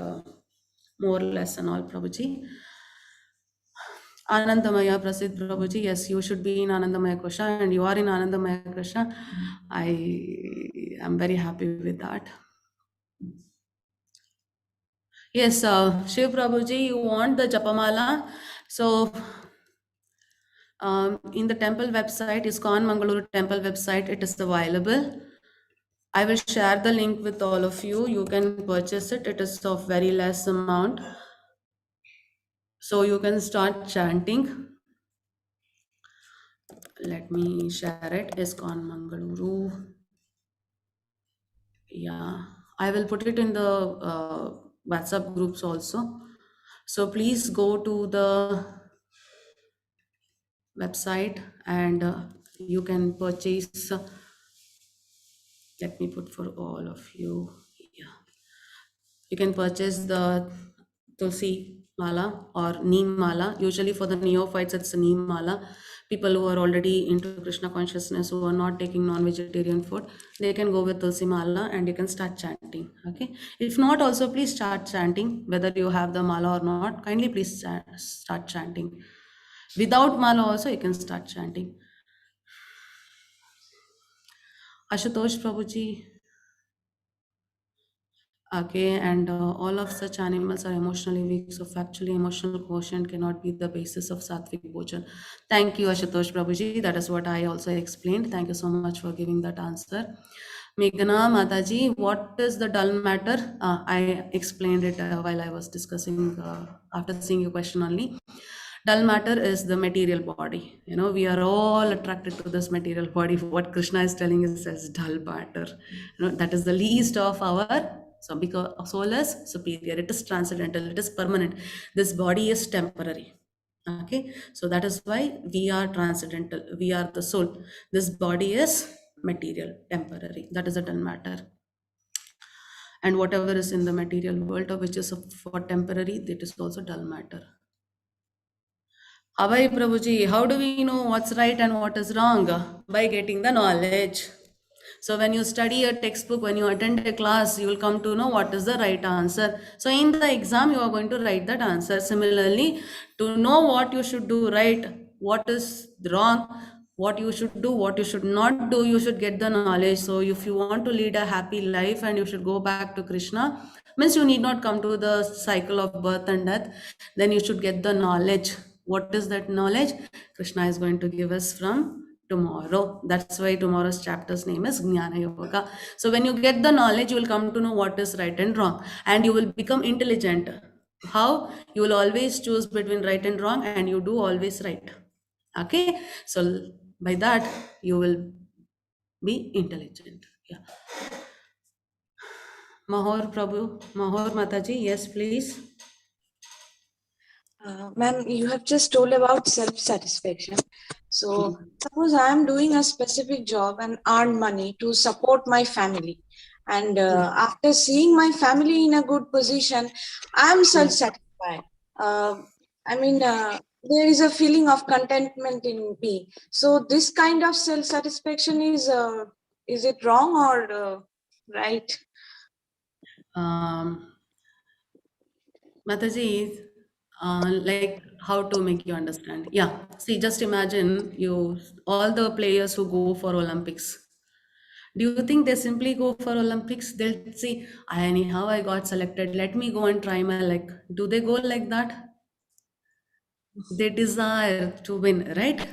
more or less and all, Prabhuji. Anandamaya Prasid Prabhuji, yes, you should be in Anandamaya Kosha and you are in Anandamaya Kosha. I am very happy with that. Yes, Shiv Prabhuji, you want the Japamala. So in the temple website, ISKCON Mangaluru temple website, it is available. I will share the link with all of you. You can purchase it. It is of very less amount. So you can start chanting. Let me share it. ISKCON Mangaluru. Yeah, I will put it in the WhatsApp groups also. So please go to the website and you can purchase. Let me put for all of you. Yeah, you can purchase the Tulsi Mala or Neem Mala. Usually for the neophytes, it's a Neem Mala. People who are already into Krishna consciousness, who are not taking non-vegetarian food, they can go with Tulsi Mala and you can start chanting. Okay. If not, also please start chanting, whether you have the Mala or not. Kindly please start chanting. Without Mala also, you can start chanting. Ashutosh Prabhuji. Okay, and all of such animals are emotionally weak, so factually emotional quotient cannot be the basis of sattvic bhojan. Thank you, Ashutosh Prabhuji. That is what I also explained. Thank you so much for giving that answer. Meghna Mataji, what is the dull matter? I explained it while I was discussing after seeing your question only. Dull matter is the material body. You know, we are all attracted to this material body. What Krishna is telling us as dull matter. You know, that is the least of our. So because soul is superior, it is transcendental, it is permanent. This body is temporary. Okay, so that is why we are transcendental. We are the soul. This body is material, temporary. That is a dull matter. And whatever is in the material world, which is for temporary, that is also dull matter. Abhay Prabhuji, how do we know what's right and what is wrong? By getting the knowledge. So when you study a textbook, when you attend a class, you will come to know what is the right answer. So in the exam, you are going to write that answer. Similarly, to know what you should do right, what is wrong, what you should do, what you should not do, you should get the knowledge. So if you want to lead a happy life and you should go back to Krishna, means you need not come to the cycle of birth and death, then you should get the knowledge. What is that knowledge? Krishna is going to give us from tomorrow. That's why tomorrow's chapter's name is Jnana Yoga. So when you get the knowledge, you will come to know what is right and wrong, and you will become intelligent. How? You will always choose between right and wrong, and you do always right. Okay, so by that you will be intelligent. Yeah. Mahor Prabhu, Mahor Mataji, yes, please. Ma'am, you have just told about self-satisfaction. So suppose I am doing a specific job and earn money to support my family. And after seeing my family in a good position, I am self-satisfied. There is a feeling of contentment in me. So this kind of self-satisfaction is it wrong or right? Mataji, like how to make you understand. Yeah, see, just imagine you, all the players who go for Olympics. Do you think they simply go for Olympics? They'll say, anyhow, I got selected. Let me go and try my luck. Do they go like that? They desire to win, right?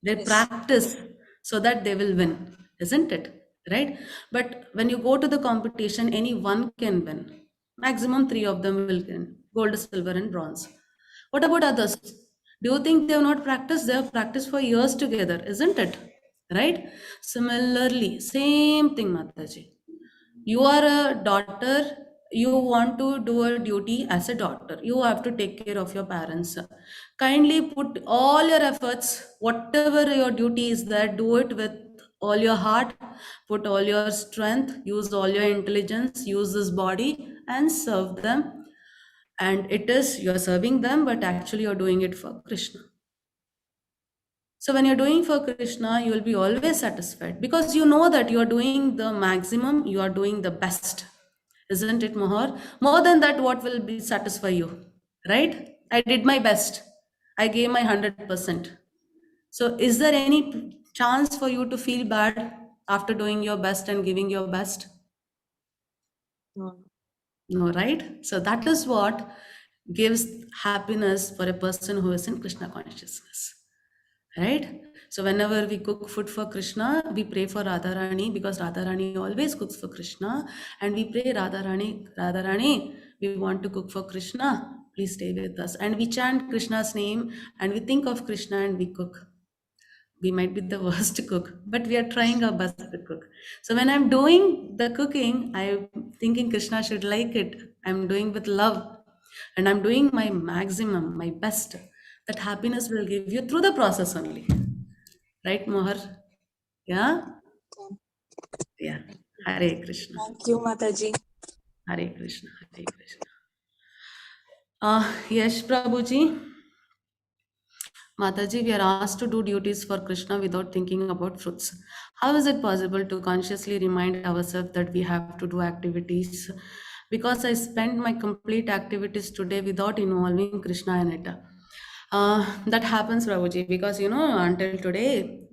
They practice so that they will win, isn't it? Right? But when you go to the competition, any one can win. Maximum 3 of them will win gold, silver, and bronze. What about others? Do you think they have not practiced? They have practiced for years together, isn't it? Right? Similarly, same thing, Mataji. You are a daughter, you want to do a duty as a daughter. You have to take care of your parents. Kindly put all your efforts, whatever your duty is there, do it with all your heart, put all your strength, use all your intelligence, use this body and serve them. And it is, you're serving them, but actually you're doing it for Krishna. So when you're doing for Krishna, you will be always satisfied because you know that you are doing the maximum, you are doing the best. Isn't it, Mohar? More than that, what will be satisfy you? Right? I did my best. I gave my 100%. So is there any chance for you to feel bad after doing your best and giving your best? No, right? So that is what gives happiness for a person who is in Krishna consciousness. Right? So whenever we cook food for Krishna, we pray for Radharani because Radharani always cooks for Krishna. And we pray, Radharani, we want to cook for Krishna. Please stay with us. And we chant Krishna's name and we think of Krishna and we cook. We might be the worst cook, but we are trying our best to cook. So when I'm doing the cooking, I'm thinking Krishna should like it. I'm doing with love and I'm doing my maximum, my best. That happiness will give you through the process only. Right, Mohar? Yeah? Yeah. Hare Krishna. Thank you, Mataji. Hare Krishna. Hare Krishna. Yes, Prabhuji. Mataji, we are asked to do duties for Krishna without thinking about fruits. How is it possible to consciously remind ourselves that we have to do activities? Because I spent my complete activities today without involving Krishna in it. That happens, Prabhuji, because until today,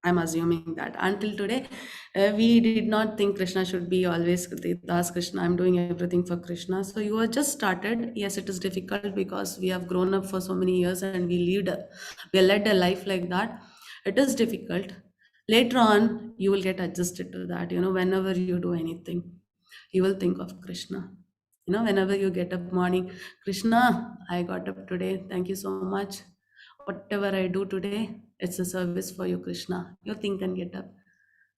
I'm assuming that until today, we did not think Krishna should be always Das Krishna. I'm doing everything for Krishna. So you are just started. Yes, it is difficult because we have grown up for so many years and we led a life like that. It is difficult. Later on, you will get adjusted to that. Whenever you do anything, you will think of Krishna. Whenever you get up morning, Krishna, I got up today. Thank you so much. Whatever I do today, it's a service for you, Krishna. You think and get up.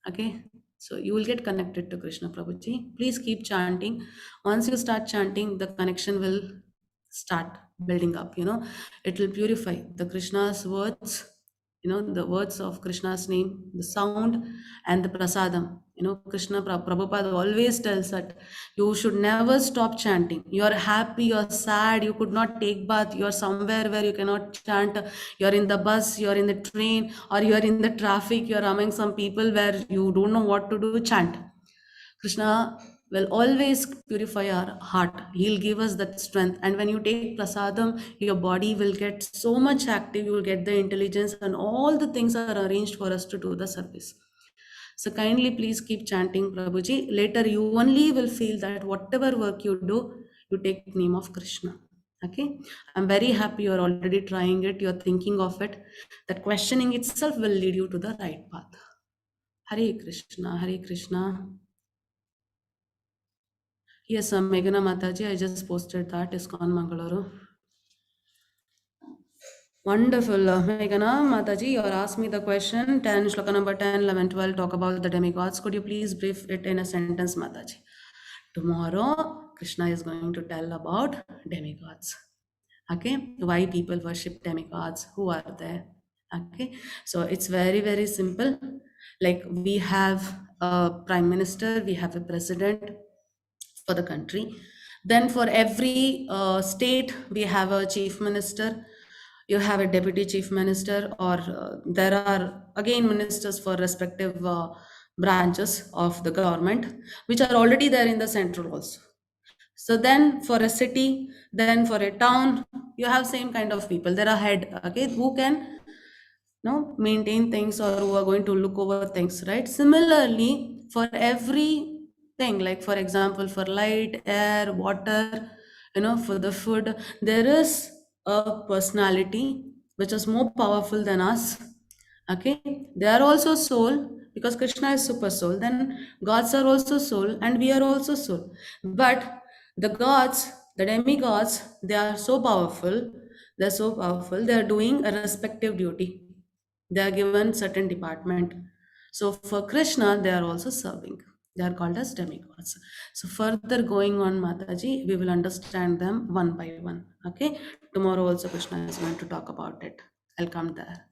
Okay? So you will get connected to Krishna, Prabhuji. Please keep chanting. Once you start chanting, the connection will start building up. It will purify the Krishna's words, the words of Krishna's name, the sound and the prasadam. Krishna Prabhupada always tells that you should never stop chanting. You're happy, you're sad, you could not take bath, you're somewhere where you cannot chant, you're in the bus, you're in the train, or you're in the traffic, you're among some people where you don't know what to do, chant. Krishna will always purify our heart. He'll give us that strength. And when you take prasadam, your body will get so much active, you will get the intelligence, and all the things are arranged for us to do the service. So kindly please keep chanting, Prabhuji. Later you only will feel that whatever work you do, you take the name of Krishna. Okay, I'm very happy you're already trying it, you're thinking of it. That questioning itself will lead you to the right path. Hare Krishna, Hare Krishna. Yes, Meghana Mataji, I just posted that, ISKCON Mangaluru. Wonderful. Meghana Mataji, you asked me the question, 10, shloka number 10, 11, 12, talk about the demigods. Could you please brief it in a sentence, Mataji? Tomorrow, Krishna is going to tell about demigods. Okay, why people worship demigods, who are there. Okay, so it's very, very simple. Like we have a prime minister, we have a president for the country. Then for every state, we have a chief minister. You have a deputy chief minister, or there are again ministers for respective branches of the government, which are already there in the central also. So then for a city, then for a town, you have same kind of people. There are head, okay, who can maintain things, or who are going to look over things, right? Similarly, for every thing, like for example, for light, air, water, for the food, there is a personality which is more powerful than us. Okay, they are also soul, because Krishna is super soul. Then gods are also soul, and we are also soul. But the gods, the demigods, they are so powerful. They're so powerful. They are doing a respective duty. They are given certain department. So for Krishna, they are also serving. They are called as demigods. So further going on, Mataji, we will understand them one by one. Okay. Tomorrow also Krishna is going to talk about it. I'll come there.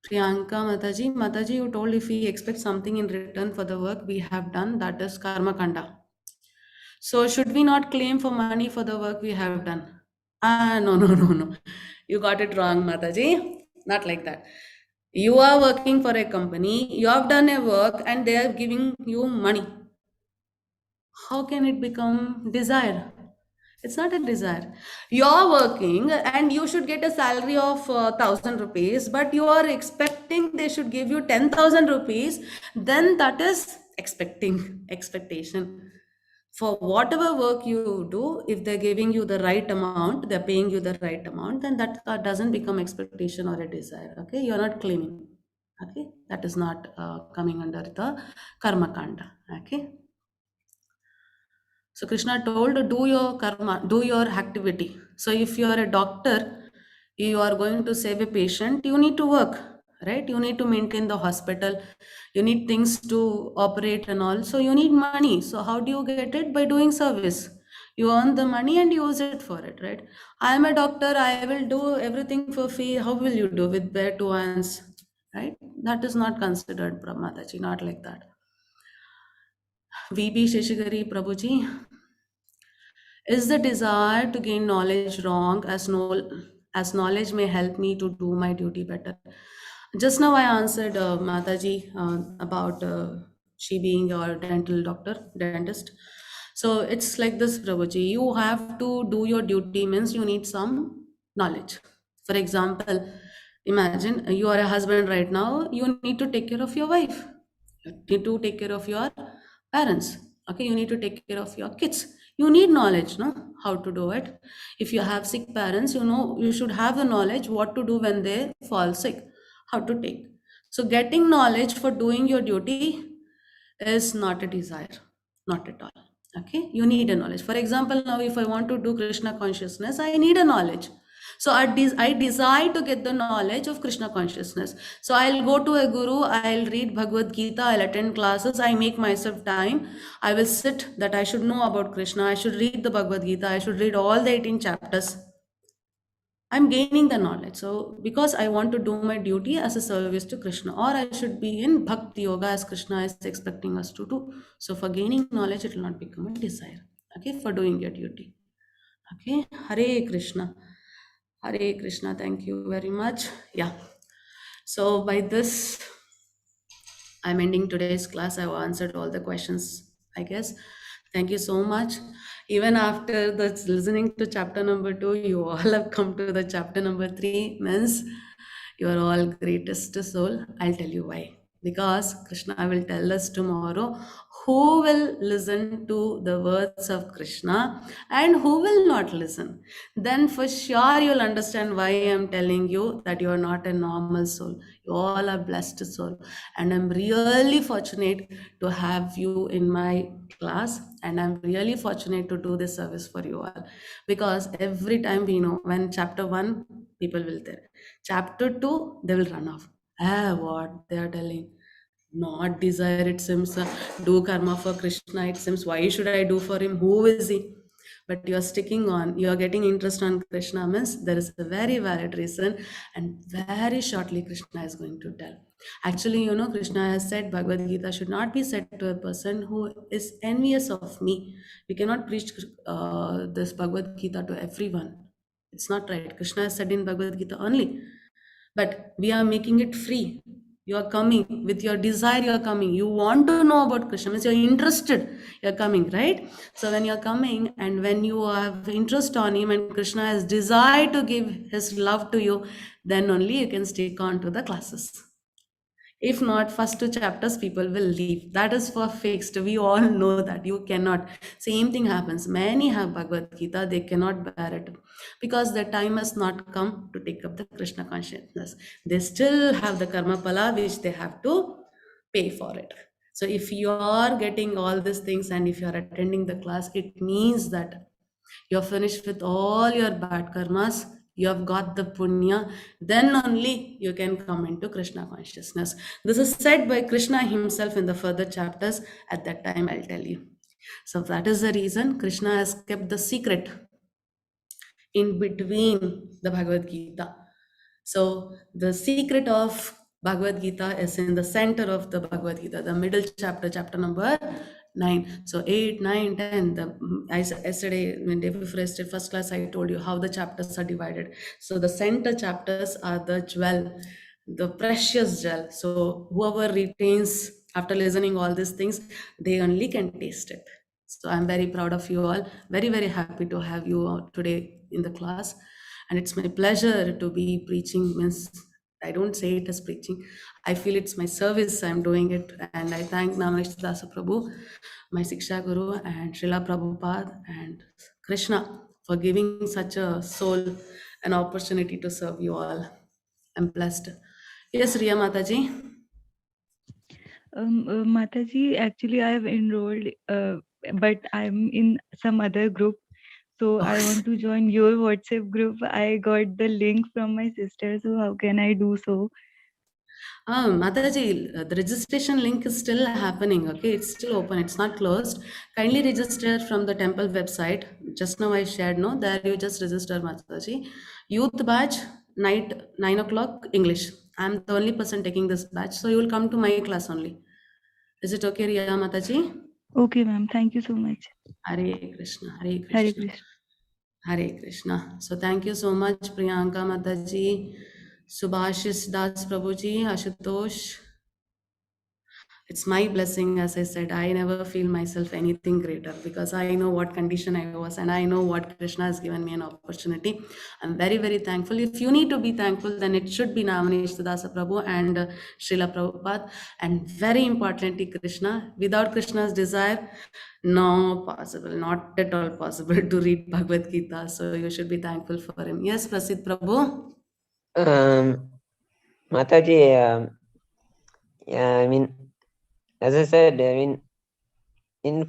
Priyanka Mataji, you told if we expect something in return for the work we have done, that is karma kanda. So should we not claim for money for the work we have done? No. You got it wrong, Mataji. Not like that. You are working for a company, you have done a work, and they are giving you money. How can it become desire? It's not a desire. You are working and you should get a salary of 1,000 rupees, but you are expecting they should give you 10,000 rupees. Then that is expectation. For whatever work you do, if they're giving you the right amount, they're paying you the right amount, then that doesn't become expectation or a desire. Okay, you're not claiming. Okay, that is not coming under the karma kanda. Okay. So Krishna told, do your karma, do your activity. So if you are a doctor, you are going to save a patient, you need to work, right? You need to maintain the hospital, you need things to operate and all. So you need money. So how do you get it? By doing service. You earn the money and use it for it, right? I am a doctor, I will do everything for free. How will you do with bare two hands, right? That is not considered, Mataji, not like that. VB Sheshigari Prabhuji, is the desire to gain knowledge wrong, as knowledge may help me to do my duty better? Just now I answered Mataji about she being your dentist. So it's like this, Prabhuji. You have to do your duty, means you need some knowledge. For example, imagine you are a husband right now, you need to take care of your wife. You need to take care of your parents. Okay, you need to take care of your kids. You need knowledge, no, how to do it. If you have sick parents, you should have the knowledge what to do when they fall sick, how to take. So getting knowledge for doing your duty is not a desire, not at all. Okay, you need a knowledge. For example, now if I want to do Krishna consciousness, I need a knowledge. So I desire to get the knowledge of Krishna consciousness. So I'll go to a guru, I'll read Bhagavad Gita, I'll attend classes, I make myself time. I will sit that I should know about Krishna, I should read the Bhagavad Gita, I should read all the 18 chapters. I'm gaining the knowledge. So because I want to do my duty as a service to Krishna, or I should be in Bhakti Yoga as Krishna is expecting us to do. So for gaining knowledge, it will not become a desire. Okay, for doing your duty. Okay, Hare Krishna. Hare Krishna, thank you very much. Yeah. So by this, I'm ending today's class. I've answered all the questions, I guess. Thank you so much. Even after listening to chapter number 2, you all have come to the chapter number 3. Means you are all greatest soul. I'll tell you why. Because Krishna will tell us tomorrow who will listen to the words of Krishna and who will not listen. Then for sure you'll understand why I'm telling you that you are not a normal soul. You all are blessed soul. And I'm really fortunate to have you in my class. And I'm really fortunate to do this service for you all. Because every time we know when chapter 1, people will there. Chapter 2, they will run off. What they are telling. Not desire, it seems, do karma for Krishna, it seems, why should I do for him? Who is he? But you're sticking on, you're getting interest on Krishna, means there is a very valid reason, and very shortly Krishna is going to tell. Actually, you know, Krishna has said Bhagavad Gita should not be said to a person who is envious of me. We cannot preach this Bhagavad Gita to everyone. It's not right. Krishna has said in Bhagavad Gita only, but we are making it free. You are coming with your desire, you are coming. You want to know about Krishna, means you're interested, you're coming, right? So when you're coming and when you have interest on him and Krishna has desire to give his love to you, then only you can stick on to the classes. If not, first 2 chapters people will leave. That is for fixed. We all know that you cannot. Same thing happens. Many have Bhagavad Gita, they cannot bear it because their time has not come to take up the Krishna consciousness. They still have the karma pala which they have to pay for it. So if you are getting all these things and if you are attending the class, it means that you're finished with all your bad karmas, you have got the punya, then only you can come into Krishna consciousness. This is said by Krishna himself in the further chapters. At that time, I'll tell you. So that is the reason Krishna has kept the secret in between the Bhagavad Gita. So the secret of Bhagavad Gita is in the center of the Bhagavad Gita, the middle chapter, chapter number 9. So 8, 9, 10. Yesterday, when day before yesterday, first class, I told you how the chapters are divided. So the center chapters are the jewel, the precious jewel. So whoever retains after listening all these things, they only can taste it. So I'm very proud of you all. Very, very happy to have you all today in the class. And it's my pleasure to be preaching. Means I don't say it as preaching. I feel it's my service. I'm doing it. And I thank Namaste Dasa Prabhu, my Siksha Guru, and Srila Prabhupada and Krishna for giving such a soul an opportunity to serve you all. I'm blessed. Yes, Riya Mataji. Mataji, actually, I have enrolled, but I'm in some other group. So I want to join your WhatsApp group. I got the link from my sister. So how can I do so? Mataji, the registration link is still happening. Okay, it's still open. It's not closed. Kindly register from the temple website. Just now I shared. No, there you just register, Mataji. Youth batch, night 9 o'clock English. I'm the only person taking this batch, so you will come to my class only. Is it okay, Riya Mataji? Okay, ma'am. Thank you so much. Hare Krishna, Hare Krishna, Hare Krishna. Hare Krishna. So thank you so much, Priyanka Mataji, Subhashis Das Prabhuji, Ashutosh. It's my blessing, as I said. I never feel myself anything greater because I know what condition I was and I know what Krishna has given me an opportunity. I'm very, very thankful. If you need to be thankful, then it should be Namanesh Dasa Prabhu and Srila Prabhupada. And very importantly, Krishna. Without Krishna's desire, no possible, not at all possible to read Bhagavad Gita. So you should be thankful for him. Yes, Prasid Prabhu. Mataji, yeah, I mean, as I said, I mean, in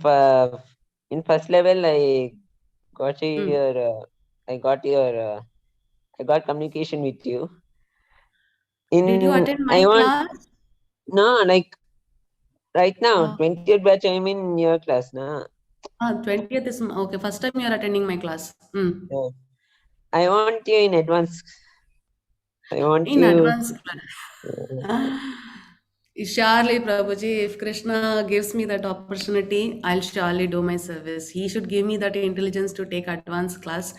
first level, I got I got communication with you. Did you attend my class? No, like right now, 20th batch, I'm in your class, na. 20th is okay. First time you are attending my class. Yeah. I want you in advance. I want in you advance class. Surely, Prabhuji, if Krishna gives me that opportunity, I'll surely do my service. He should give me that intelligence to take advanced class.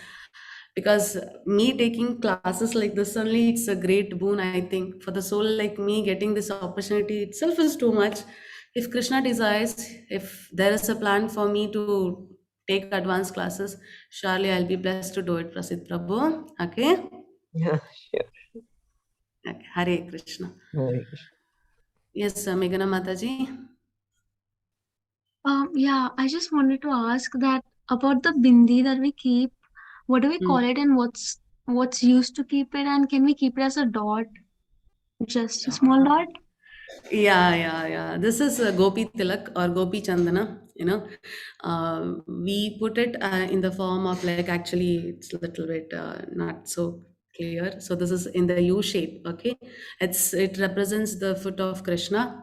Because me taking classes like this only, it's a great boon, I think. For the soul like me, getting this opportunity itself is too much. If Krishna desires, if there is a plan for me to take advanced classes, surely I'll be blessed to do it, Prasid Prabhu. Okay? Yeah, sure. Okay. Hare Krishna. Hare Krishna. Yes, Meghana Mataji. Yeah, I just wanted to ask that about the bindi that we keep. What do we call it, and what's used to keep it, and can we keep it as a dot, just a small dot? Yeah. This is Gopi Tilak or Gopi Chandana. You know, we put it in the form of like, actually, it's a little bit not so clear. So this is in the U shape. Okay, it represents the foot of Krishna.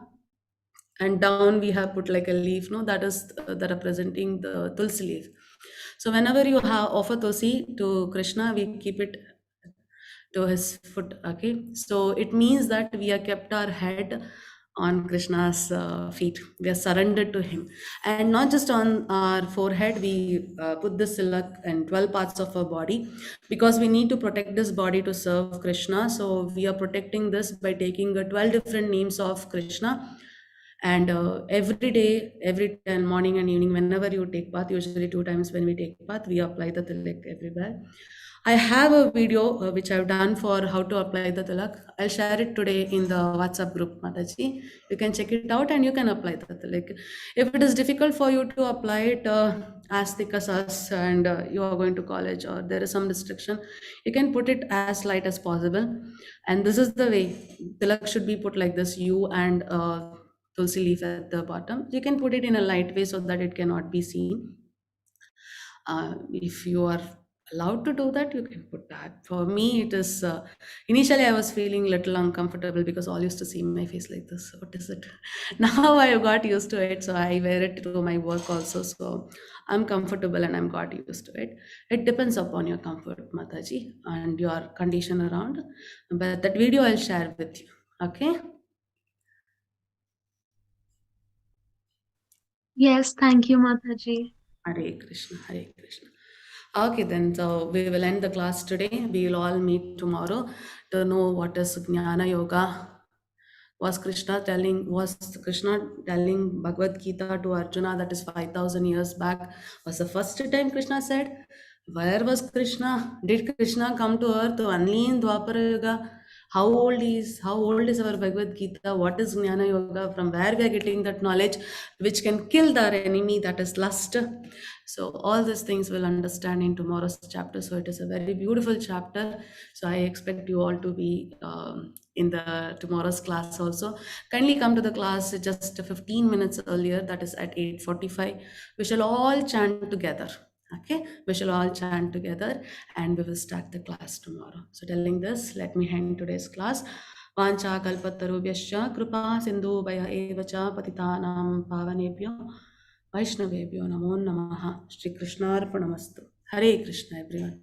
and down we have put like a leaf, no, that is the representing the tulsi leaf. So whenever you have offer tulsi to Krishna, we keep it to his foot. Okay, so it means that we have kept our head on Krishna's feet. We are surrendered to him, and not just on our forehead. We put this tilak in 12 parts of our body, because we need to protect this body to serve Krishna. So we are protecting this by taking 12 different names of Krishna. And every day, every time, morning and evening, whenever you take bath, usually 2 times when we take bath, we apply the tilak everywhere. I have a video which I've done for how to apply the tilak. I'll share it today in the WhatsApp group, Mataji. You can check it out and you can apply the tilak. If it is difficult for you to apply it as thick as us, and you are going to college or there is some restriction, you can put it as light as possible. And this is the way tilak should be put, like this, you and tulsi leaf at the bottom. You can put it in a light way so that it cannot be seen. If you are allowed to do that, you can put that. For me, it is initially I was feeling little uncomfortable because all used to see my face like this. What is it? Now I got used to it, so I wear it to my work also. So I'm comfortable and I'm got used to it. It depends upon your comfort, Mataji, and your condition around. But that video I'll share with you. Okay. Yes, thank you, Mataji. Hare Krishna, Hare Krishna. Okay, then, so we will end the class today. We will all meet tomorrow to know what is Jnana Yoga. Was Krishna telling Bhagavad Gita to Arjuna, that is 5,000 years back, was the first time Krishna said? Where was Krishna? Did Krishna come to earth only in Dwapara Yuga? How old is our Bhagavad Gita? What is Jnana Yoga? From where we are getting that knowledge which can kill our enemy, that is lust? So all these things we'll understand in tomorrow's chapter. So it is a very beautiful chapter. So I expect you all to be in the tomorrow's class also. Kindly come to the class just 15 minutes earlier, that is at 8:45. We shall all chant together. Okay, we shall all chant together and we will start the class tomorrow. So telling this, let me end today's class. Vancha kalpatarubhyascha kripa sindhu bhaya evacha patitanam pavanebhyo Vaishnavebhyo namo namaha. Shri Krishna arpanamastu. Hare Krishna, everyone.